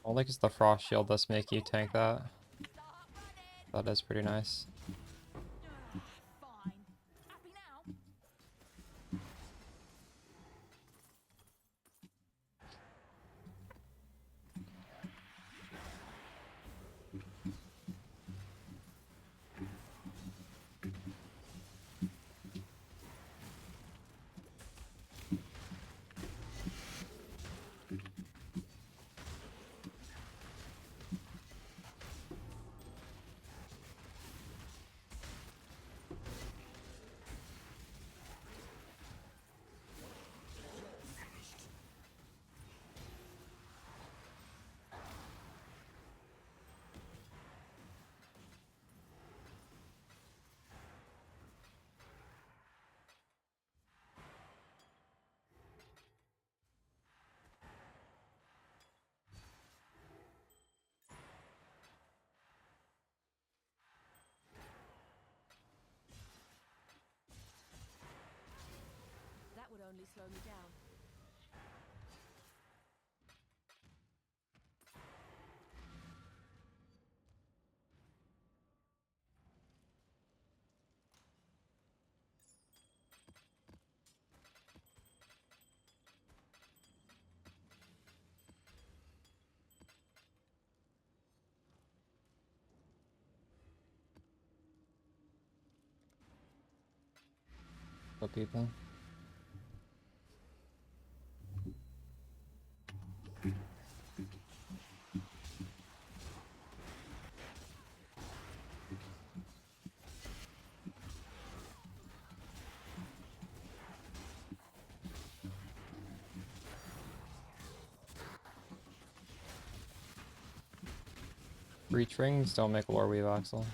Only because the frost shield does make you tank that. That is pretty nice. Fine. Happy now? That would only slow me down. For people. Breach rings don't make lore weave, Axel.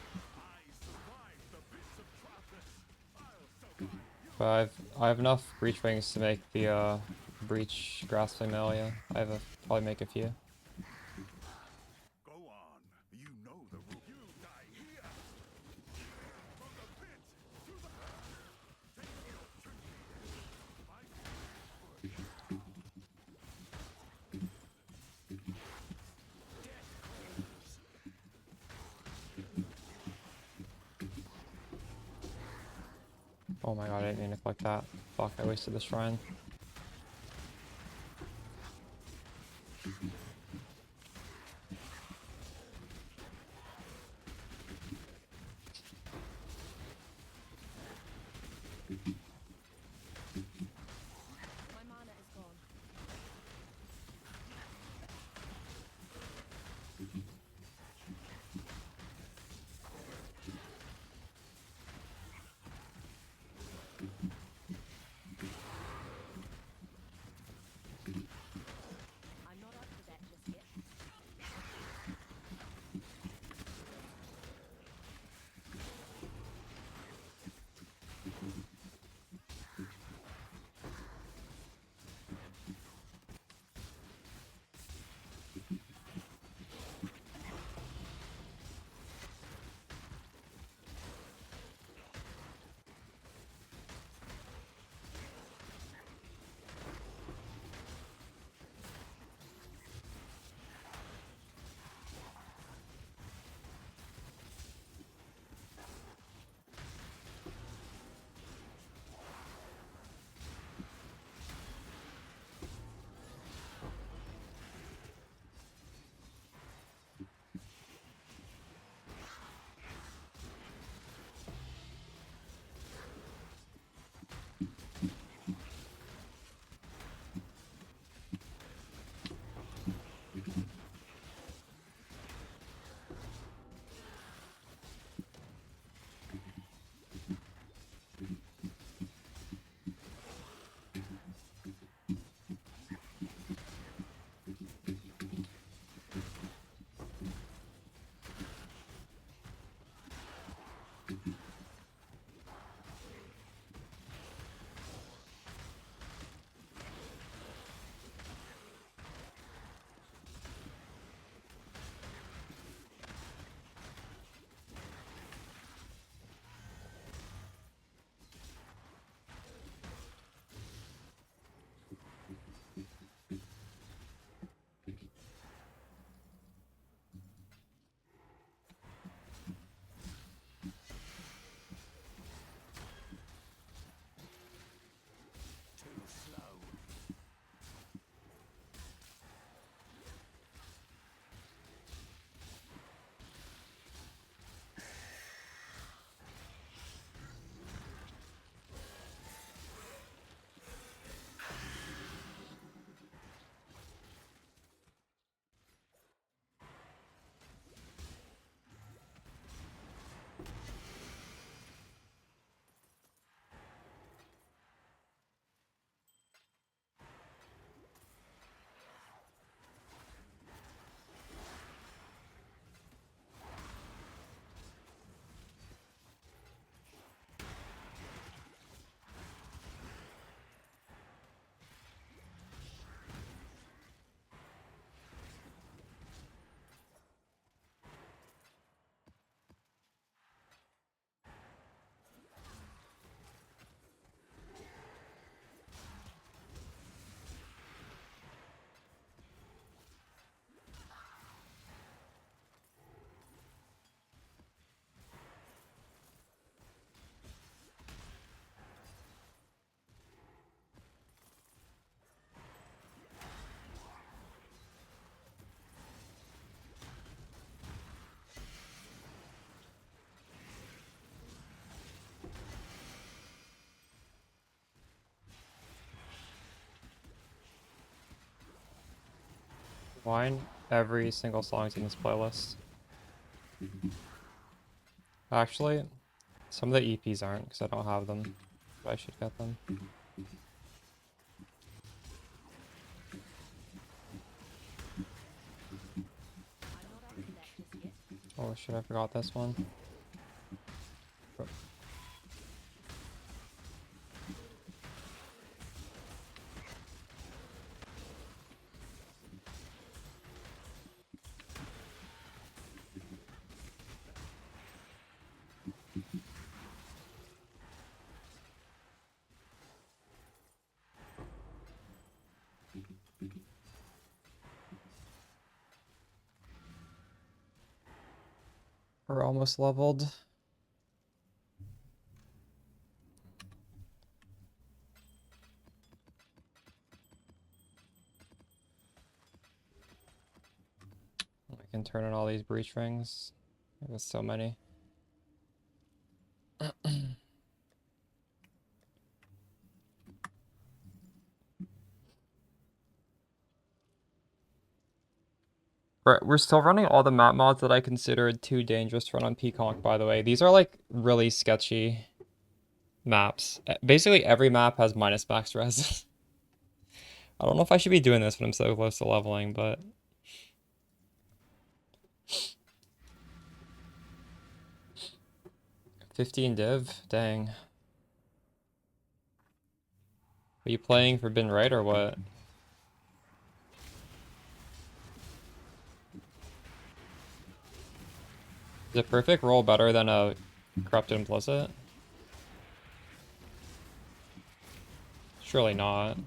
But I have enough breach rings to make the breach grasping mail, yeah. Probably make a few. Go on. You know the rule. You die here. From the pit to the Oh my god, I didn't mean to click that. Fuck, I wasted the shrine. My mana is gone. Why every single song's in this playlist? Actually, some of the EPs aren't because I don't have them, but I should get them. Oh shit, I forgot this one. We're almost leveled. I can turn on all these breach rings. There's so many. We're still running all the map mods that I considered too dangerous to run on Peacock, by the way. These are like really sketchy maps. Basically every map has minus max res. I don't know if I should be doing this when I'm so close to leveling, but 15 div? Dang. Are you playing for Bin Right or what? Is a perfect roll better than a corrupted implicit? Surely not.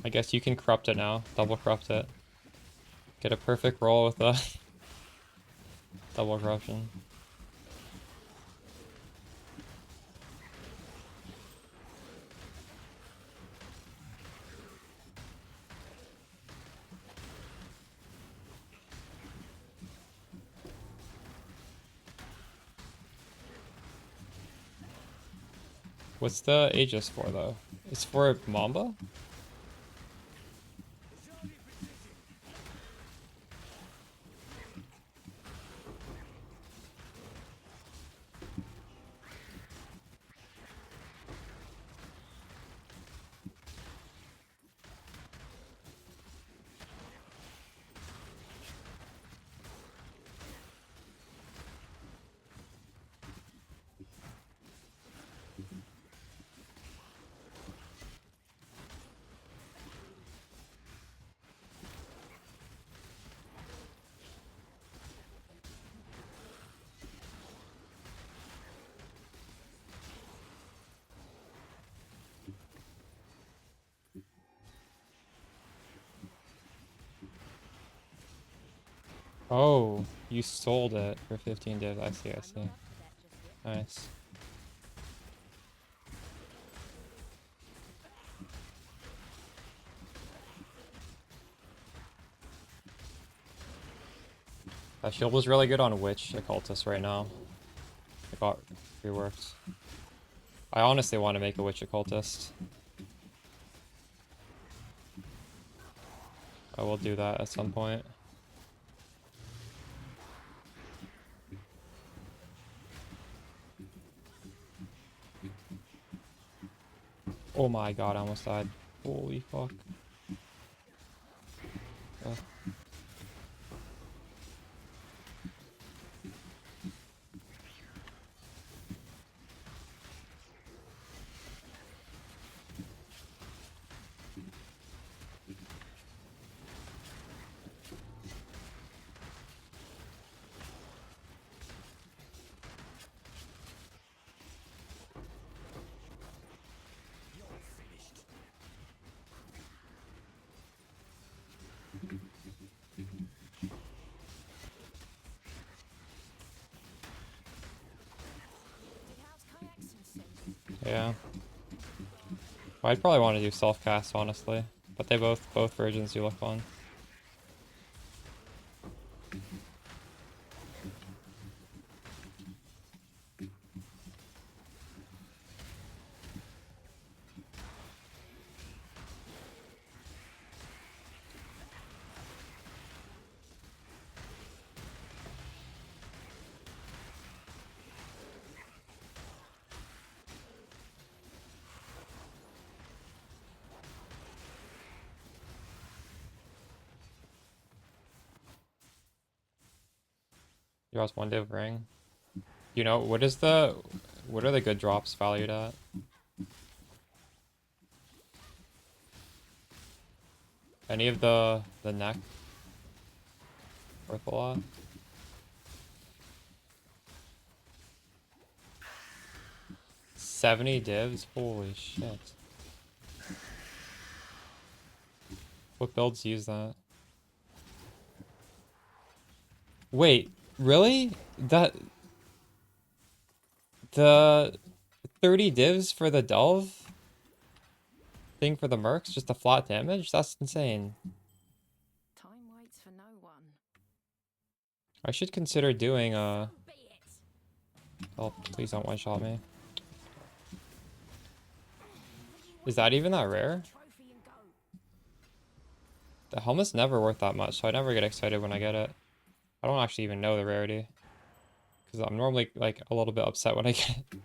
I guess you can corrupt it now. Double corrupt it. Get a perfect roll with a double corruption. What's the Aegis for though? It's for Mamba? Oh, you sold it for 15 div. I see, I see. Nice. That shield was really good on Witch Occultist right now. It got reworked. I honestly want to make a Witch Occultist. I will do that at some point. Oh my god, I almost died. Holy fuck. Ugh. Yeah. I'd probably want to do self-cast, honestly. But they both versions do look fun. Draws 1 div ring. You know, what are the good drops valued at? Any of the neck worth a lot? $70 divs? Holy shit. What builds use that? Wait, really? The 30 divs for the delve thing for the mercs? Just a flat damage? That's insane. Time waits for no one. I should consider doing So be it. oh, please don't one-shot me. Is that even that rare? Trophy and go. The helmet's never worth that much, so I never get excited when I get it. I don't actually even know the rarity. Because I'm normally, like, a little bit upset when I get it.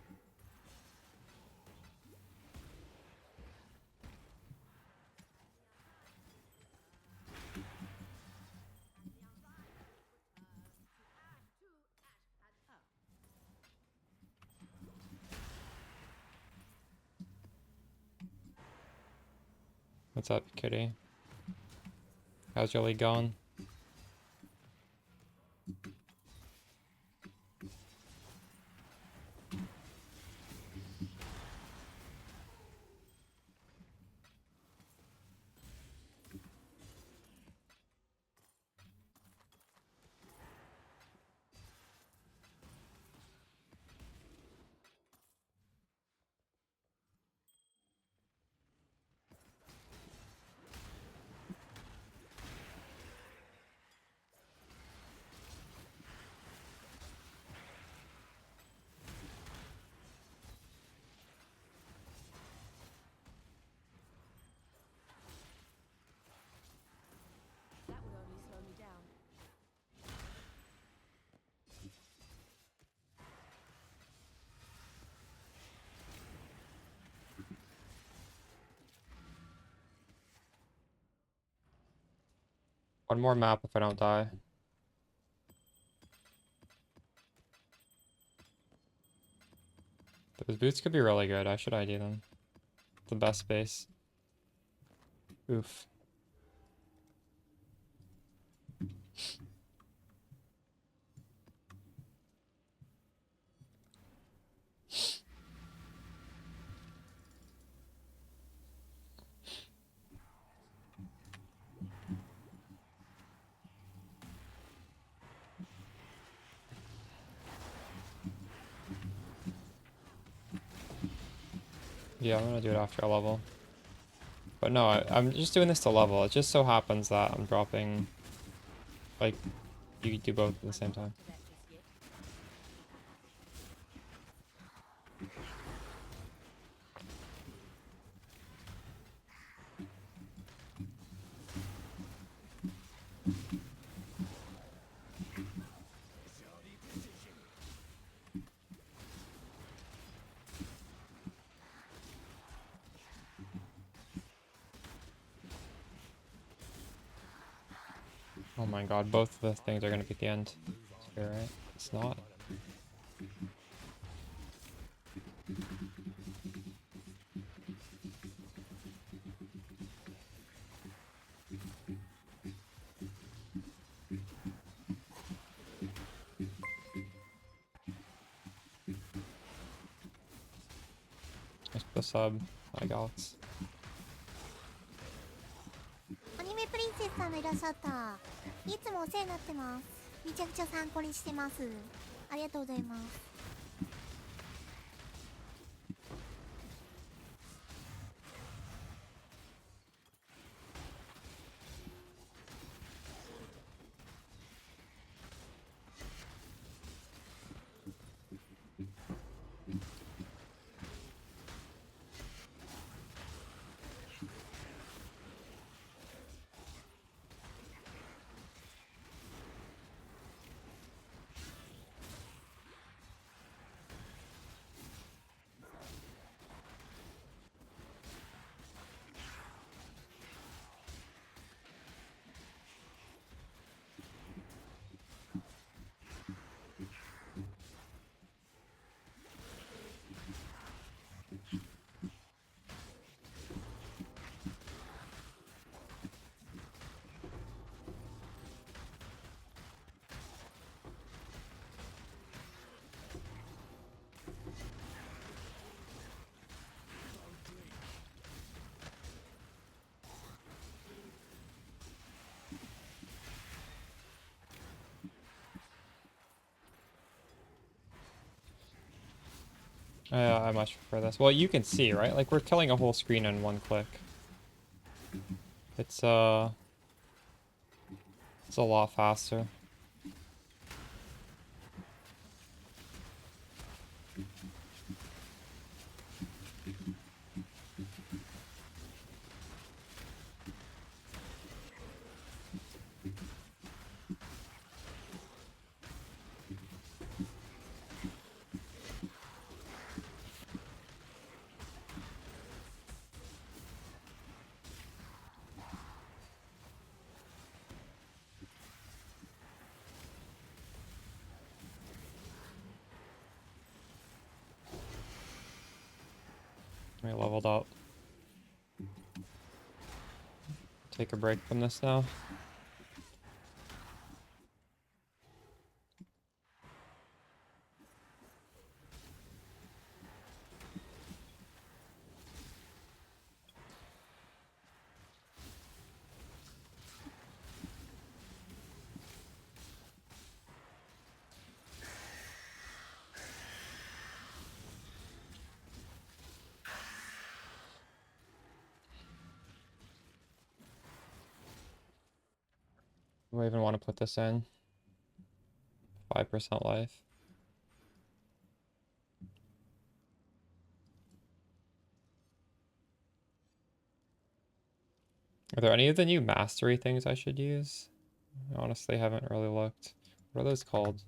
What's up, kitty? How's your league going? That would only slow me down. One more map if I don't die. Those boots could be really good. I should ID them. The best space. Oof. Yeah, I'm gonna do it after a level. But no, I'm just doing this to level. It just so happens that I'm dropping, like, you do both at the same time. That just yet. Oh my god, both of the things are gonna be at the end. Okay, right? It's not. Thanks for the sub. Hi, Alex. アニメプリンセスさんがいらっしゃった。いつもお世話になってます。めちゃくちゃ参考にしてます。ありがとうございます。I much prefer this. Well, you can see, right? Like, we're killing a whole screen in one click. It's a lot faster. We leveled up. Take a break from this now. Do I even want to put this in? 5% life. Are there any of the new mastery things I should use? I honestly haven't really looked. What are those called?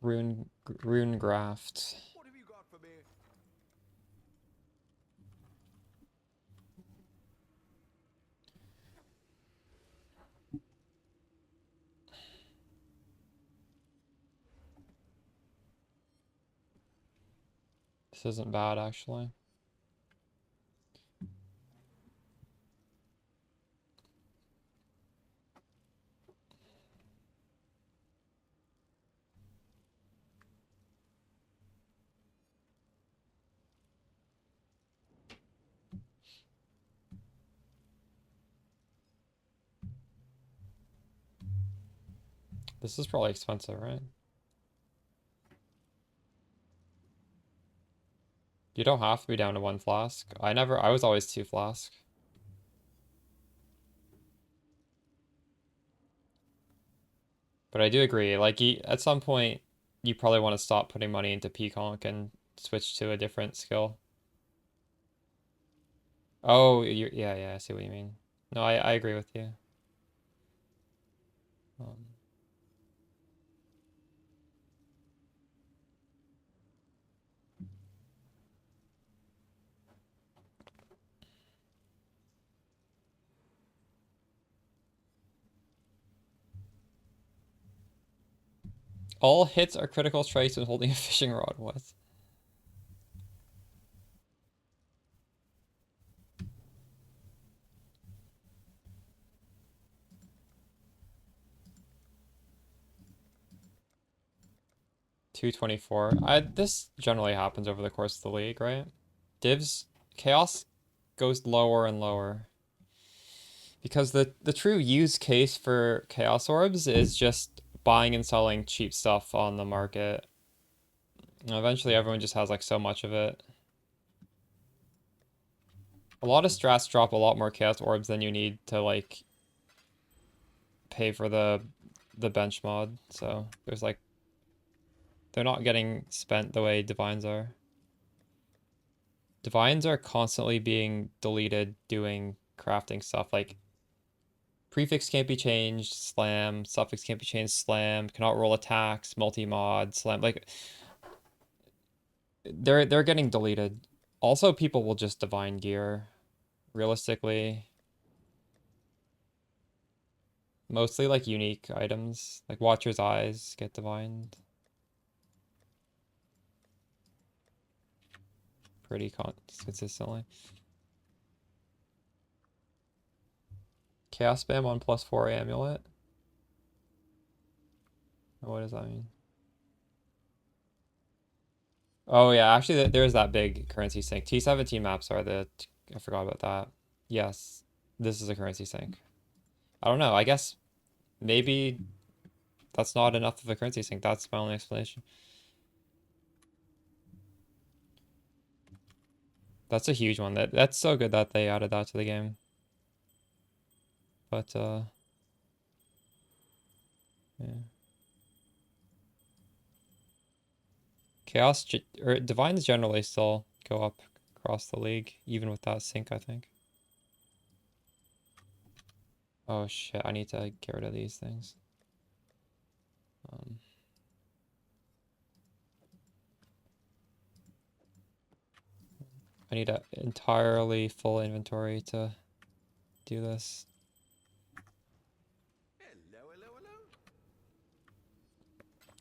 Rune graft. What have you got for me? This isn't bad actually. This is probably expensive, right? You don't have to be down to 1 flask. I was always 2 flask. But I do agree, like, at some point, you probably want to stop putting money into Peaconk and switch to a different skill. Oh, yeah, I see what you mean. No, I agree with you. All hits are critical strikes when holding a fishing rod. What? $224. This generally happens over the course of the league, right? Divs, chaos goes lower and lower. Because the true use case for chaos orbs is just buying and selling cheap stuff on the market. And eventually everyone just has like so much of it. A lot of strats drop a lot more chaos orbs than you need to like pay for the bench mod. So there's like they're not getting spent the way divines are. Divines are constantly being deleted doing crafting stuff. Like prefix can't be changed, slam. Suffix can't be changed, slam. Cannot roll attacks, multi-mod, slam. Like they're getting deleted. Also, people will just divine gear. Realistically, mostly like unique items, like Watcher's Eyes get divined. Pretty consistently. Chaos spam on +4 amulet. What does that mean? Oh yeah, actually there's that big currency sink. T17 maps are I forgot about that. Yes, this is a currency sink. I don't know, I guess maybe that's not enough of a currency sink. That's my only explanation. That's a huge one. That's so good that they added that to the game. But yeah. Chaos or Divines generally still go up across the league, even with that sink, I think. Oh shit, I need to get rid of these things. I need an entirely full inventory to do this.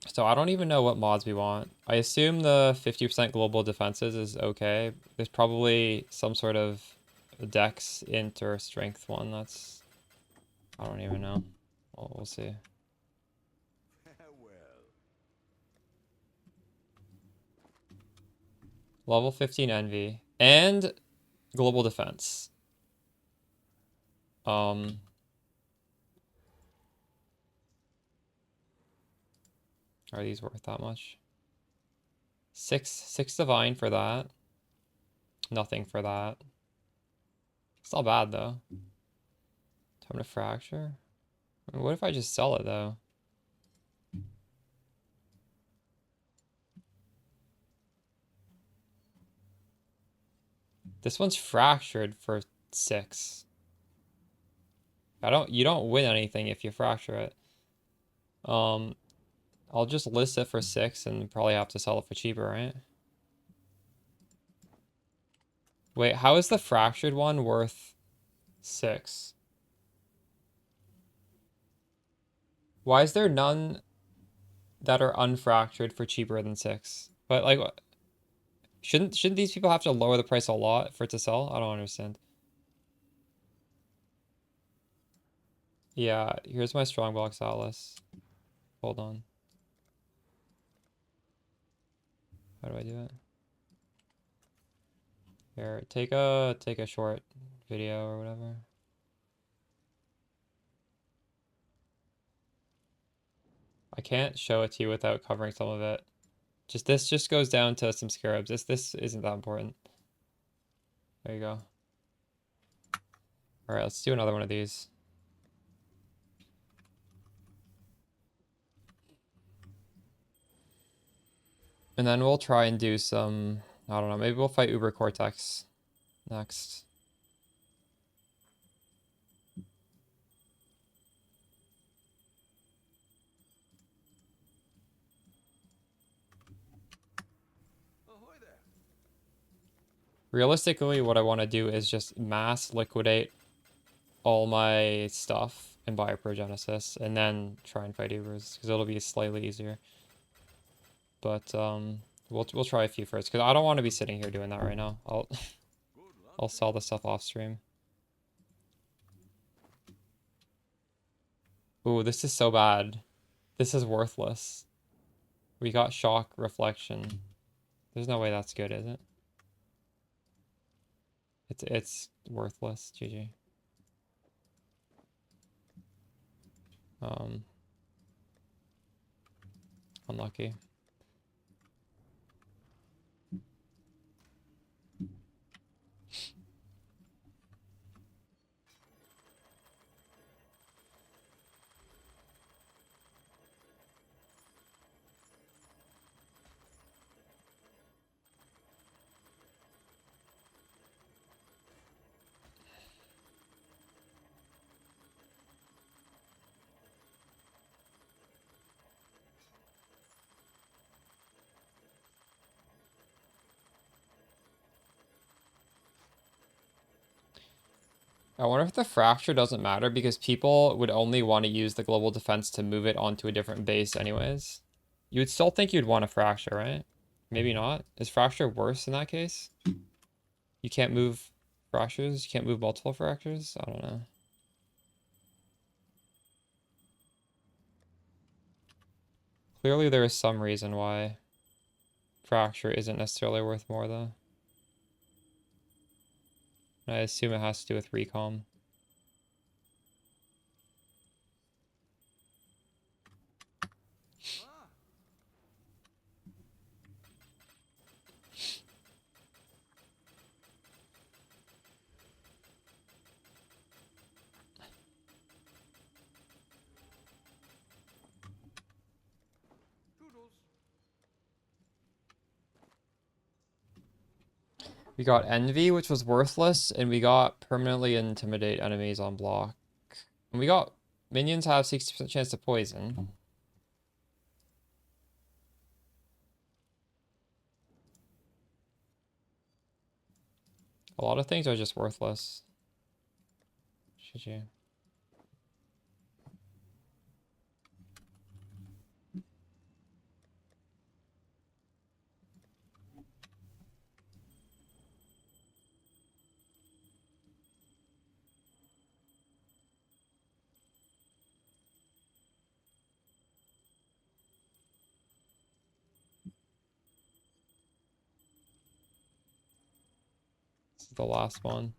So I don't even know what mods we want. I assume the 50% global defenses is okay. There's probably some sort of dex, int, or strength one that's... I don't even know. Well, we'll see. Level 15 envy. And global defense. Are these worth that much? Six divine for that. Nothing for that. It's not bad though. Time to fracture. I mean, what if I just sell it though? This one's fractured for 6. You don't win anything if you fracture it. I'll just list it for 6 and probably have to sell it for cheaper, right? Wait, how is the fractured one worth 6? Why is there none that are unfractured for cheaper than 6? But like, shouldn't these people have to lower the price a lot for it to sell? I don't understand. Yeah, here's my Strongbox Atlas. Hold on. How do I do it? Here, take a short video or whatever. I can't show it to you without covering some of it. This just goes down to some scarabs. This isn't that important. There you go. All right, let's do another one of these. And then we'll try and do some, I don't know, maybe we'll fight Uber Cortex next. Realistically, what I want to do is just mass liquidate all my stuff and buy a Progenesis, and then try and fight Ubers, because it'll be slightly easier. But we'll try a few first, because I don't want to be sitting here doing that right now. I'll sell the stuff off stream. Ooh, this is so bad. This is worthless. We got shock reflection. There's no way that's good, is it? It's worthless, GG. Unlucky. I wonder if the fracture doesn't matter because people would only want to use the global defense to move it onto a different base anyways. You would still think you'd want a fracture, right? Maybe not. Is fracture worse in that case? You can't move fractures? You can't move multiple fractures? I don't know. Clearly there is some reason why fracture isn't necessarily worth more though. I assume it has to do with recom. We got Envy, which was worthless, and we got permanently intimidate enemies on block. And we got minions have 60% chance to poison. A lot of things are just worthless. Should you? This is the last one.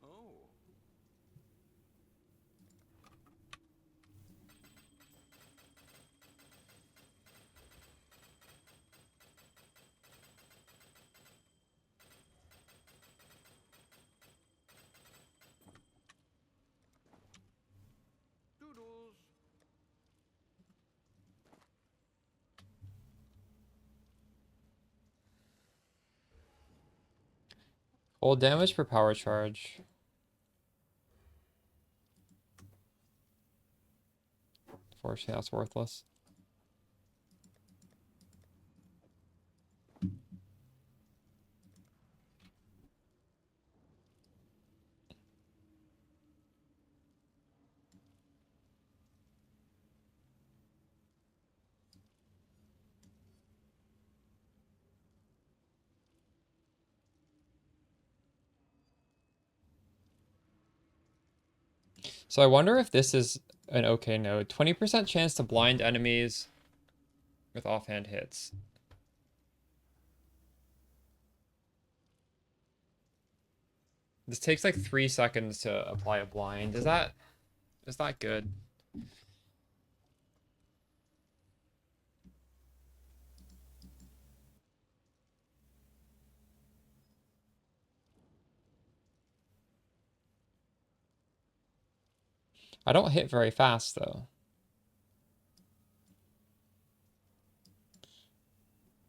Oh. Doodles. Hold damage per power charge. Unfortunately, that's worthless. So I wonder if this is an okay node. 20% chance to blind enemies with offhand hits. This takes like 3 seconds to apply a blind. Is that good? I don't hit very fast though.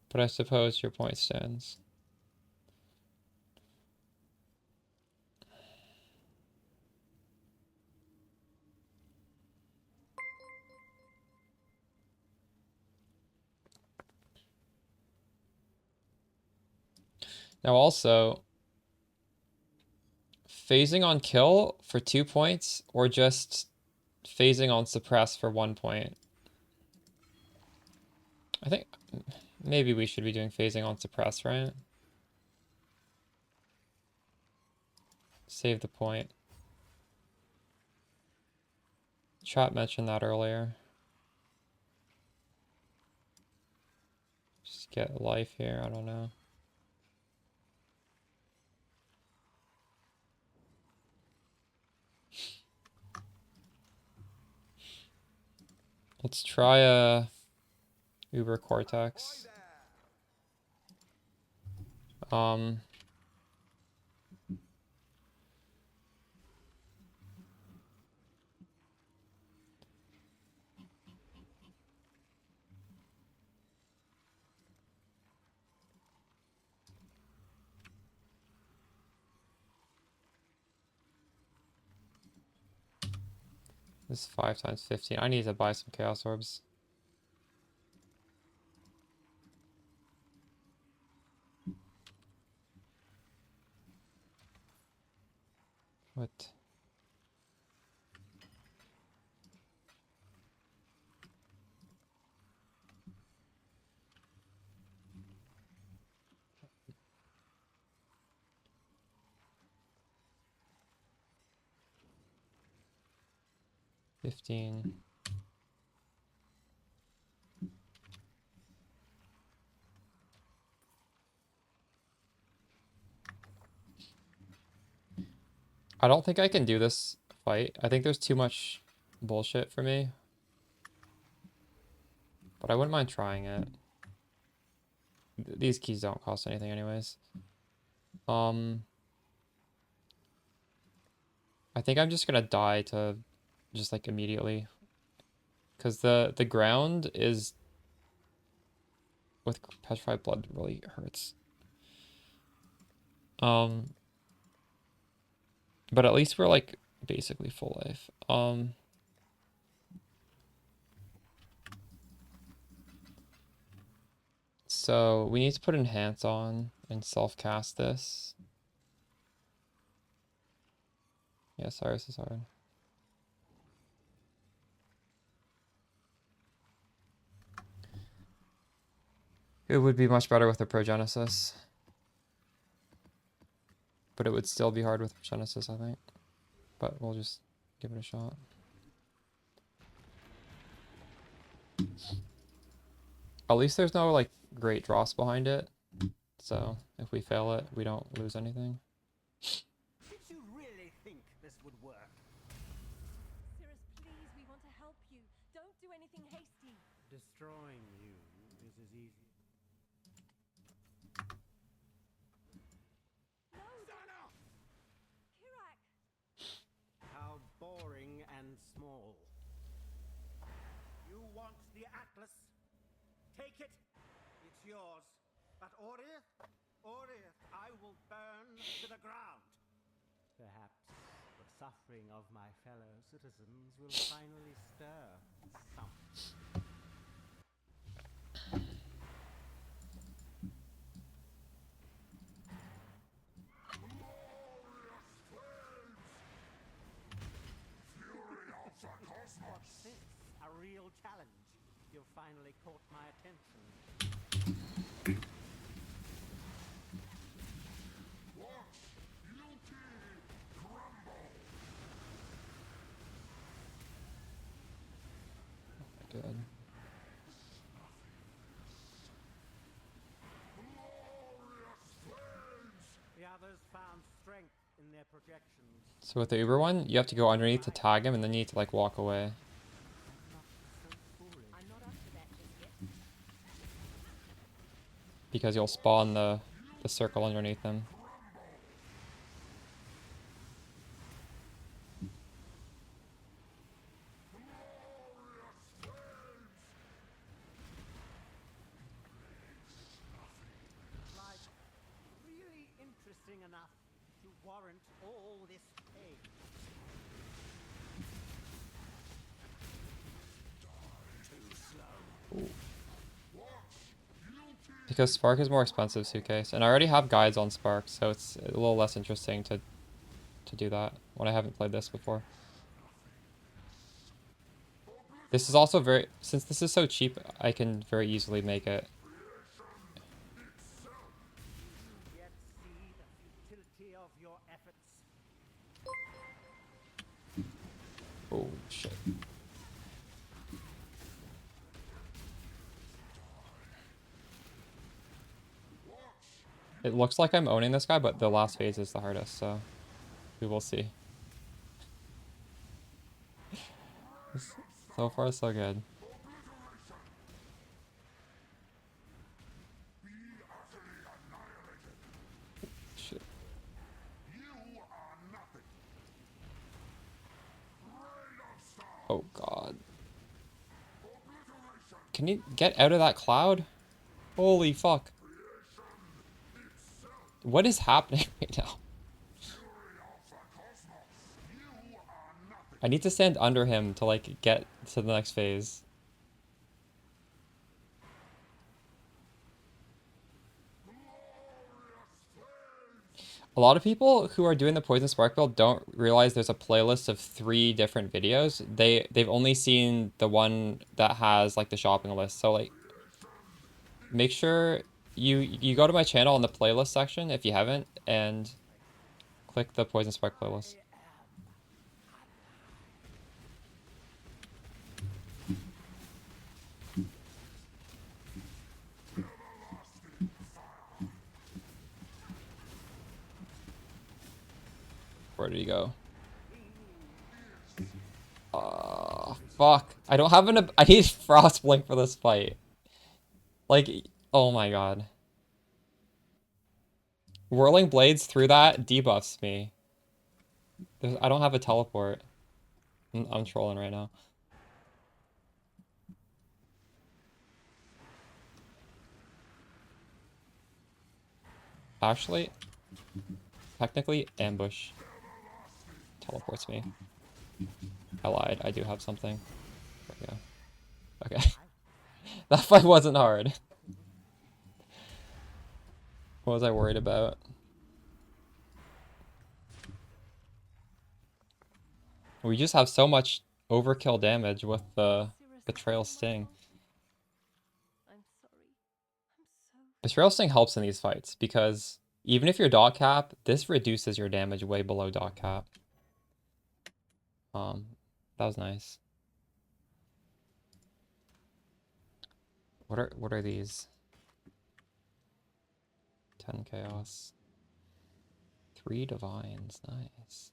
But I suppose your point stands. Now also, phasing on kill for 2 points or just phasing on suppress for 1 point. I think maybe we should be doing phasing on suppress, right? Save the point. Chat mentioned that earlier. Just get life here, I don't know. Let's try a Uber Cortex. This is 5 times 15. I need to buy some Chaos Orbs. What? $15. I don't think I can do this fight. I think there's too much bullshit for me. But I wouldn't mind trying it. These keys don't cost anything anyways. I think I'm just gonna die to just like immediately. Cause the ground is with petrified blood really hurts. Um, but at least we're like basically full life. So we need to put enhance on and self-cast this. Yeah, Cyrus is hard. It would be much better with the Progenesis. But it would still be hard with Progenesis, I think. But we'll just give it a shot. At least there's no like great dross behind it. So if we fail it, we don't lose anything. Did you really think this would work? Cirrus, please, we want to help you. Don't do anything hasty. Destroying you is as easy. No, Kirak! How boring and small. You want the Atlas? Take it. It's yours. But Orith, I will burn to the ground. Perhaps the suffering of my fellow citizens will finally stir some. What's this? A real challenge. You've finally caught my attention. Good. The others found strength in their projections. So with the Uber one, you have to go underneath to tag him, and then you need to like walk away. Not so foolish. I'm not up to that just yet. Because you'll spawn the circle underneath him. Like, really interesting enough to warrant all this pain. Because Spark is more expensive suitcase, and I already have guides on Spark, so it's a little less interesting to do that when I haven't played this before. This is also very, since this is so cheap, I can very easily make it. Yet see the futility of your efforts. Oh shit. It looks like I'm owning this guy, but the last phase is the hardest, so we will see. So far, so good. Shit. Oh god. Can you get out of that cloud? Holy fuck. What is happening right now? I need to stand under him to like get to the next phase. A lot of people who are doing the Poison Spark build don't realize there's a playlist of 3 different videos. They've only seen the one that has like the shopping list. So like make sure you go to my channel in the playlist section if you haven't and click the Poison Spark playlist. Where did he go? Fuck. I don't have I need Frostblink for this fight. Like, oh my god. Whirling Blades through that debuffs me. I don't have a teleport. I'm trolling right now. Actually, Technically, ambush teleports me. I lied. I do have something. There we go. Okay. That fight wasn't hard. What was I worried about? We just have so much overkill damage with the Betrayal Sting. I'm sorry. I'm so Betrayal Sting helps in these fights because even if you're dot cap, this reduces your damage way below dot cap. That was nice. What are these? 10 chaos. 3 divines, nice.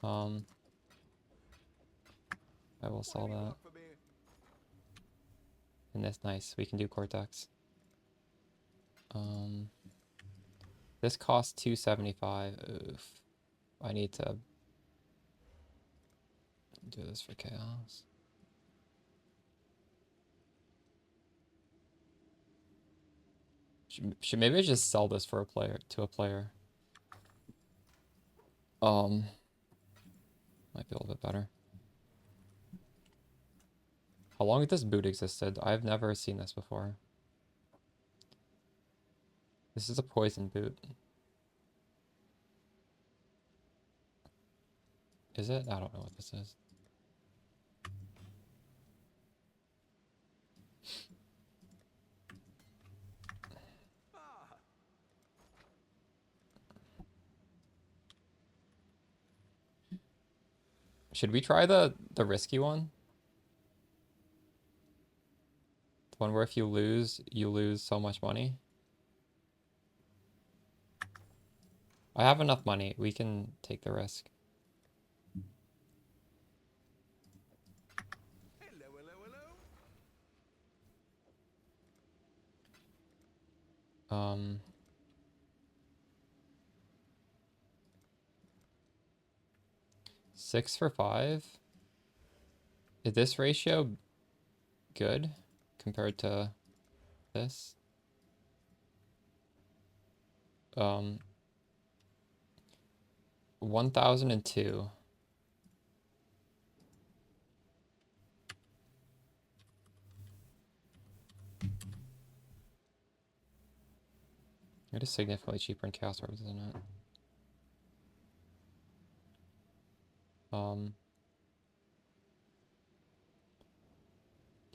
I will sell that. And this, nice. We can do Cortex. This costs 275. Oof. I need to do this for chaos. Should maybe I just sell this for a player to a player. Might be a little bit better. How long has this boot existed? I've never seen this before. This is a poison boot. Is it? I don't know what this is. Should we try the risky one? The one where if you lose so much money? I have enough money. We can take the risk. Hello, hello, hello. 6 for 5. Is this ratio good compared to this? 1002. It is significantly cheaper in Chaos Orbs, isn't it? Do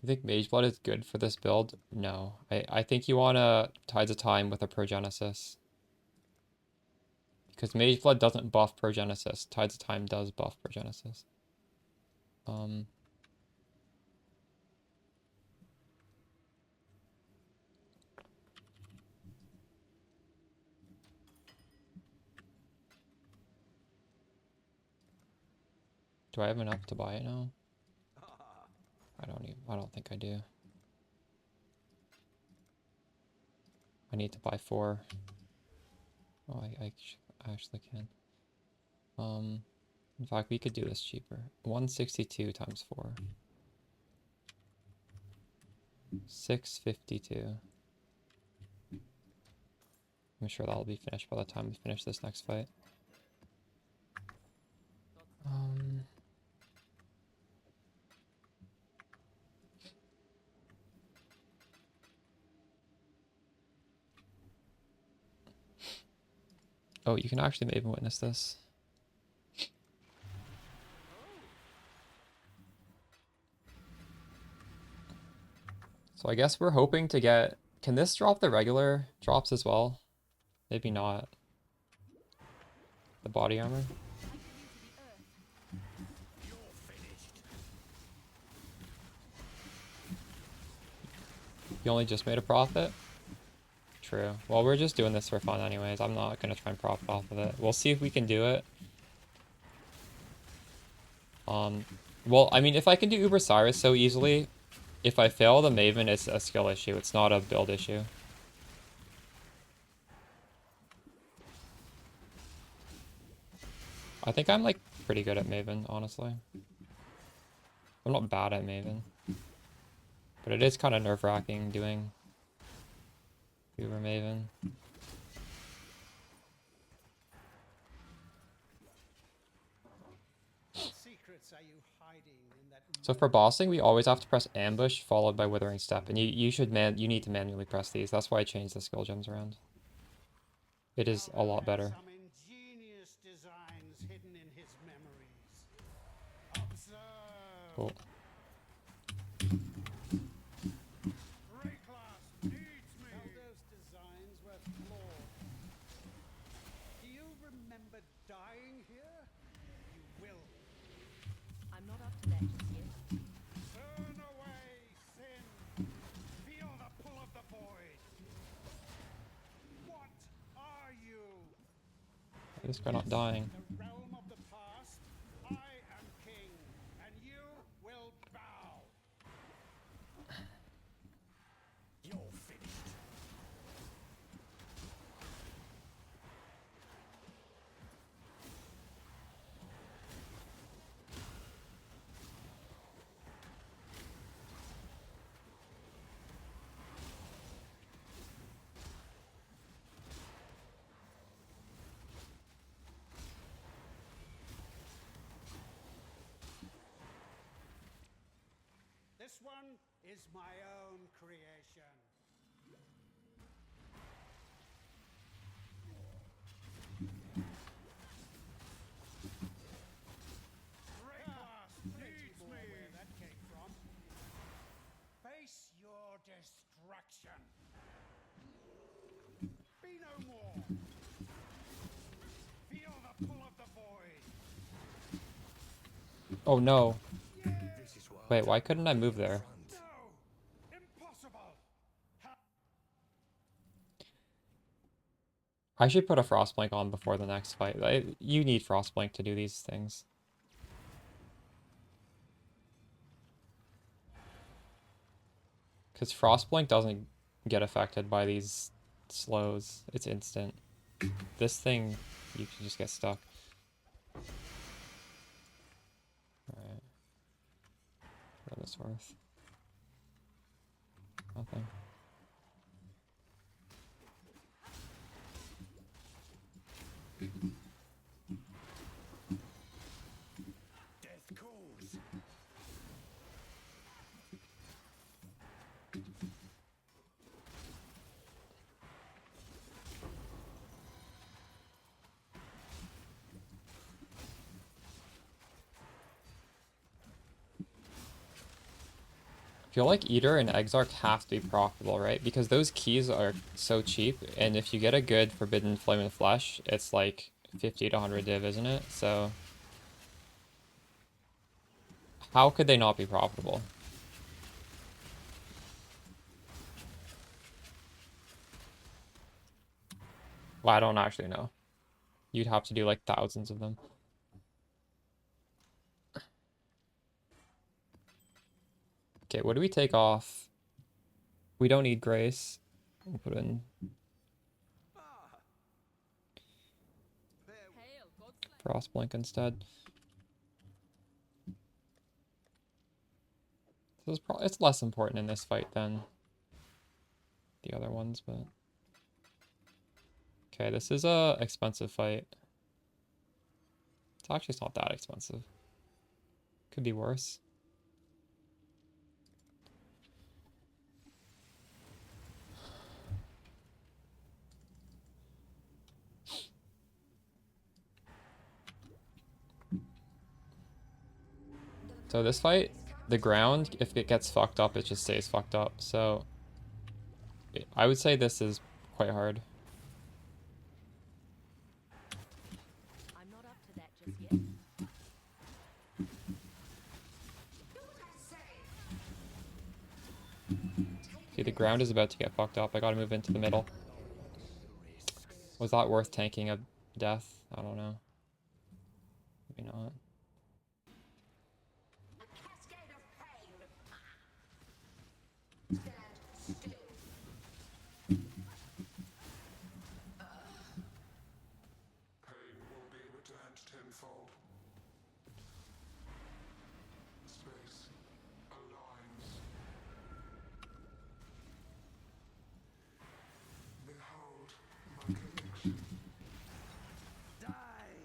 you think Mage Blood is good for this build? No. I think you want to Tides of Time with a Progenesis. Because Mage Blood doesn't buff Progenesis. Tides of Time does buff Progenesis. Do I have enough to buy it now? I don't think I do. I need to buy 4. Oh, I actually can. In fact, we could do this cheaper. 162 times 4. 652. I'm sure that'll be finished by the time we finish this next fight. Oh, you can actually Maven Witness this. So I guess we're hoping to get... Can this drop the regular drops as well? Maybe not. The body armor? You only just made a profit? True. Well, we're just doing this for fun anyways. I'm not going to try and profit off of it. We'll see if we can do it. Well, I mean, if I can do Uber Cyrus so easily, if I fail the Maven, it's a skill issue. It's not a build issue. I think I'm, like, pretty good at Maven, honestly. I'm not bad at Maven. But it is kind of nerve-wracking doing Uber Maven. secrets are you hiding in that? So for bossing, we always have to press ambush followed by withering step, and you need to manually press these. That's why I changed the skill gems around. It is a lot better. Some ingenious designs hidden in his memories. Observe. Cool. Rayclass needs me. Elder's designs were flawed. Do you remember dying here? You will. I'm not up to that just yet. Turn away, sin. Feel the pull of the void. What are you? This guy not dying. The realm of the past. I am king, and you will bow. You're finished. This one is my own creation. Rayclass needs me. Where that came from. Face your destruction. Be no more. Feel the pull of the void. Oh no. This is what Wait, why couldn't I move there? No! Impossible! I should put a Frostblink on before the next fight. You need Frostblink to do these things. Because Frostblink doesn't get affected by these slows. It's instant. This thing, you can just get stuck. Alright. What is this worth? Nothing. death calls. I feel like Eater and Exarch have to be profitable, right? Because those keys are so cheap, and if you get a good Forbidden Flame and Flesh, it's like 50 to 100 div, isn't it? So how could they not be profitable? Well, I don't actually know. You'd have to do like thousands of them. Okay, what do we take off? We don't need Grace. We'll put in Frostblink instead. This is it's less important in this fight than the other ones, but okay, this is a expensive fight. It's not that expensive. Could be worse. So this fight, the ground, if it gets fucked up, it just stays fucked up. So I would say this is quite hard. I'm not up to that just yet. See, the ground is about to get fucked up. I gotta move into the middle. Was that worth tanking a death? I don't know. Maybe not. Pain will be returned tenfold. Space aligns. Behold my connection. Die!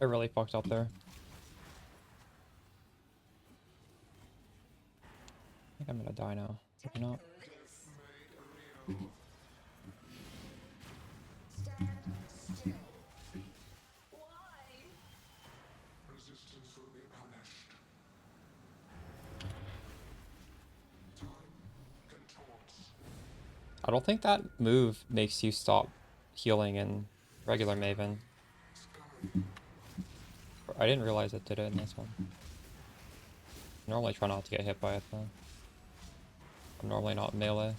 I really fucked up there. I think I'm gonna die now. Maybe not. Resistance will be punished. Time contorts. I don't think that move makes you stop healing in regular Maven. I didn't realize it did it in this one. I normally try not to get hit by it though. I'm normally not melee.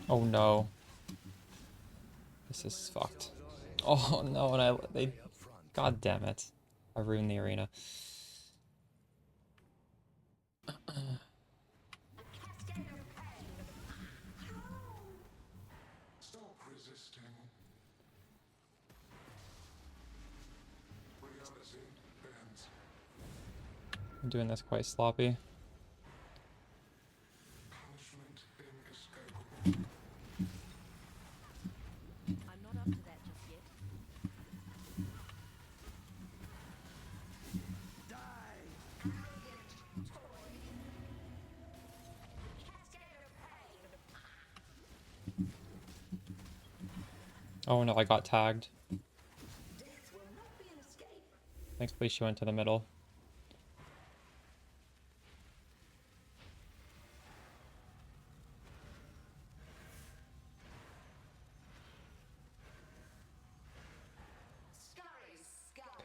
Oh no. This is fucked. Oh no, and they god damn it. I ruined the arena. Stop resisting. Reality bends. I'm doing this quite sloppy. Punishment inescapable. I'm not up to that just yet. Oh no, I got tagged. Thankfully she went to the middle.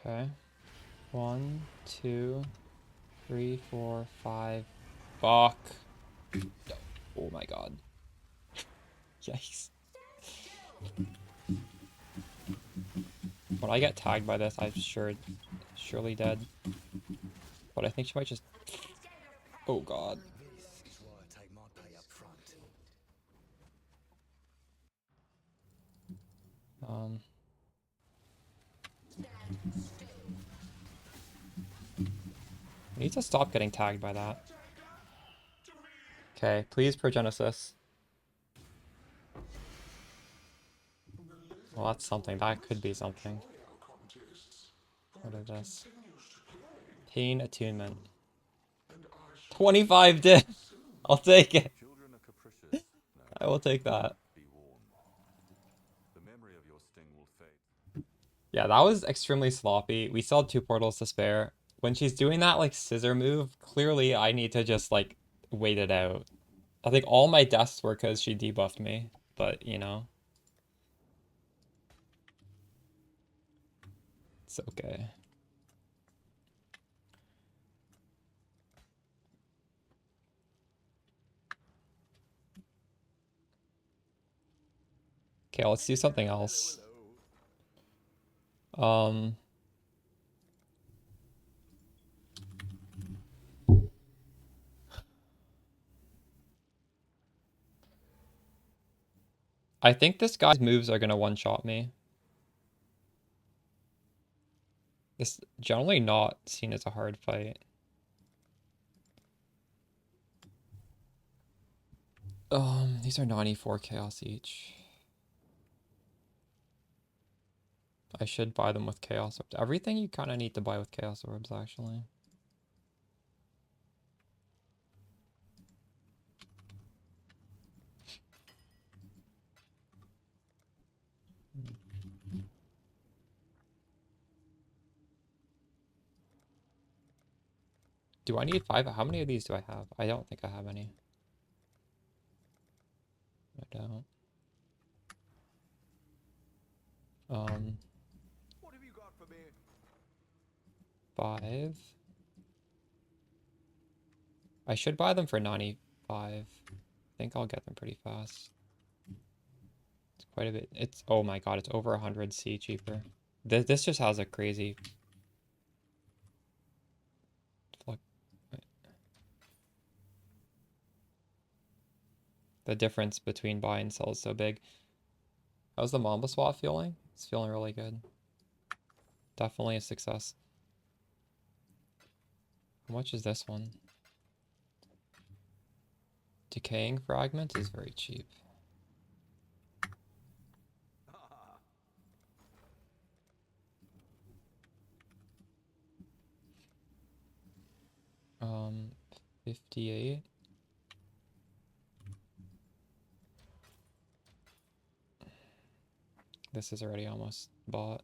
Okay. 1, 2, 3, 4, 5. Fuck. Oh my god. Yikes. When I get tagged by this, I'm surely dead. But I think she might just... Oh god. This is why I take my pay up front. I need to stop getting tagged by that. Okay, please Progenesis. Well, that's something. That could be something. What is this? Pain Attunement. 25 did. I'll take it. Children are capricious. No, I will take that. be warned. The memory of your sting will fade. Yeah, that was extremely sloppy. We still had 2 portals to spare. When she's doing that, like, scissor move, clearly I need to just, like, wait it out. I think all my deaths were because she debuffed me. But, you know. It's okay. Okay, let's do something else. I think this guy's moves are gonna one-shot me. It's generally not seen as a hard fight. These are 94 chaos each. I should buy them with chaos orbs. Everything you kind of need to buy with chaos orbs, actually. Do I need 5? How many of these do I have? I don't think I have any. I don't. What have you got for me? 5. I should buy them for 95. I think I'll get them pretty fast. It's quite quite a bit. It's, oh my god, it's over 100 C cheaper. This just has a crazy... The difference between buy and sell is so big. How's the Mamba swap feeling? It's feeling really good. Definitely a success. How much is this one? Decaying fragment is very cheap. Um, 58. This is already almost bought.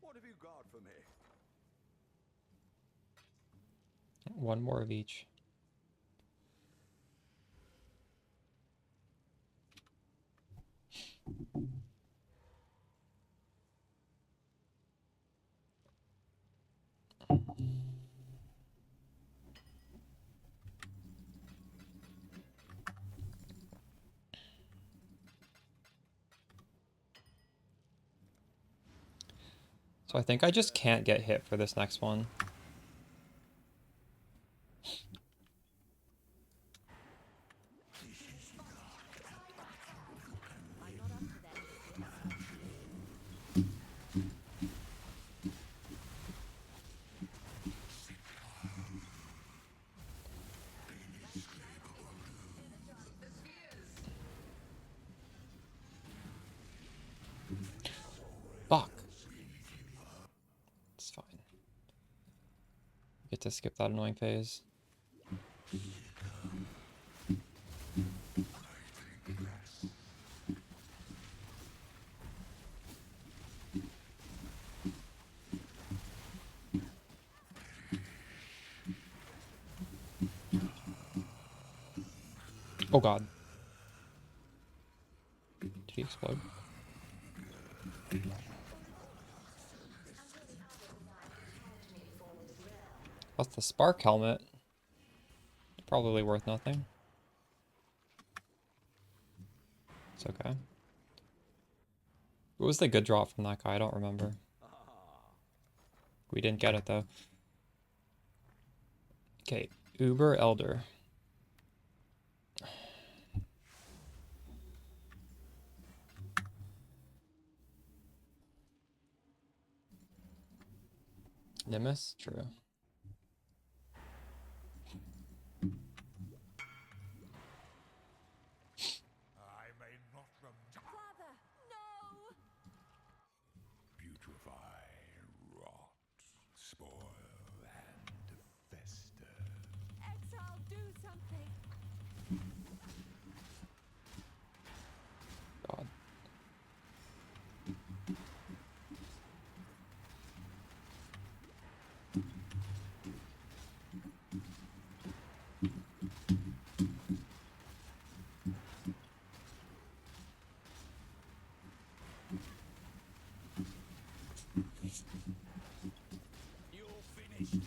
What have you got for me? One more of each. So I think I just can't get hit for this next one. Fuck. It's fine. Get to skip that annoying phase. Oh god. Did he explode? That's the spark helmet. Probably worth nothing. It's okay. What was the good drop from that guy? I don't remember. We didn't get it though. Okay, Uber Elder. Nimbus? True. I may not Father, no! putrefy, rot, spoil, and fester. Exile, do something! God. You're finished.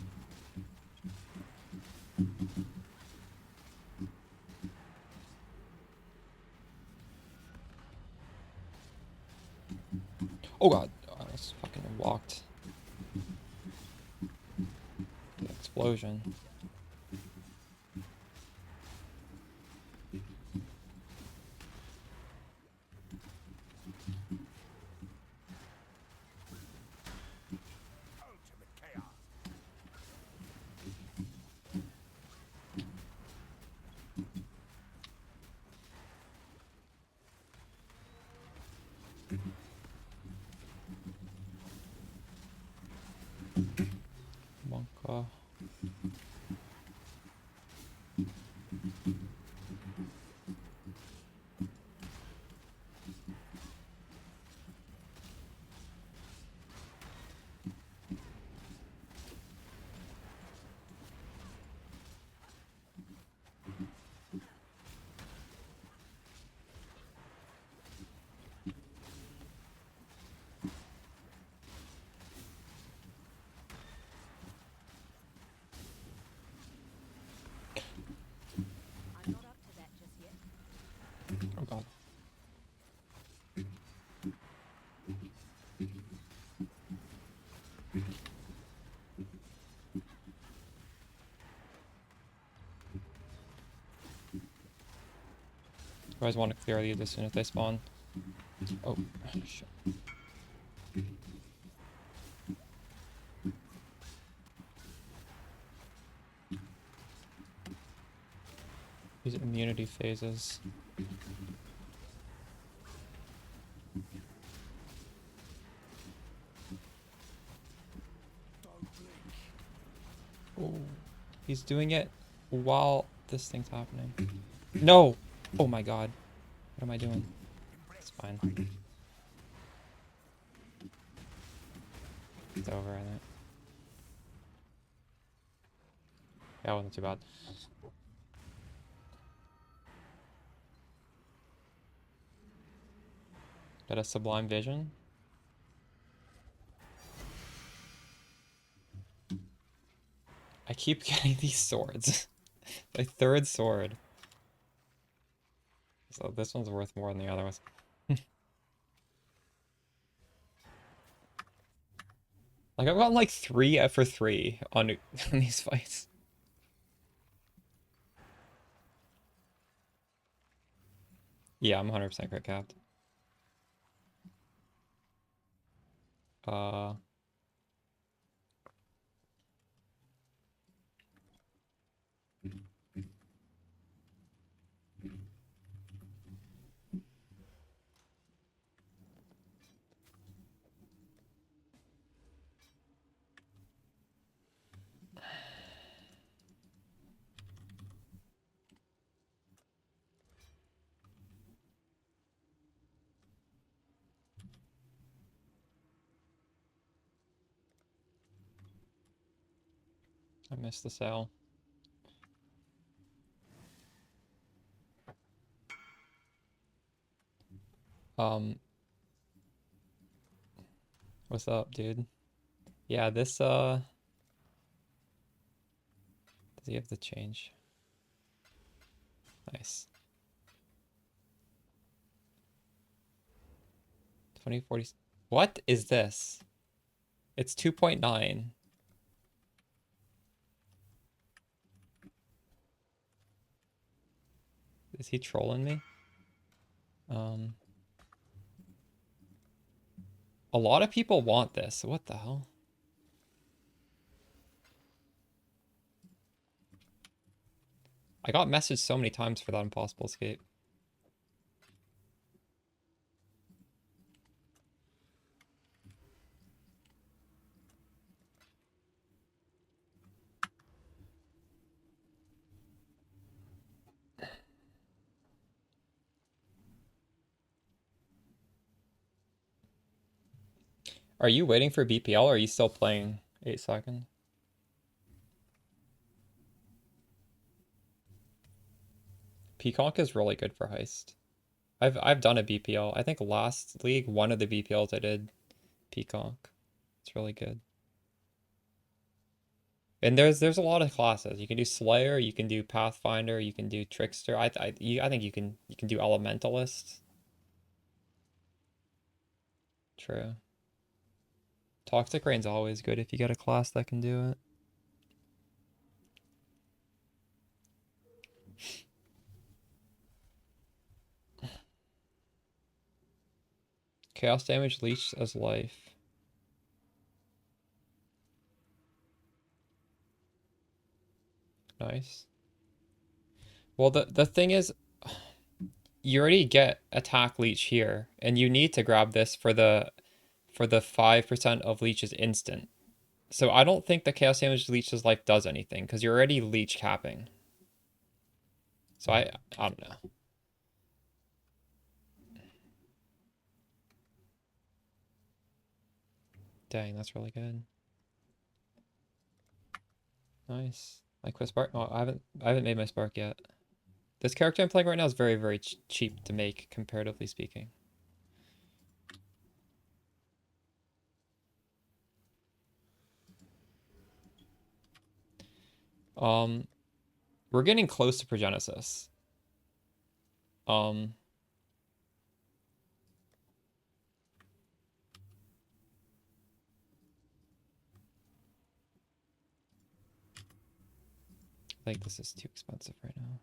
Oh god. I almost fucking walked. The explosion. Ultimate chaos. Monka. always want to clear these as soon as they spawn. Oh, shit. These immunity phases. Oh, he's doing it while this thing's happening. No! Oh my god. What am I doing? It's fine. It's over, I think. Yeah, it wasn't too bad. Got a sublime vision. I keep getting these swords. My third sword. So this one's worth more than the other ones. Like I've gotten like 3 for 3 on these fights. Yeah, I'm 100% crit capped. Uh, I missed the sale. What's up, dude? Yeah, this, does he have the change? Nice. 2040. What is this? It's 2.9. Is he trolling me? A lot of people want this. What the hell? I got messaged so many times for that impossible escape. Are you waiting for BPL or are you still playing 8 second? Peacock is really good for heist. I've done a BPL. I think last league, one of the BPLs I did Peacock. It's really good. And there's a lot of classes. You can do Slayer, you can do Pathfinder, you can do Trickster. I think you can do Elementalist. True. Toxic Rain's always good if you get a class that can do it. Chaos damage leech as life. Nice. Well, the thing is, you already get attack leech here, and you need to grab this for the 5% of leech's instant. So I don't think the chaos damage leech's life does anything because you're already leech capping. So I don't know. Dang, that's really good. Nice. I quit Spark. Oh, I haven't made my Spark yet. This character I'm playing right now is very, very cheap to make, comparatively speaking. We're getting close to Progenesis. I think this is too expensive right now.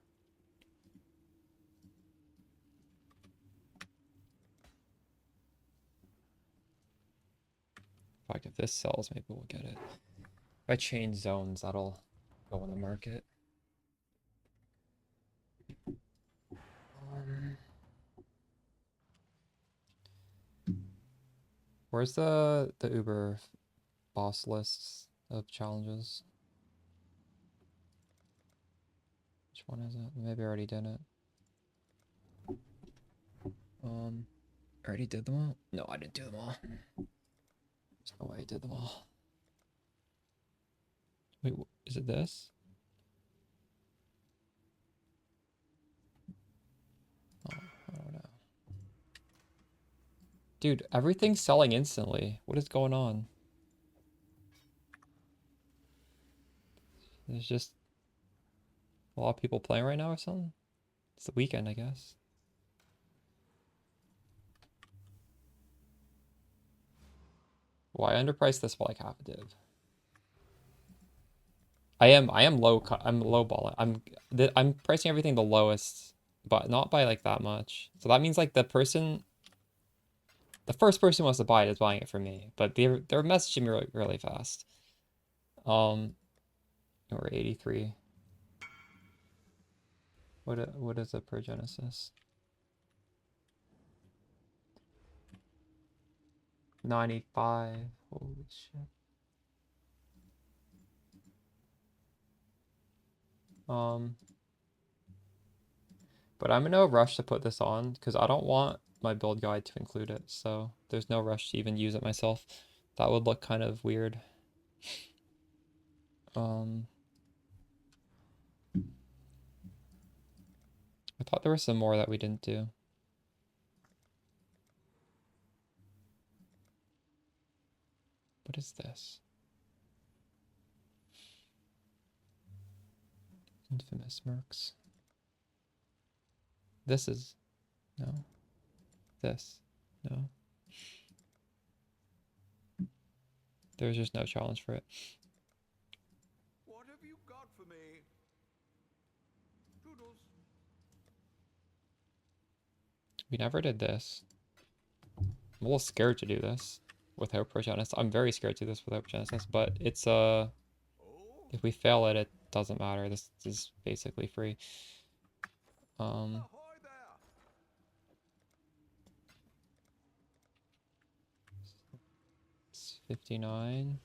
this sells, maybe we'll get it. If I change zones, that'll go on the market. Where's the Uber boss lists of challenges? Which one is it? Maybe I already did it. I already did them all? No, I didn't do them all. There's no way I did them all. Wait, is it this? Oh, I don't know. Dude, everything's selling instantly. What is going on? There's just a lot of people playing right now or something? It's the weekend, I guess. Well, I underpriced this by like half a div. I'm low balling. I'm pricing everything the lowest, but not by like that much. So that means like the first person who wants to buy it is buying it for me, but they're messaging me really fast. We're 83. What is it per Genesis? 95. Holy shit. But I'm in no rush to put this on because I don't want my build guide to include it, so there's no rush to even use it myself. That would look kind of weird. I thought there was some more that we didn't do. What is this? Infamous Mercs. This is... No. This. No. There's just no challenge for it. What have you got for me? Toodles. We never did this. I'm a little scared to do this without Progenesis. I'm very scared to do this without Progenesis, but it's if we fail it, it doesn't matter. This is basically free. Ahoy there. It's 59.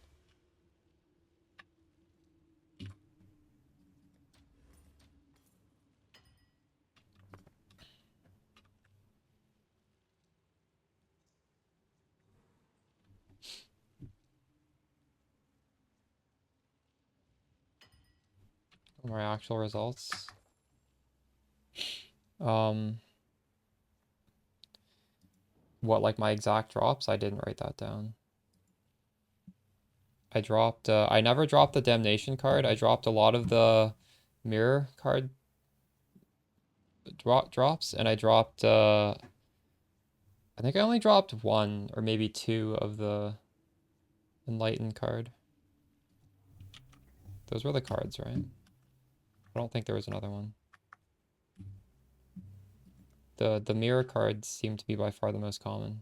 My actual results. What, like my exact drops? I didn't write that down. I dropped, I never dropped the Damnation card. I dropped a lot of the Mirror card drops, and I dropped, I think I only dropped one or maybe two of the Enlightened card. Those were the cards, right? I don't think there was another one. The Mirror cards seem to be by far the most common.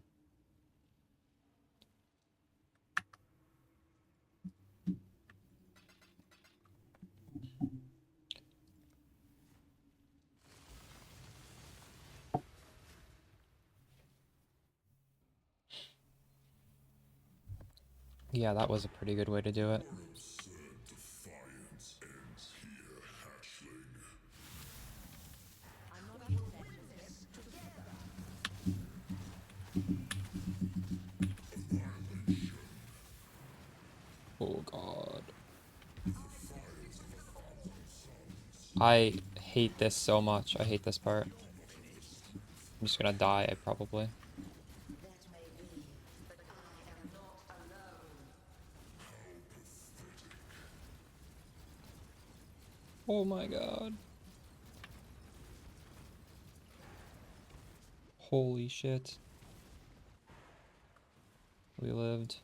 Yeah, that was a pretty good way to do it. Oh god. I hate this so much. I hate this part. I'm just gonna die, probably. Oh my god. Holy shit. We lived.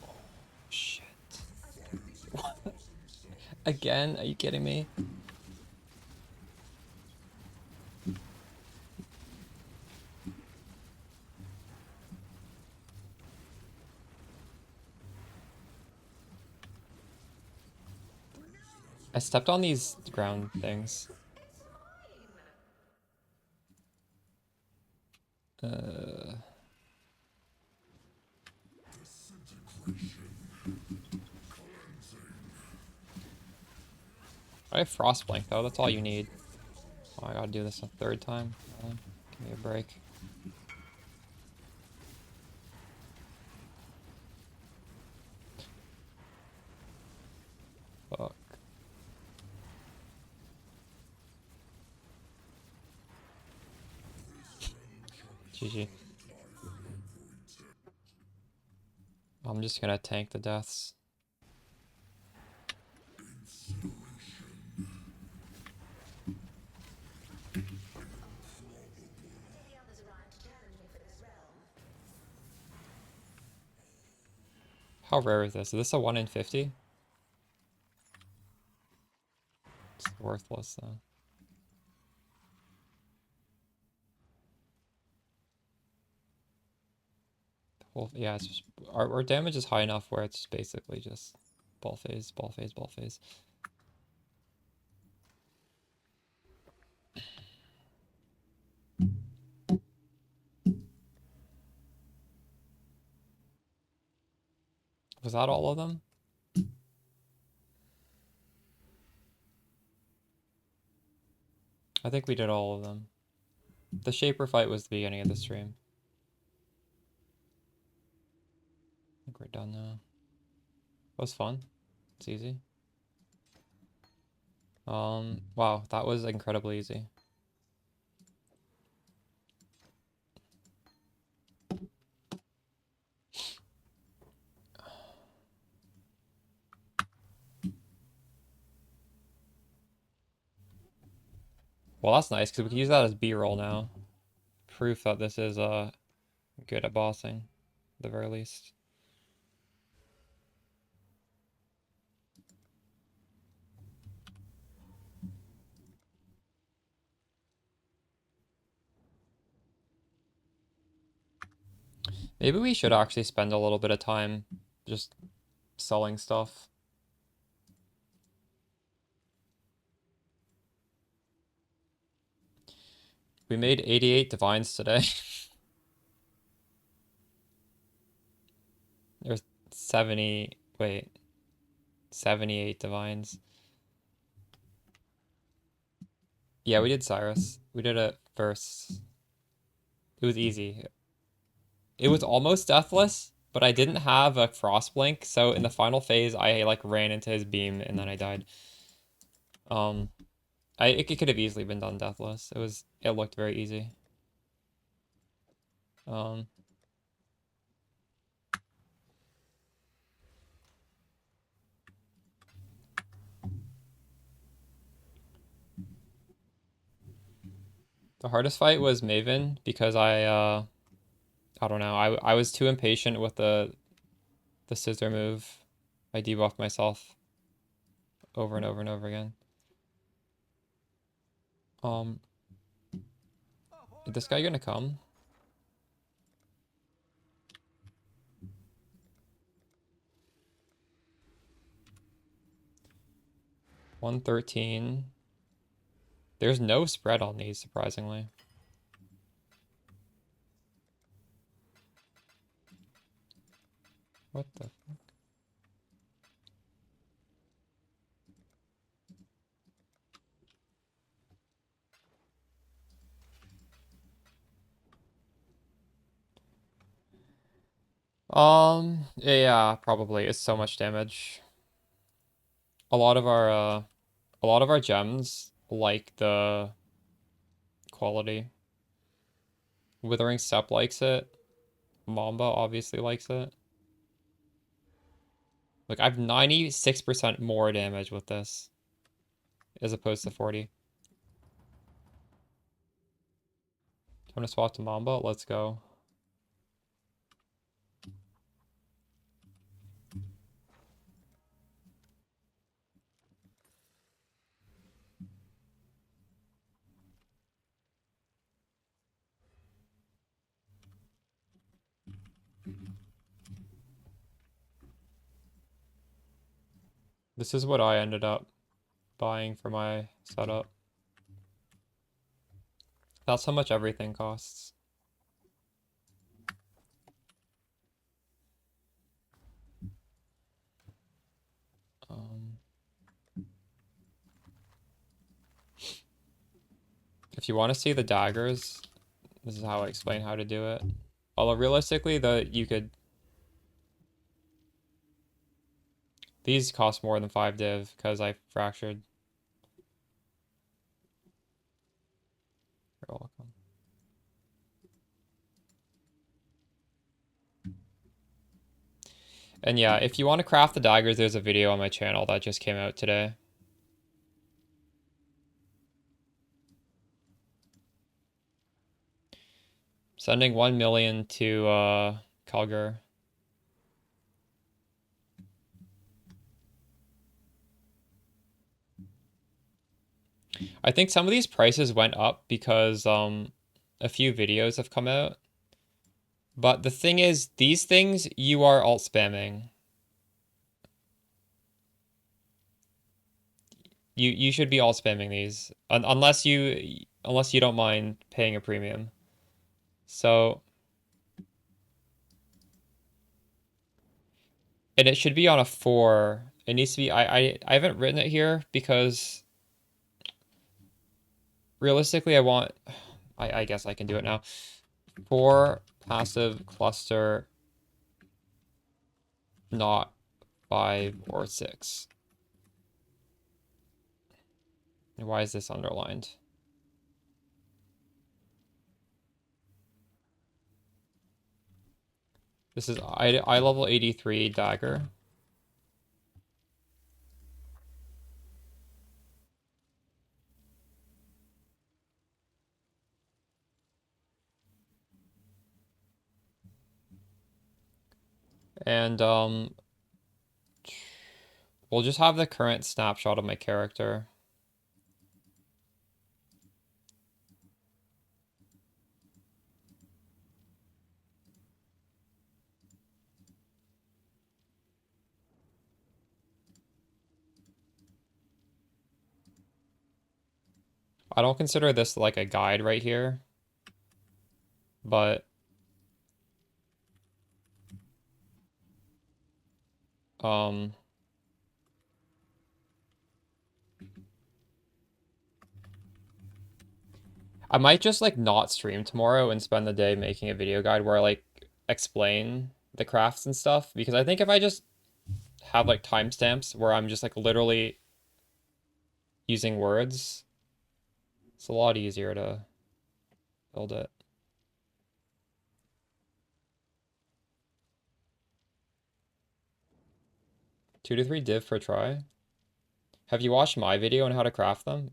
Oh, shit. Again? Are you kidding me? I stepped on these ground things. I have Frostblink though, that's all you need. Oh, I gotta do this a third time. Really? Give me a break. Fuck. GG. I'm just gonna tank the deaths. How rare is this? Is this a 1 in 50? It's worthless though. Well, yeah, it's just our damage is high enough where it's basically just ball phase, ball phase, ball phase. Was that all of them? I think we did all of them. The Shaper fight was the beginning of the stream. I think we're done now. It was fun. It's easy. Wow, that was incredibly easy. Well, that's nice because we can use that as B-roll now. Proof that this is good at bossing, at the very least. Maybe we should actually spend a little bit of time just selling stuff. We made 88 divines today. There's 78 divines. Yeah, we did Cyrus. We did it first. It was easy. It was almost deathless, but I didn't have a Frostblink, so in the final phase, I like ran into his beam and then I died. It could have easily been done deathless. It looked very easy. The hardest fight was Maven because I don't know. I was too impatient with the scissor move. I debuffed myself over and over and over again. Is this guy gonna come? $113. There's no spread on these, surprisingly. What the fuck? Yeah, probably. It's so much damage. A lot of our gems like the quality. Withering Step likes it. Mamba obviously likes it. Like, I have 96% more damage with this as opposed to 40. Time to swap to Mamba. Let's go. This is what I ended up buying for my setup. That's how much everything costs. If you want to see the daggers, this is how I explain how to do it. Although realistically, these cost more than 5 div because I fractured. You're welcome. And yeah, if you want to craft the daggers, there's a video on my channel that just came out today. Sending 1 million to Calgar. I think some of these prices went up because a few videos have come out. But the thing is, these things you are alt spamming. You should be alt spamming these unless you don't mind paying a premium. So, and it should be on a 4. It needs to be I haven't written it here because realistically I guess I can do it now. 4 passive cluster, not 5 or 6. And why is this underlined? This is I level 83 dagger. And we'll just have the current snapshot of my character. I don't consider this like a guide right here, but I might just like not stream tomorrow and spend the day making a video guide where I like explain the crafts and stuff, because I think if I just have like timestamps where I'm just like literally using words, it's a lot easier to build it. Two to 3 div per try. Have you watched my video on how to craft them?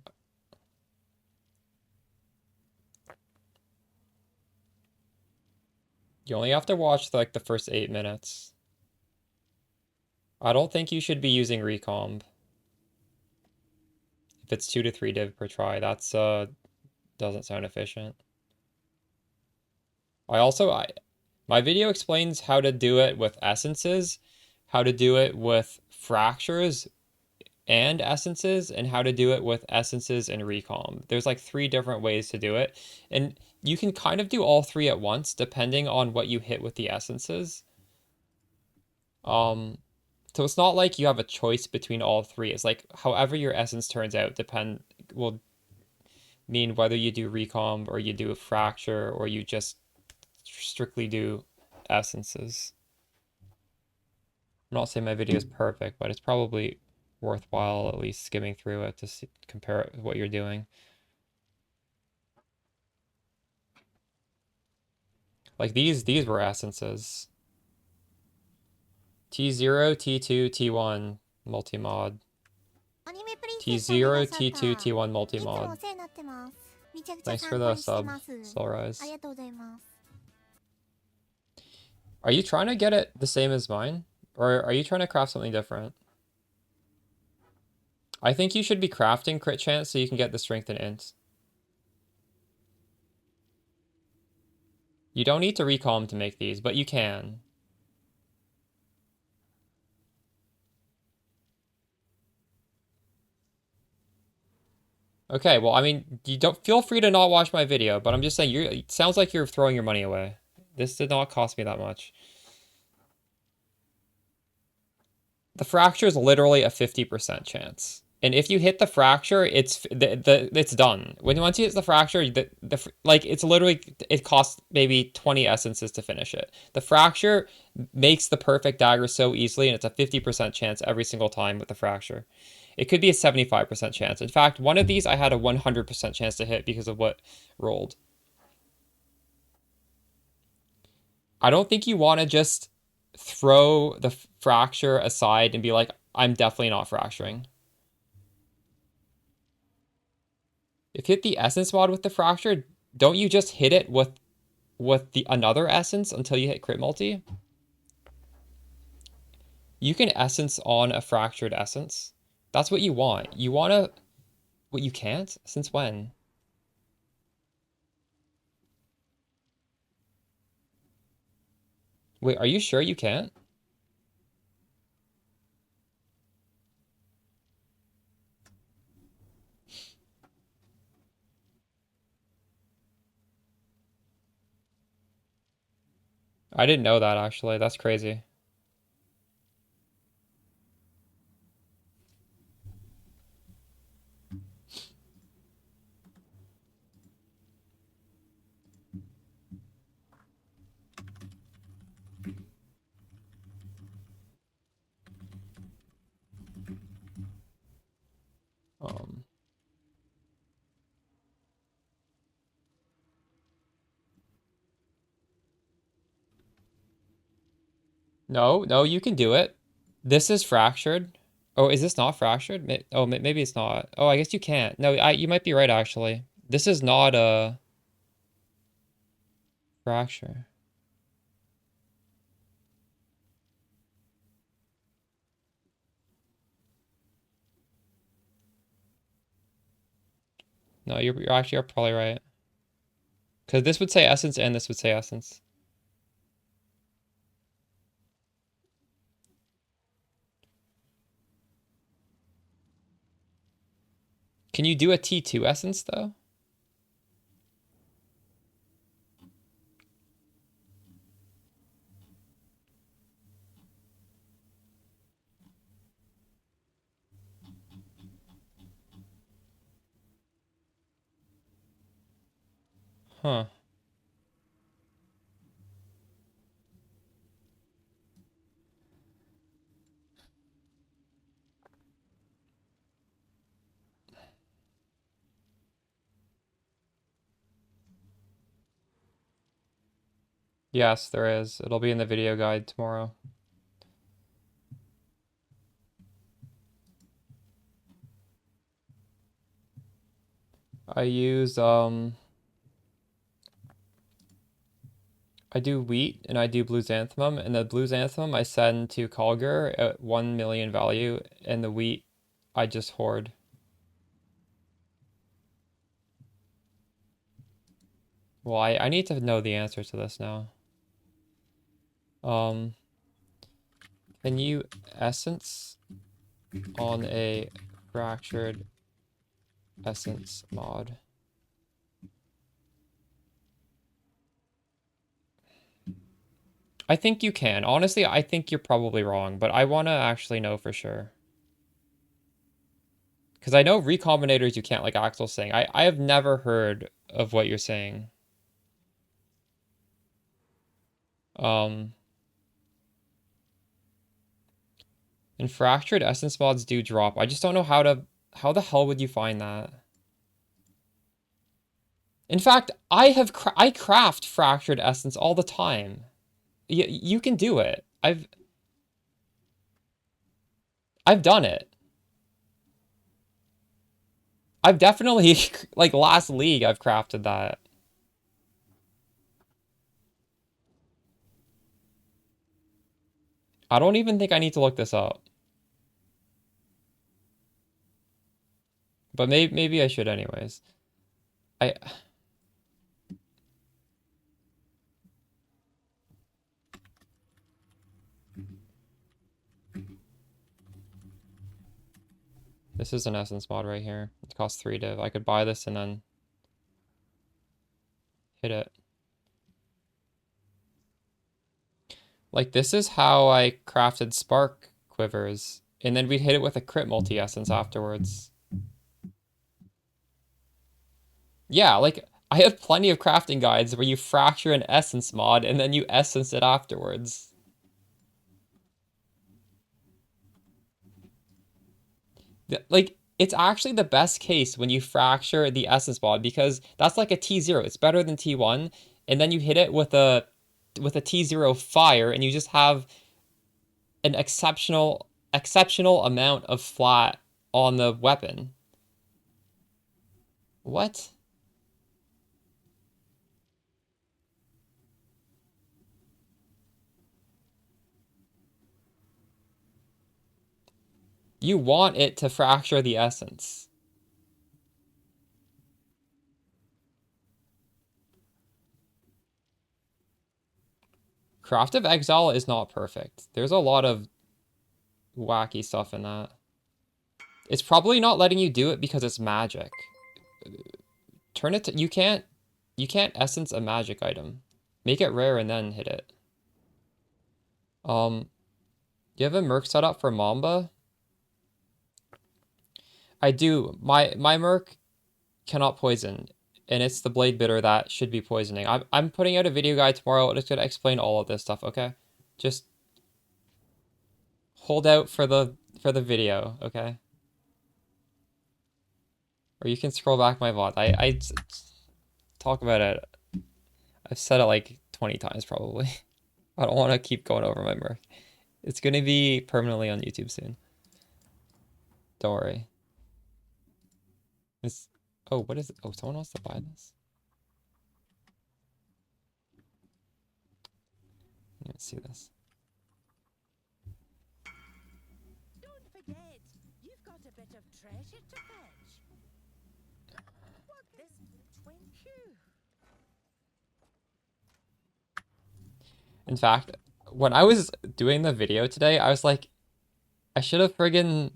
You only have to watch like the first 8 minutes. I don't think you should be using recomb. If it's 2 to 3 div per try, that's doesn't sound efficient. My video explains how to do it with essences, how to do it with fractures and essences, and how to do it with essences and recomb. There's like 3 different ways to do it, and you can kind of do all 3 at once depending on what you hit with the essences. So it's not like you have a choice between all 3. It's like however your essence turns out will mean whether you do recomb or you do a fracture or you just strictly do essences. I'm not saying my video is perfect, but it's probably worthwhile at least skimming through it to compare it with what you're doing. Like these were essences. T0, T2, T1 multi-mod. T0, T2, T1 multi-mod. Thanks for the sub, Soulrise. Are you trying to get it the same as mine? Or are you trying to craft something different? I think you should be crafting crit chance so you can get the strength and int. You don't need to recalm to make these, but you can. Okay, well, I mean, you don't feel free to not watch my video, but I'm just saying it sounds like you're throwing your money away. This did not cost me that much. The fracture is literally a 50% chance. And if you hit the fracture, it's done. Once you hit the fracture, like it's literally it costs maybe 20 essences to finish it. The fracture makes the perfect dagger so easily, and it's a 50% chance every single time with the fracture. It could be a 75% chance. In fact, one of these I had a 100% chance to hit because of what rolled. I don't think you want to just throw the fracture aside and be like, I'm definitely not fracturing. If you hit the essence mod with the fracture, don't you just hit it with the another essence until you hit crit multi? You can essence on a fractured essence. That's what you want. You want to... What, you can't? Since when? Wait, are you sure you can't? I didn't know that, actually. That's crazy. Um... No, you can do it. This is fractured. Oh, is this not fractured? Oh, maybe it's not. Oh, I guess you can't. No, you might be right, actually. This is not a fracture. No, you're probably right. Because this would say essence and this would say essence. Can you do a T2 essence, though? Huh. Yes, there is. It'll be in the video guide tomorrow. I use, I do wheat and I do blue xanthemum, and the blue xanthemum I send to Kalgur at 1 million value, and the wheat I just hoard. Well, I need to know the answer to this now. Can you essence on a fractured essence mod? I think you can. Honestly, I think you're probably wrong, but I want to actually know for sure. Because I know recombinators you can't, like Axel's saying. I have never heard of what you're saying. And fractured essence mods do drop. I just don't know how the hell would you find that? In fact, I craft fractured essence all the time. You can do it. I've done it. I've definitely like last league I've crafted that. I don't even think I need to look this up. But maybe I should anyways. I This is an essence mod right here. It costs 3 div. I could buy this and then hit it. Like, this is how I crafted spark quivers. And then we'd hit it with a crit multi-essence afterwards. Yeah, like, I have plenty of crafting guides where you fracture an essence mod and then you essence it afterwards. Like, it's actually the best case when you fracture the essence mod because that's like a T0. It's better than T1. And then you hit it with a T0 fire and you just have an exceptional amount of flat on the weapon. What? You want it to fracture the essence. Craft of Exile is not perfect. There's a lot of wacky stuff in that. It's probably not letting you do it because it's magic. Turn it to... You can't essence a magic item. Make it rare and then hit it. Do you have a merc set up for Mamba? I do. My merc cannot poison, and it's the blade bitter that should be poisoning. I'm putting out a video guide tomorrow. It's gonna explain all of this stuff. Okay, just hold out for the video. Okay, or you can scroll back my VOD. I talk about it. I've said it like 20 times probably. I don't want to keep going over my merc. It's gonna be permanently on YouTube soon. Don't worry. It's... Oh, what is it? Oh, someone wants to buy this? Let me see this. Don't forget, you've got a bit of treasure to fetch. What this twin Q? In fact, when I was doing the video today, I was like, I should have friggin'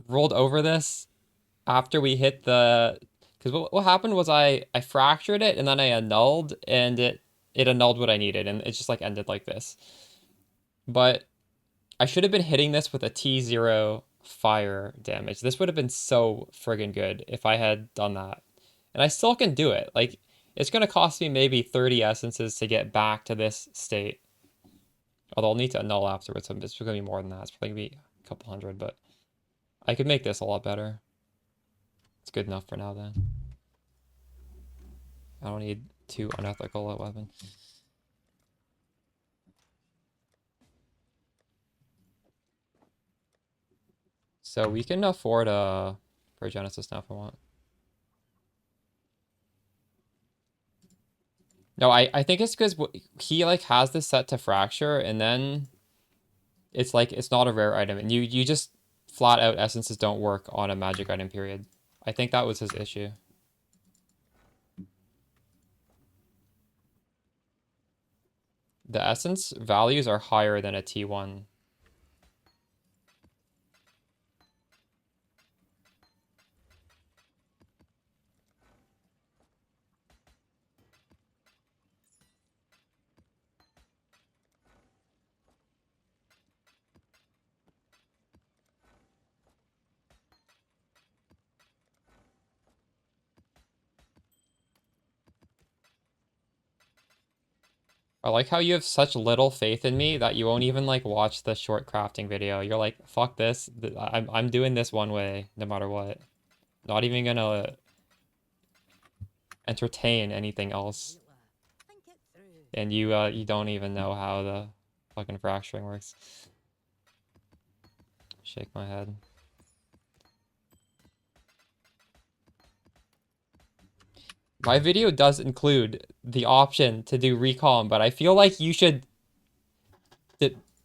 rolled over this after we hit the... Because what happened was I fractured it and then I annulled and it annulled what I needed and it just like ended like this. But I should have been hitting this with a T0 fire damage. This would have been so friggin' good if I had done that. And I still can do it. Like, it's going to cost me maybe 30 essences to get back to this state. Although I'll need to annul afterwards, so it's going to be more than that. It's probably going to be a couple hundred, but I could make this a lot better. It's good enough for now, then. I don't need too unethical a weapon. So we can afford a Genesis now if I want. No, I think it's because he like has this set to fracture and then it's like it's not a rare item and you just flat out essences don't work on a magic item period. I think that was his issue. The essence values are higher than a T1. I like how you have such little faith in me that you won't even like watch the short crafting video. You're like, fuck this. I'm doing this one way no matter what. Not even gonna entertain anything else. And you don't even know how the fucking fracturing works. Shake my head. My video does include the option to do recon, but I feel like you should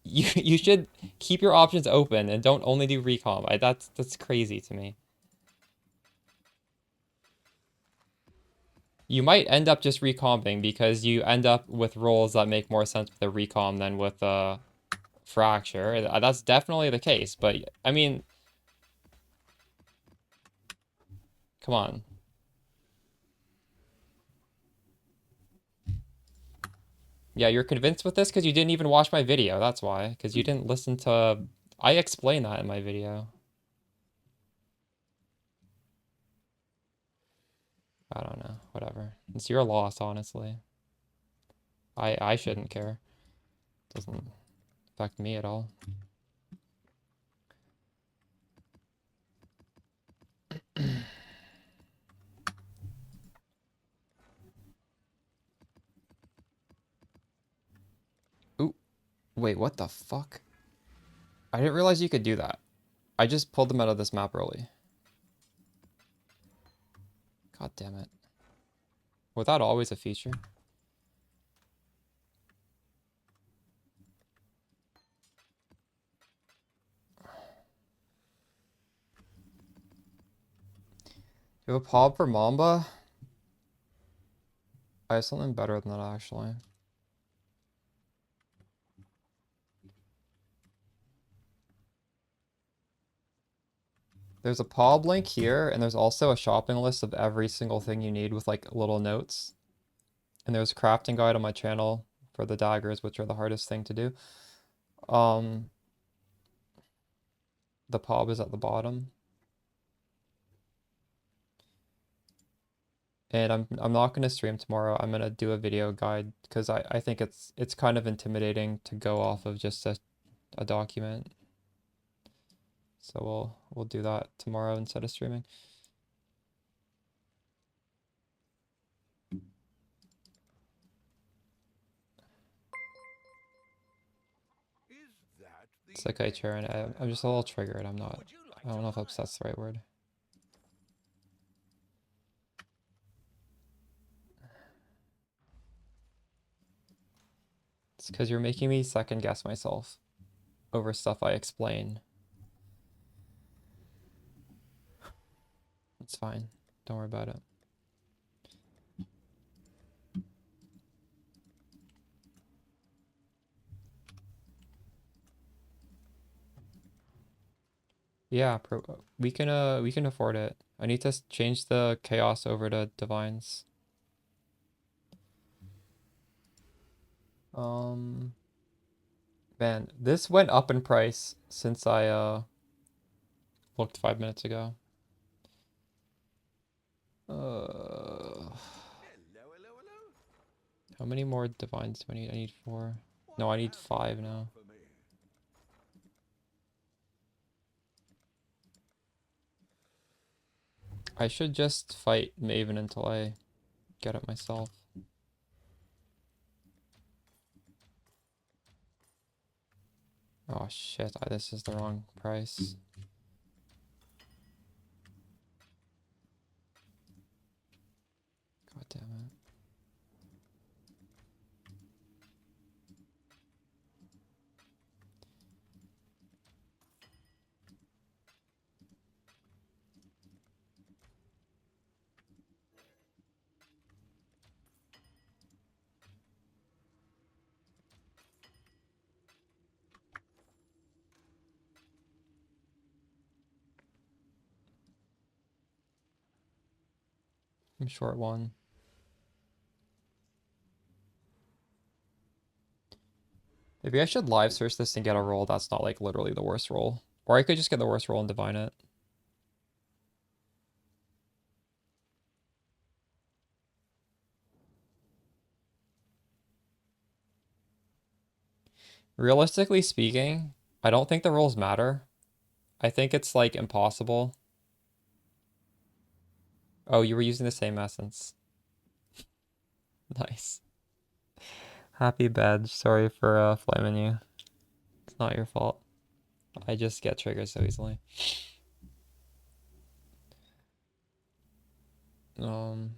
you should keep your options open and don't only do recon. That's crazy to me. You might end up just recomping because you end up with rolls that make more sense with a recon than with a fracture. That's definitely the case, but I mean, Come on. Yeah, you're convinced with this because you didn't even watch my video. That's why. Because you didn't listen to... I explained that in my video. I don't know. Whatever. It's your loss, honestly. I shouldn't care. Doesn't affect me at all. Ooh. Wait, what the fuck? I didn't realize you could do that. I just pulled them out of this map early. God damn it. Was that always a feature? You have a pop for Mamba? I have something better than that, actually. There's a POB link here, and there's also a shopping list of every single thing you need with like little notes. And there's a crafting guide on my channel for the daggers, which are the hardest thing to do. The POB is at the bottom. And I'm not gonna stream tomorrow. I'm gonna do a video guide because I think it's kind of intimidating to go off of just a document. So we'll do that tomorrow instead of streaming. Is that the It's okay, Charon. I'm just a little triggered. I'm not. I don't know if upset's the right word. It's because you're making me second guess myself over stuff I explain. It's fine. Don't worry about it. Yeah, we can afford it. I need to change the chaos over to divines. Man, this went up in price since I looked 5 minutes ago. hello? How many more divines do I need? I need 4. No, I need 5 now. For me. I should just fight Maven until I get it myself. Oh shit, this is the wrong price. God damn it. I'm short 1. Maybe I should live search this and get a roll that's not like literally the worst roll. Or I could just get the worst roll and divine it. Realistically speaking, I don't think the rolls matter. I think it's like impossible. Oh, you were using the same essence. Nice. Happy badge. Sorry for flaming you. It's not your fault. I just get triggered so easily. You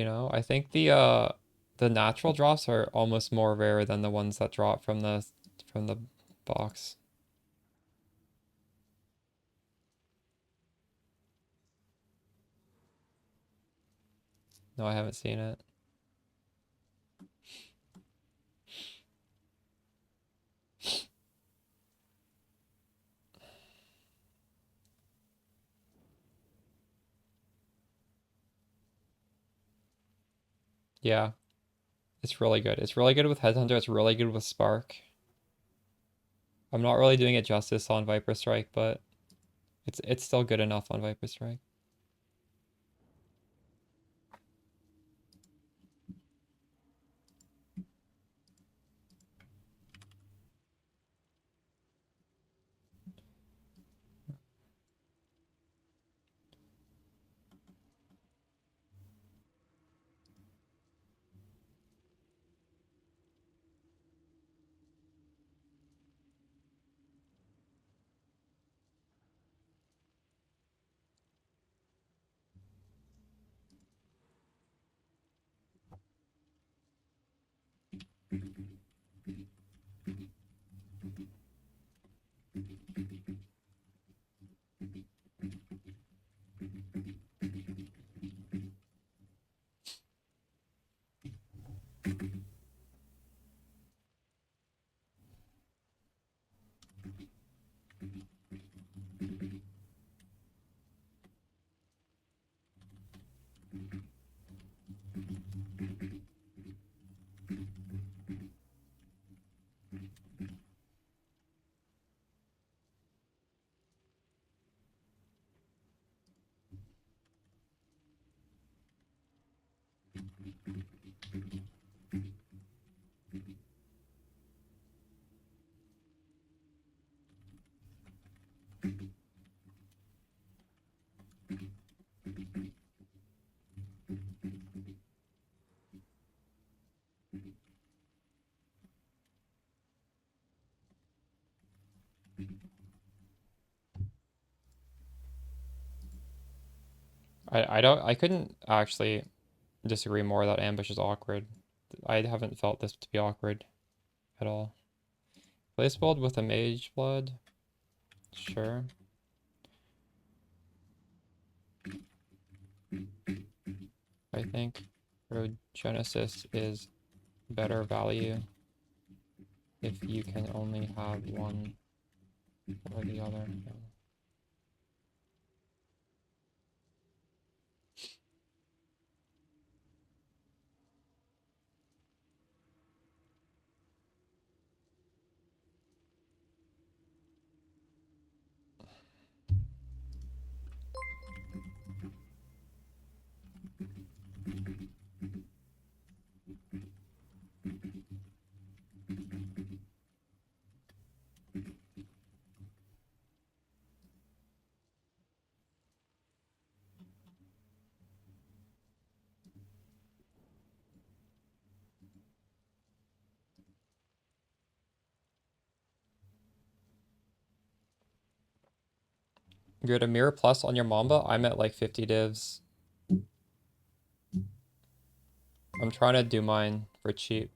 know, I think the natural drops are almost more rare than the ones that drop from the box. No, I haven't seen it. Yeah. It's really good. It's really good with Headhunter. It's really good with Spark. I'm not really doing it justice on Viper Strike, but it's still good enough on Viper Strike. I couldn't actually disagree more that ambush is awkward. I haven't felt this to be awkward at all. Place build with a mage blood? Sure. I think Road Genesis is better value if you can only have one or the other. You're at a mirror plus on your Mamba? I'm at like 50 divs. I'm trying to do mine for cheap.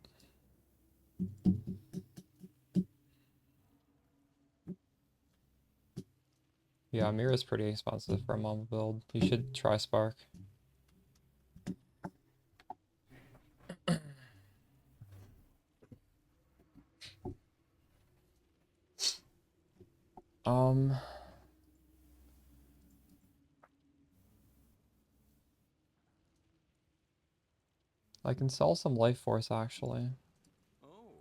Yeah, mirror is pretty expensive for a Mamba build. You should try Spark. I can sell some life force actually. Oh.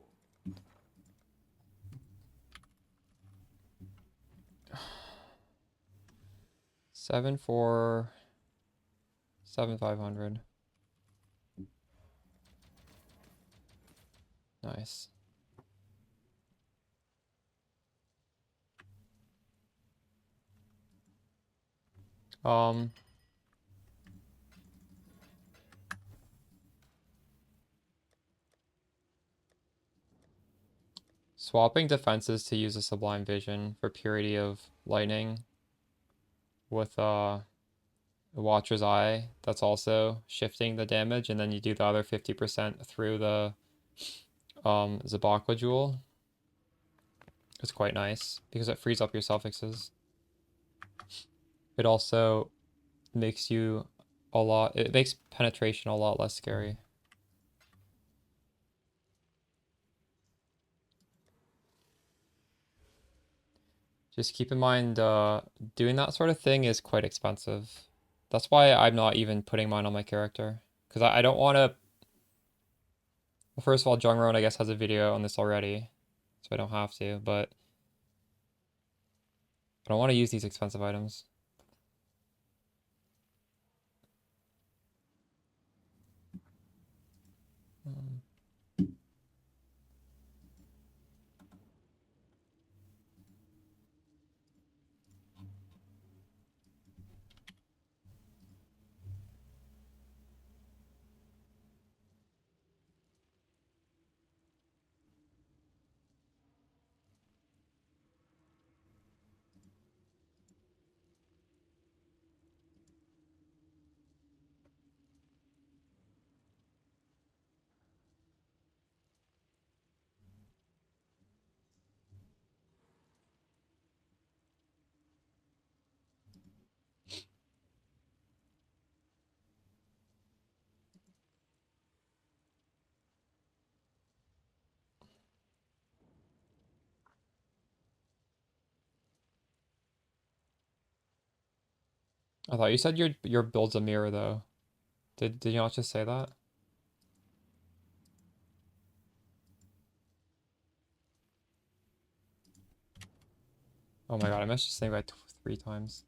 7 500. Nice. Swapping defenses to use a Sublime Vision for Purity of Lightning with Watcher's Eye, that's also shifting the damage, and then you do the other 50% through the Zabakwa Jewel. It's quite nice because it frees up your suffixes. It also makes you it makes penetration a lot less scary. Just keep in mind, doing that sort of thing is quite expensive. That's why I'm not even putting mine on my character. Because I don't want to Well, first of all, Jungron, I guess, has a video on this already, so I don't have to, but I don't want to use these expensive items. I thought you said your build's a mirror though. Did you not just say that? Oh my god, I missed this thing by 3 times.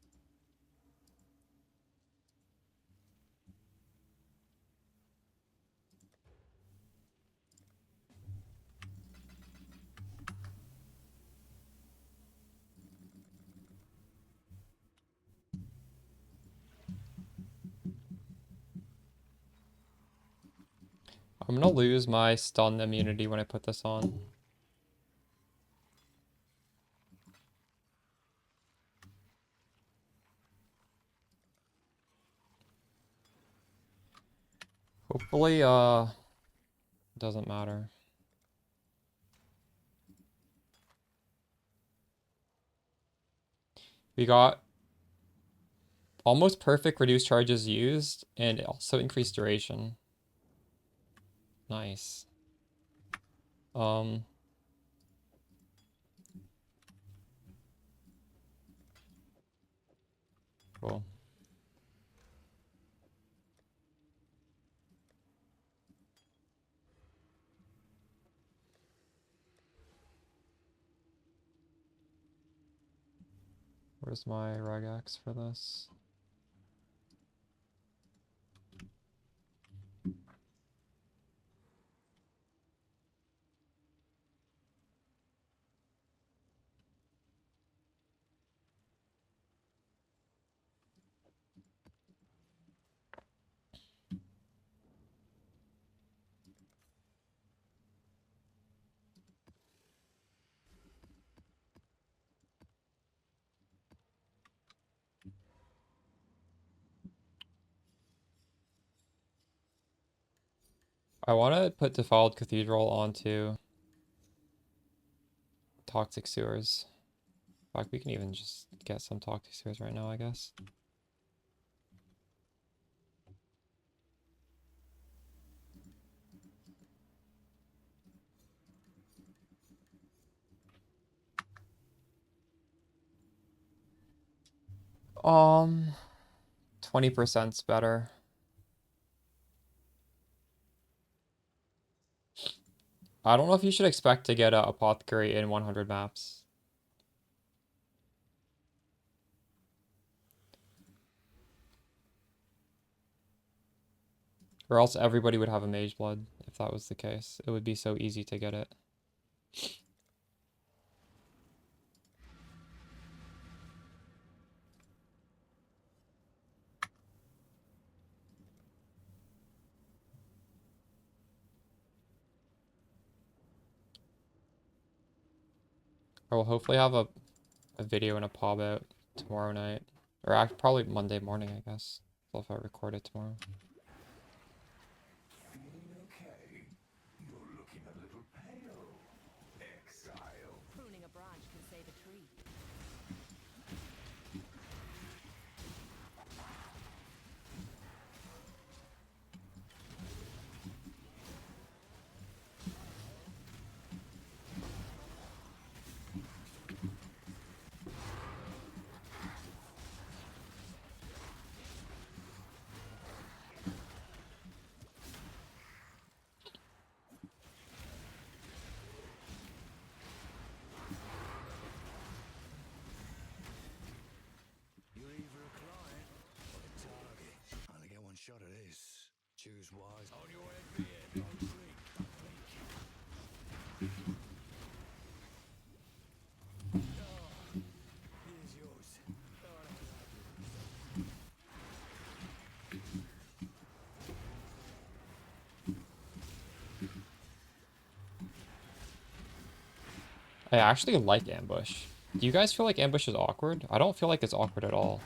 I'm gonna lose my stun immunity when I put this on. Hopefully, doesn't matter. We got almost perfect reduced charges used, and also increased duration. Nice. Cool. Where's my regex for this? I want to put Defiled Cathedral onto Toxic Sewers. In fact, we can even just get some Toxic Sewers right now, I guess. Um, 20%'s better. I don't know if you should expect to get a Apothecary in 100 maps. Or else everybody would have a Mage Blood if that was the case. It would be so easy to get it. I will hopefully have a video and a pop out tomorrow night. Or probably Monday morning, I guess. So if I record it tomorrow. Feeling okay? You're looking a little pale. Exile. Pruning a branch can save a tree. Choose wise. On your head, be it. Don't blink. Don't blink. Here's yours. I actually like ambush. Do you guys feel like ambush is awkward? I don't feel like it's awkward at all.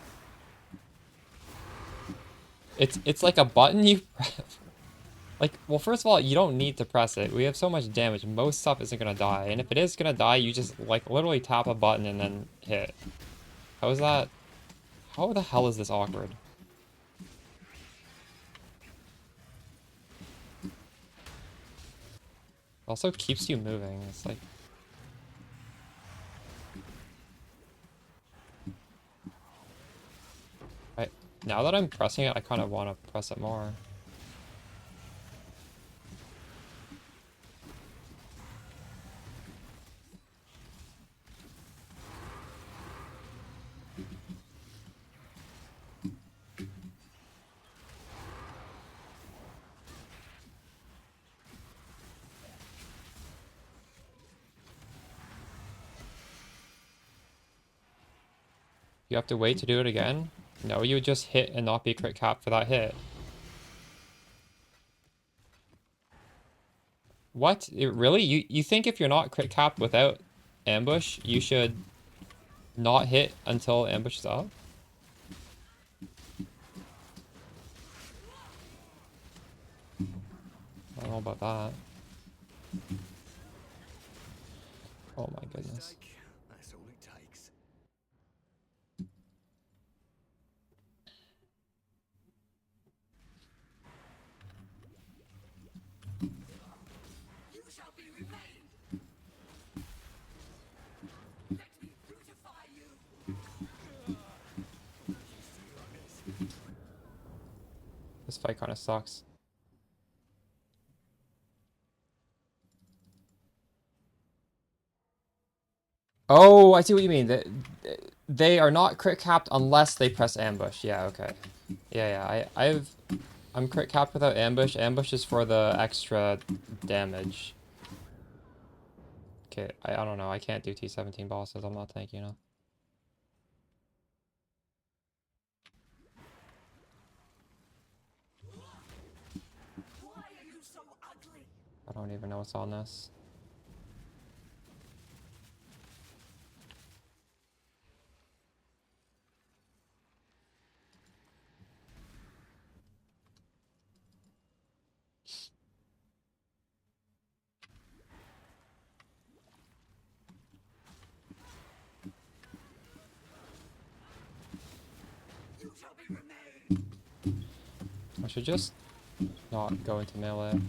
It's like a button you press. Like, well, first of all, you don't need to press it. We have so much damage. Most stuff isn't gonna die. And if it is gonna die, you just, like, literally tap a button and then hit. How is that? How the hell is this awkward? Also keeps you moving. It's like... Now that I'm pressing it, I kind of want to press it more. You have to wait to do it again? No, you would just hit and not be crit cap for that hit. What? Really? You think if you're not crit capped without ambush, you should not hit until ambush is up? I don't know about that. Oh my goodness. Mistake. That's all it takes. You shall be repaid. Let me crucify you. This fight kind of sucks. Oh, I see what you mean. They are not crit capped unless they press ambush. Yeah, okay. Yeah, I'm crit capped without ambush. Ambush is for the extra damage. Okay, I don't know. I can't do T17 bosses. I'm not tanky enough. Why are you so ugly? I don't even know what's on this. You shall be remade. I should just not go into melee.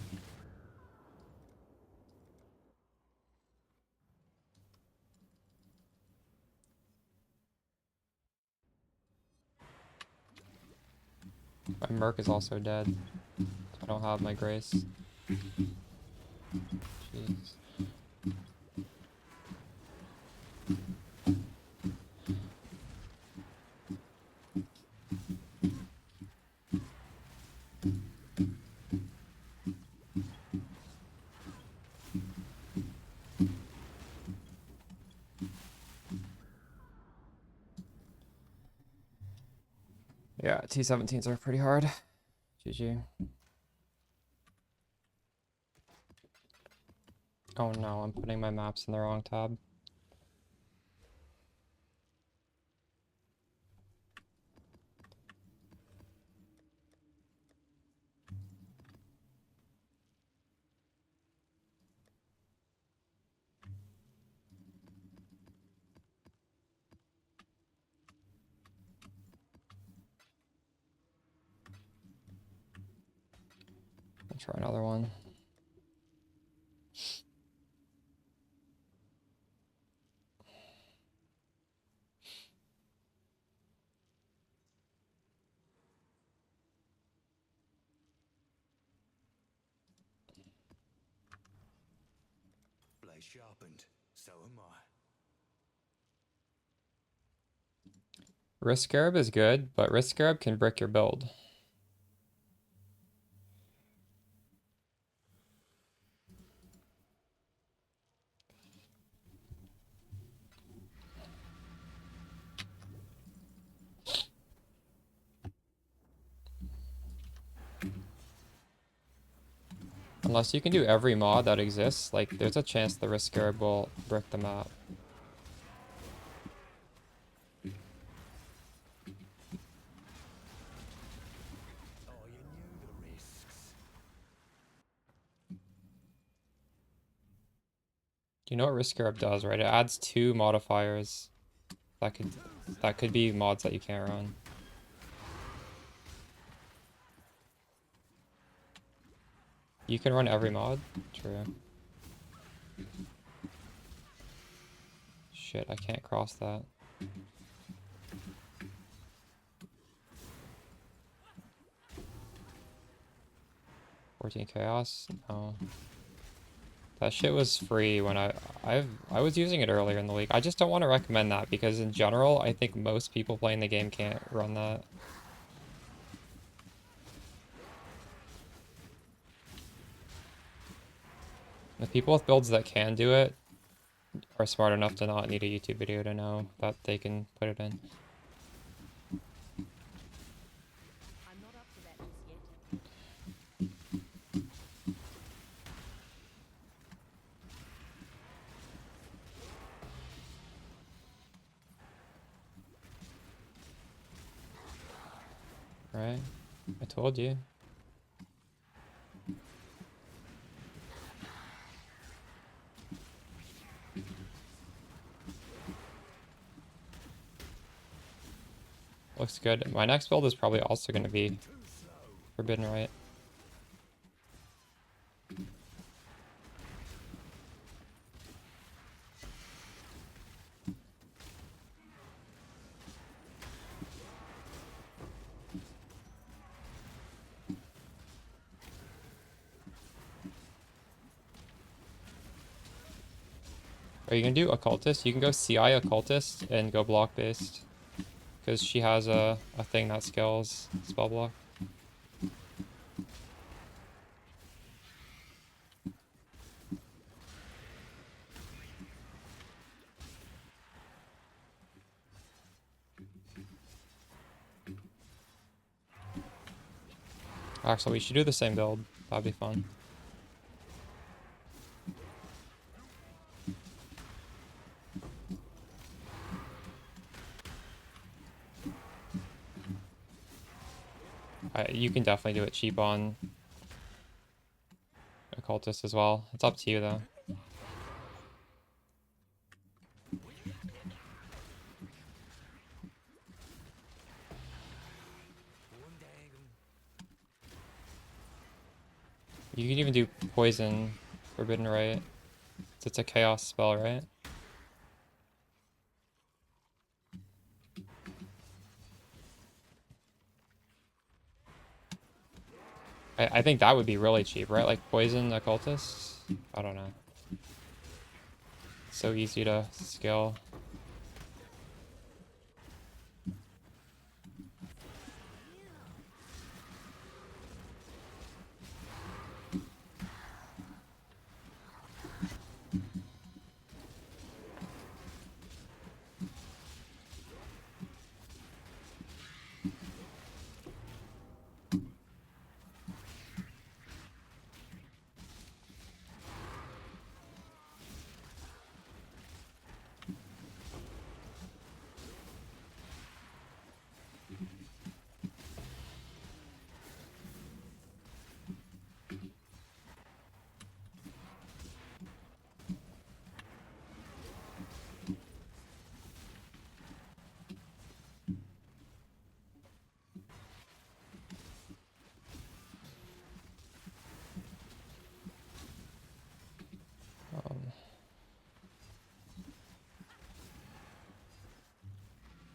My Merc is also dead. I don't have my Grace. Jeez. Yeah, T17s are pretty hard. GG. Oh no, I'm putting my maps in the wrong tab. I'll try another one. Blade sharpened. So am I. Risk Scarab is good, but Risk Scarab can brick your build. Unless you can do every mod that exists, like, there's a chance the Risk Scarab will brick the map. Oh, you knew the risks. You know what Risk Scarab does, right? It adds 2 modifiers that could be mods that you can't run. You can run every mod? True. Shit, I can't cross that. $14 chaos? No. That shit was free when I was using it earlier in the league. I just don't want to recommend that because in general, I think most people playing the game can't run that. The people with builds that can do it are smart enough to not need a YouTube video to know that they can put it in. I'm not up to that just yet. Right? I told you. Looks good. My next build is probably also going to be Forbidden Right. Are you gonna do Occultist? You can go CI Occultist and go block based. Because she has a thing that scales spell block. Actually, we should do the same build. That'd be fun. You can definitely do it cheap on Occultist as well. It's up to you though. You can even do Poison, Forbidden Right. It's a chaos spell, right? I think that would be really cheap, right? Like Poison Occultist? I don't know. So easy to scale.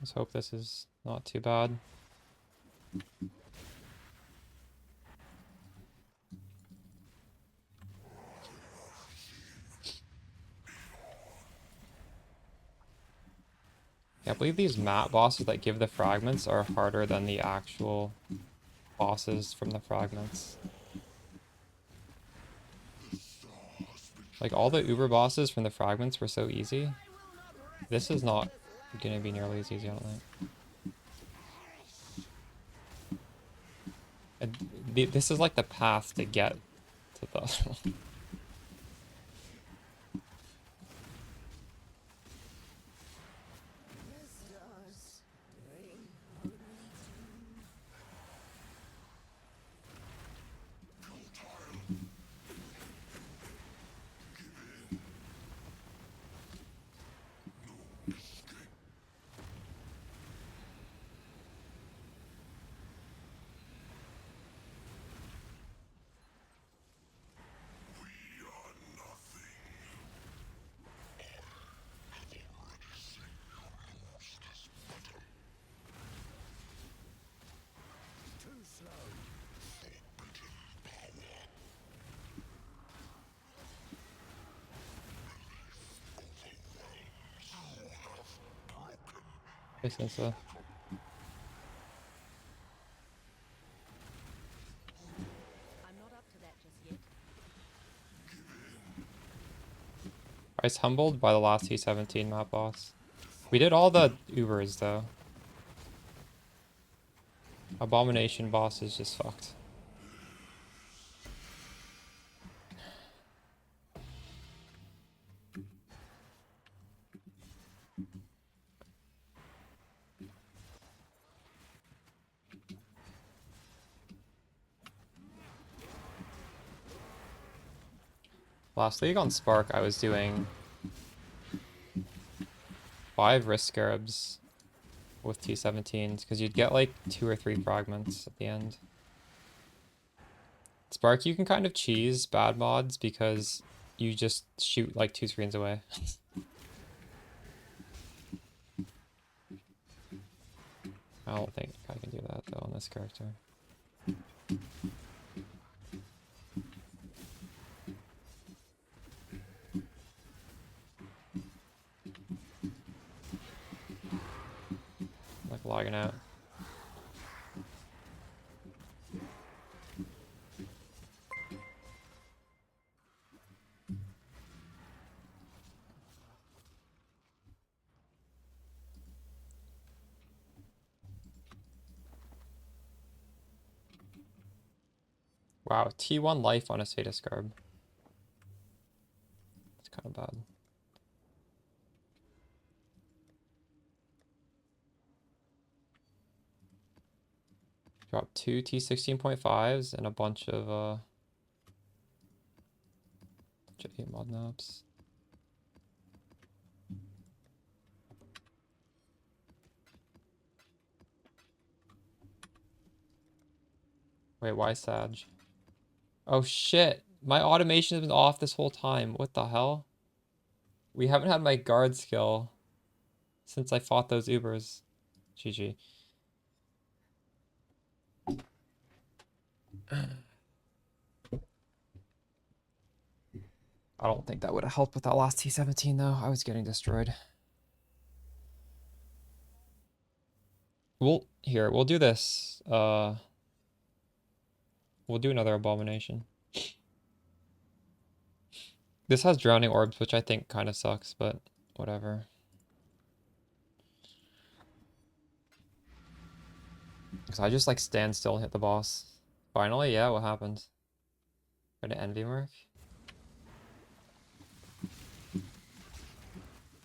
Let's hope this is not too bad. Yeah, I believe these map bosses that give the fragments are harder than the actual bosses from the fragments. Like all the Uber bosses from the fragments were so easy. This is not gonna be nearly as easy, I don't think. This is like the path to get to the other one. Too slow. Makes sense though. I'm not up to that just yet. I was humbled by the last T17 map boss. We did all the Ubers though. Abomination boss is just fucked. Last league on Spark, I was doing 5 wrist scarabs with T17s because you'd get like 2 or 3 fragments at the end. Spark, you can kind of cheese bad mods because you just shoot like 2 screens away. I don't think I can do that though on this character. Like logging out. Wow, T1 life on a status garb. It's kind of bad. Drop 2 T16.5s and a bunch of 8 mod naps. Wait, why Sag? Oh shit! My automation has been off this whole time. What the hell? We haven't had my guard skill since I fought those Ubers. GG. I don't think that would have helped with that last T17 though. I was getting destroyed. We'll do this. We'll do another abomination. This has drowning orbs, which I think kind of sucks, but whatever. Because I just like stand still and hit the boss. Finally, yeah, what happened? Got an envy mark?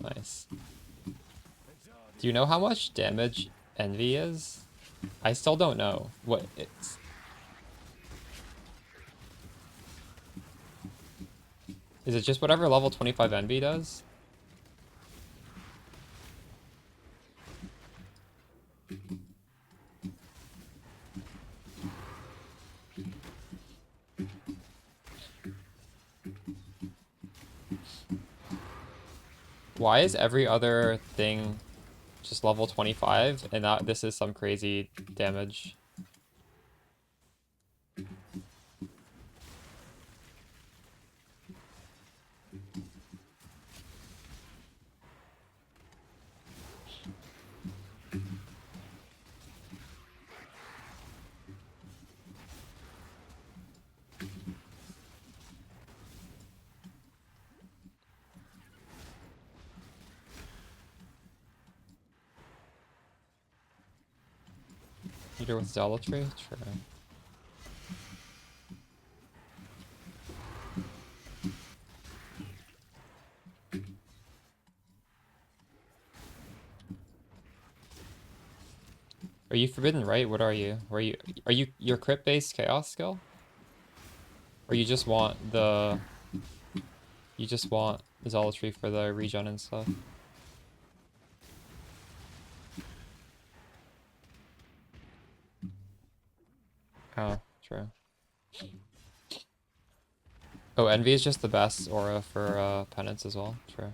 Nice. Do you know how much damage envy is? I still don't know what it's. Is it just whatever level 25 envy does? Why is every other thing just level 25 and that this is some crazy damage? Leader with zealotry? True. Are you forbidden, right? What are you? Are you your crit based chaos skill? Or you just want the zealotry for the regen and stuff? Oh, true. Oh, envy is just the best aura for penance as well. True.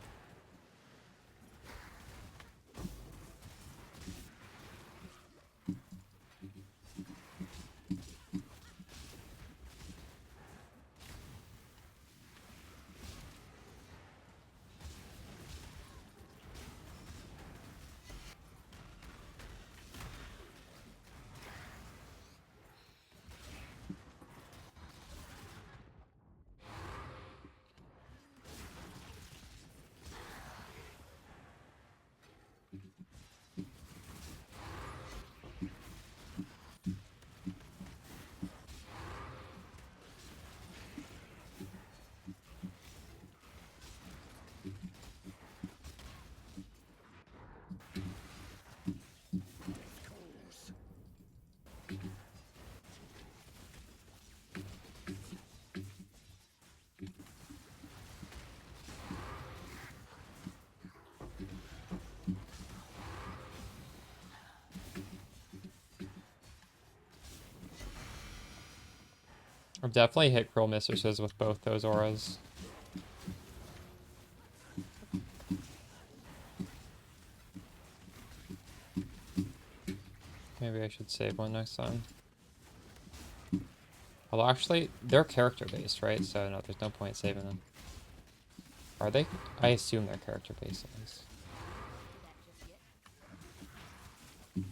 I've definitely hit cruel mistresses with both those auras. Maybe I should save one next time. Although actually, they're character based, right? So no, there's no point saving them. Are they? I assume they're character based at least. Let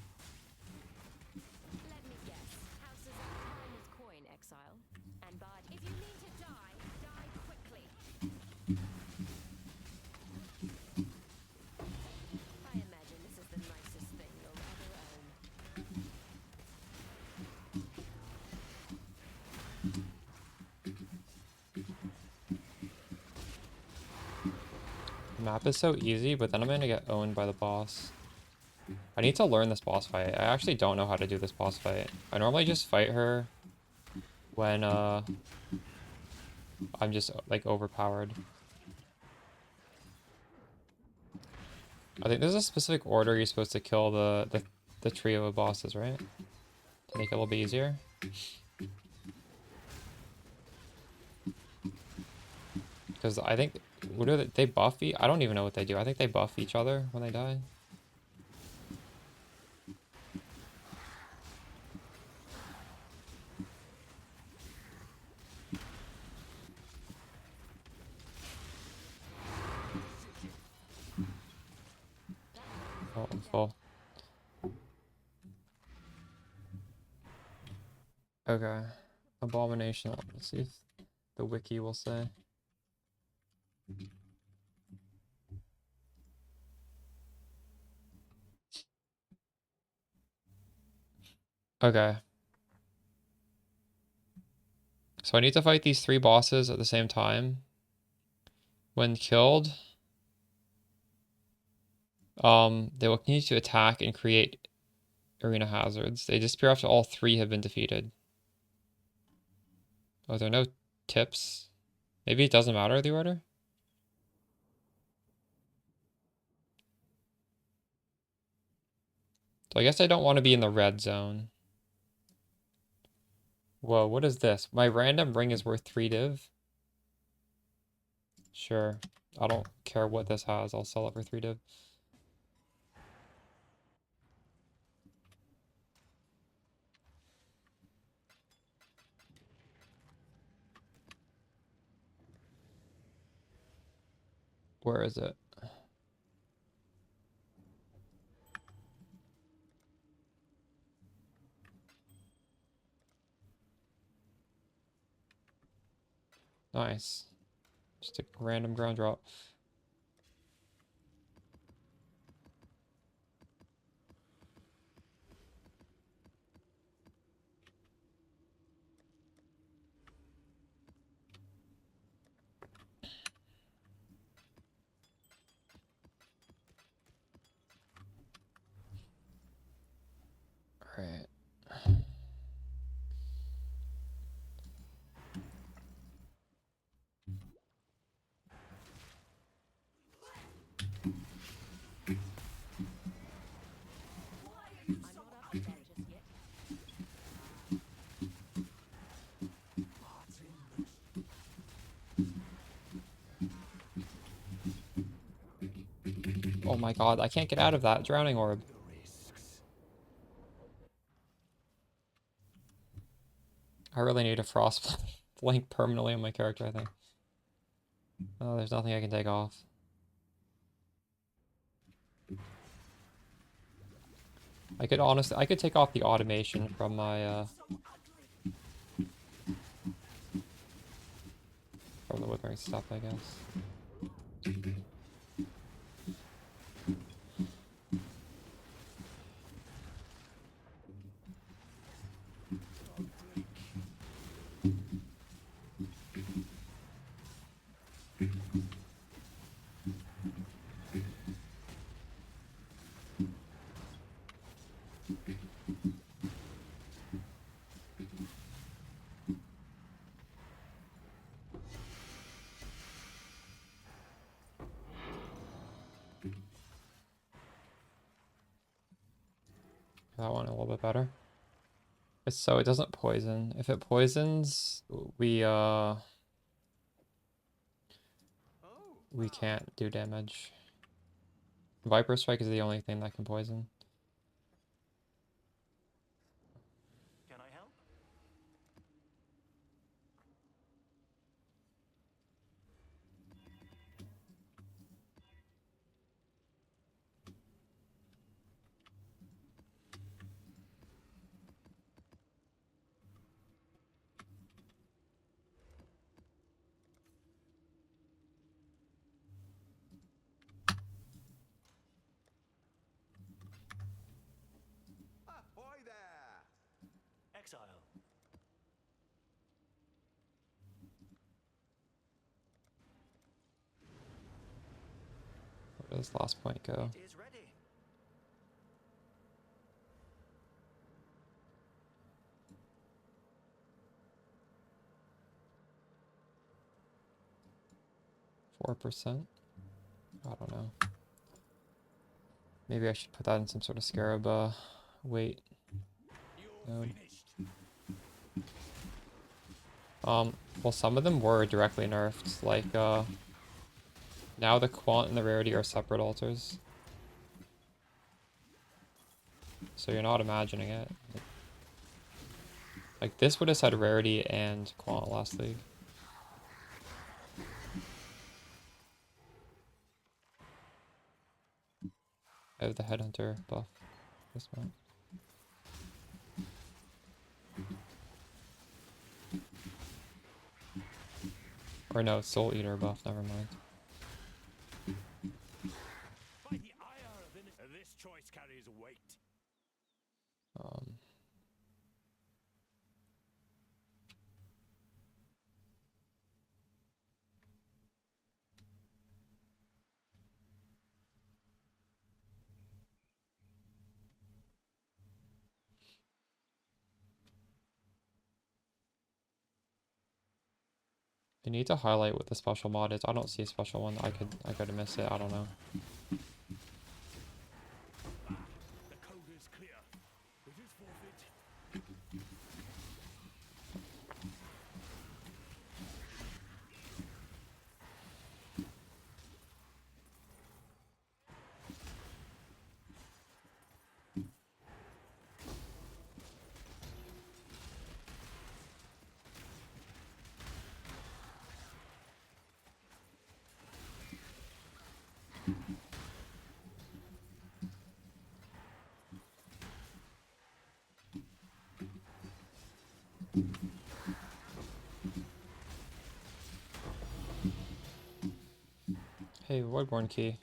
me guess. Houses of time is coin, exile. And bard. If you need to die, die quickly. I imagine this is the nicest thing you'll ever own. The map is so easy, but then I'm gonna get owned by the boss. I need to learn this boss fight. I actually don't know how to do this boss fight. I normally just fight her when I'm just like overpowered. I think there's a specific order you're supposed to kill the trio of bosses, right? To make it a little bit easier. Because I think, what do they buff? I don't even know what they do. I think they buff each other when they die. Oh, I'm full. Okay. Abomination. Let's see if the wiki will say. Okay. So I need to fight these 3 bosses at the same time. When killed, they will continue to attack and create arena hazards. They disappear after all 3 have been defeated. Oh, there are no tips. Maybe it doesn't matter the order? So I guess I don't want to be in the red zone. Whoa, what is this? My random ring is worth 3 div? Sure. I don't care what this has. I'll sell it for 3 div. Where is it? Nice. Just a random ground drop. Oh my god, I can't get out of that drowning orb. The risks. I really need a frost blink permanently on my character, I think. Oh, there's nothing I can take off. I could honestly, I could take off the automation from my, from the withering stuff, I guess. That one a little bit better. So it doesn't poison. If it poisons, we can't do damage. Viper Strike is the only thing that can poison. Can I help? 'Ahoy there! Exile. Where does last point go? It is ready. %? I don't know. Maybe I should put that in some sort of scarab weight node. Well, some of them were directly nerfed, like now the quant and the rarity are separate alters. So you're not imagining it. Like this would have said rarity and quant last league. I have the headhunter buff this month. Or no, soul eater buff, never mind. By the ire of this choice carries weight. You need to highlight what the special mod is. I don't see a special one. I could miss it. I don't know. The code is clear. It is forfeit. Hey, Voidborn key.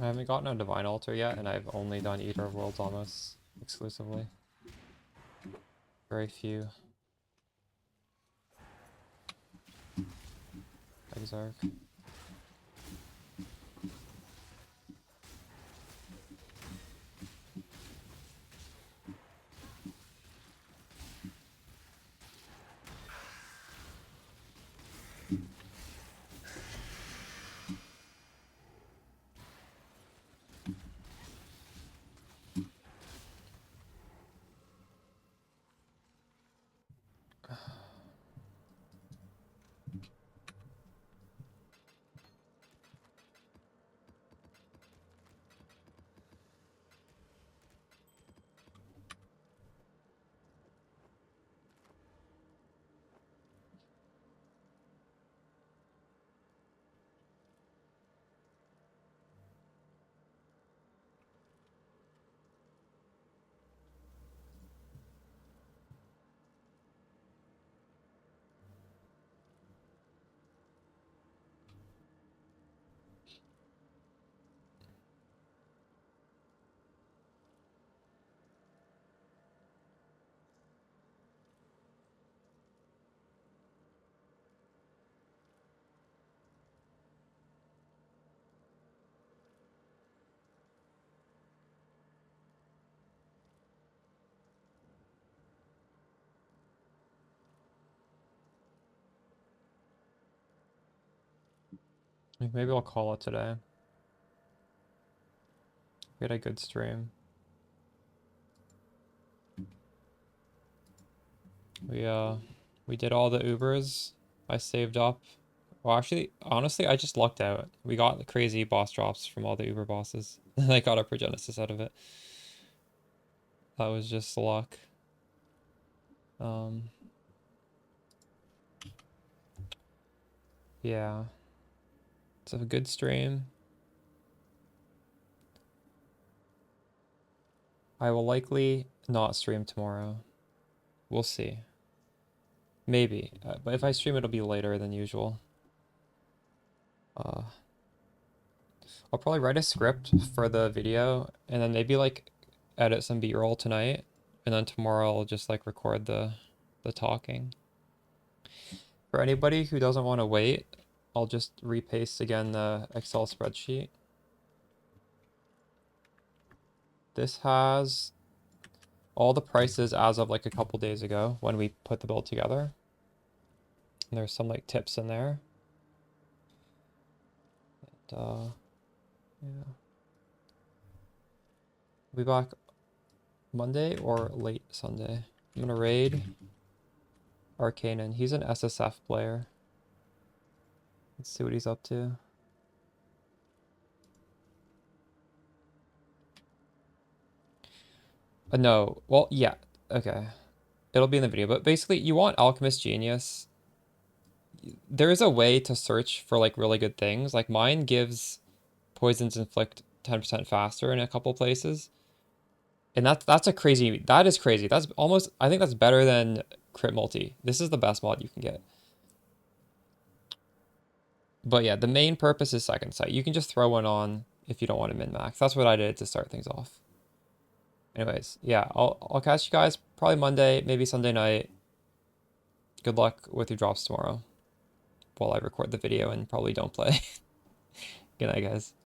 I haven't gotten a Divine Altar yet, and I've only done Eater of Worlds almost exclusively. Very few. Exarch. Maybe I'll call it today. We had a good stream. We did all the Ubers. I saved up. Well, actually, honestly, I just lucked out. We got the crazy boss drops from all the Uber bosses. I got a Progenesis out of it. That was just luck. Yeah. It's a good stream. I will likely not stream tomorrow. We'll see. Maybe. But if I stream, it'll be later than usual. I'll probably write a script for the video and then maybe like edit some B-roll tonight. And then tomorrow I'll just like record the talking. For anybody who doesn't want to wait, I'll just repaste again the Excel spreadsheet. This has all the prices as of like a couple days ago when we put the build together. And there's some like tips in there. And, yeah. We'll be back Monday or late Sunday. I'm gonna raid Arcanan. He's an SSF player. Let's see what he's up to. No. Well, yeah. Okay. It'll be in the video. But basically, you want Alchemist Genius. There is a way to search for like really good things. Like mine gives poisons inflict 10% faster in a couple places. And that is crazy. That's almost, I think that's better than crit multi. This is the best mod you can get. But yeah, the main purpose is second sight. You can just throw one on if you don't want to min-max. That's what I did to start things off. Anyways, yeah, I'll catch you guys probably Monday, maybe Sunday night. Good luck with your drops tomorrow while I record the video and probably don't play. Good night, guys.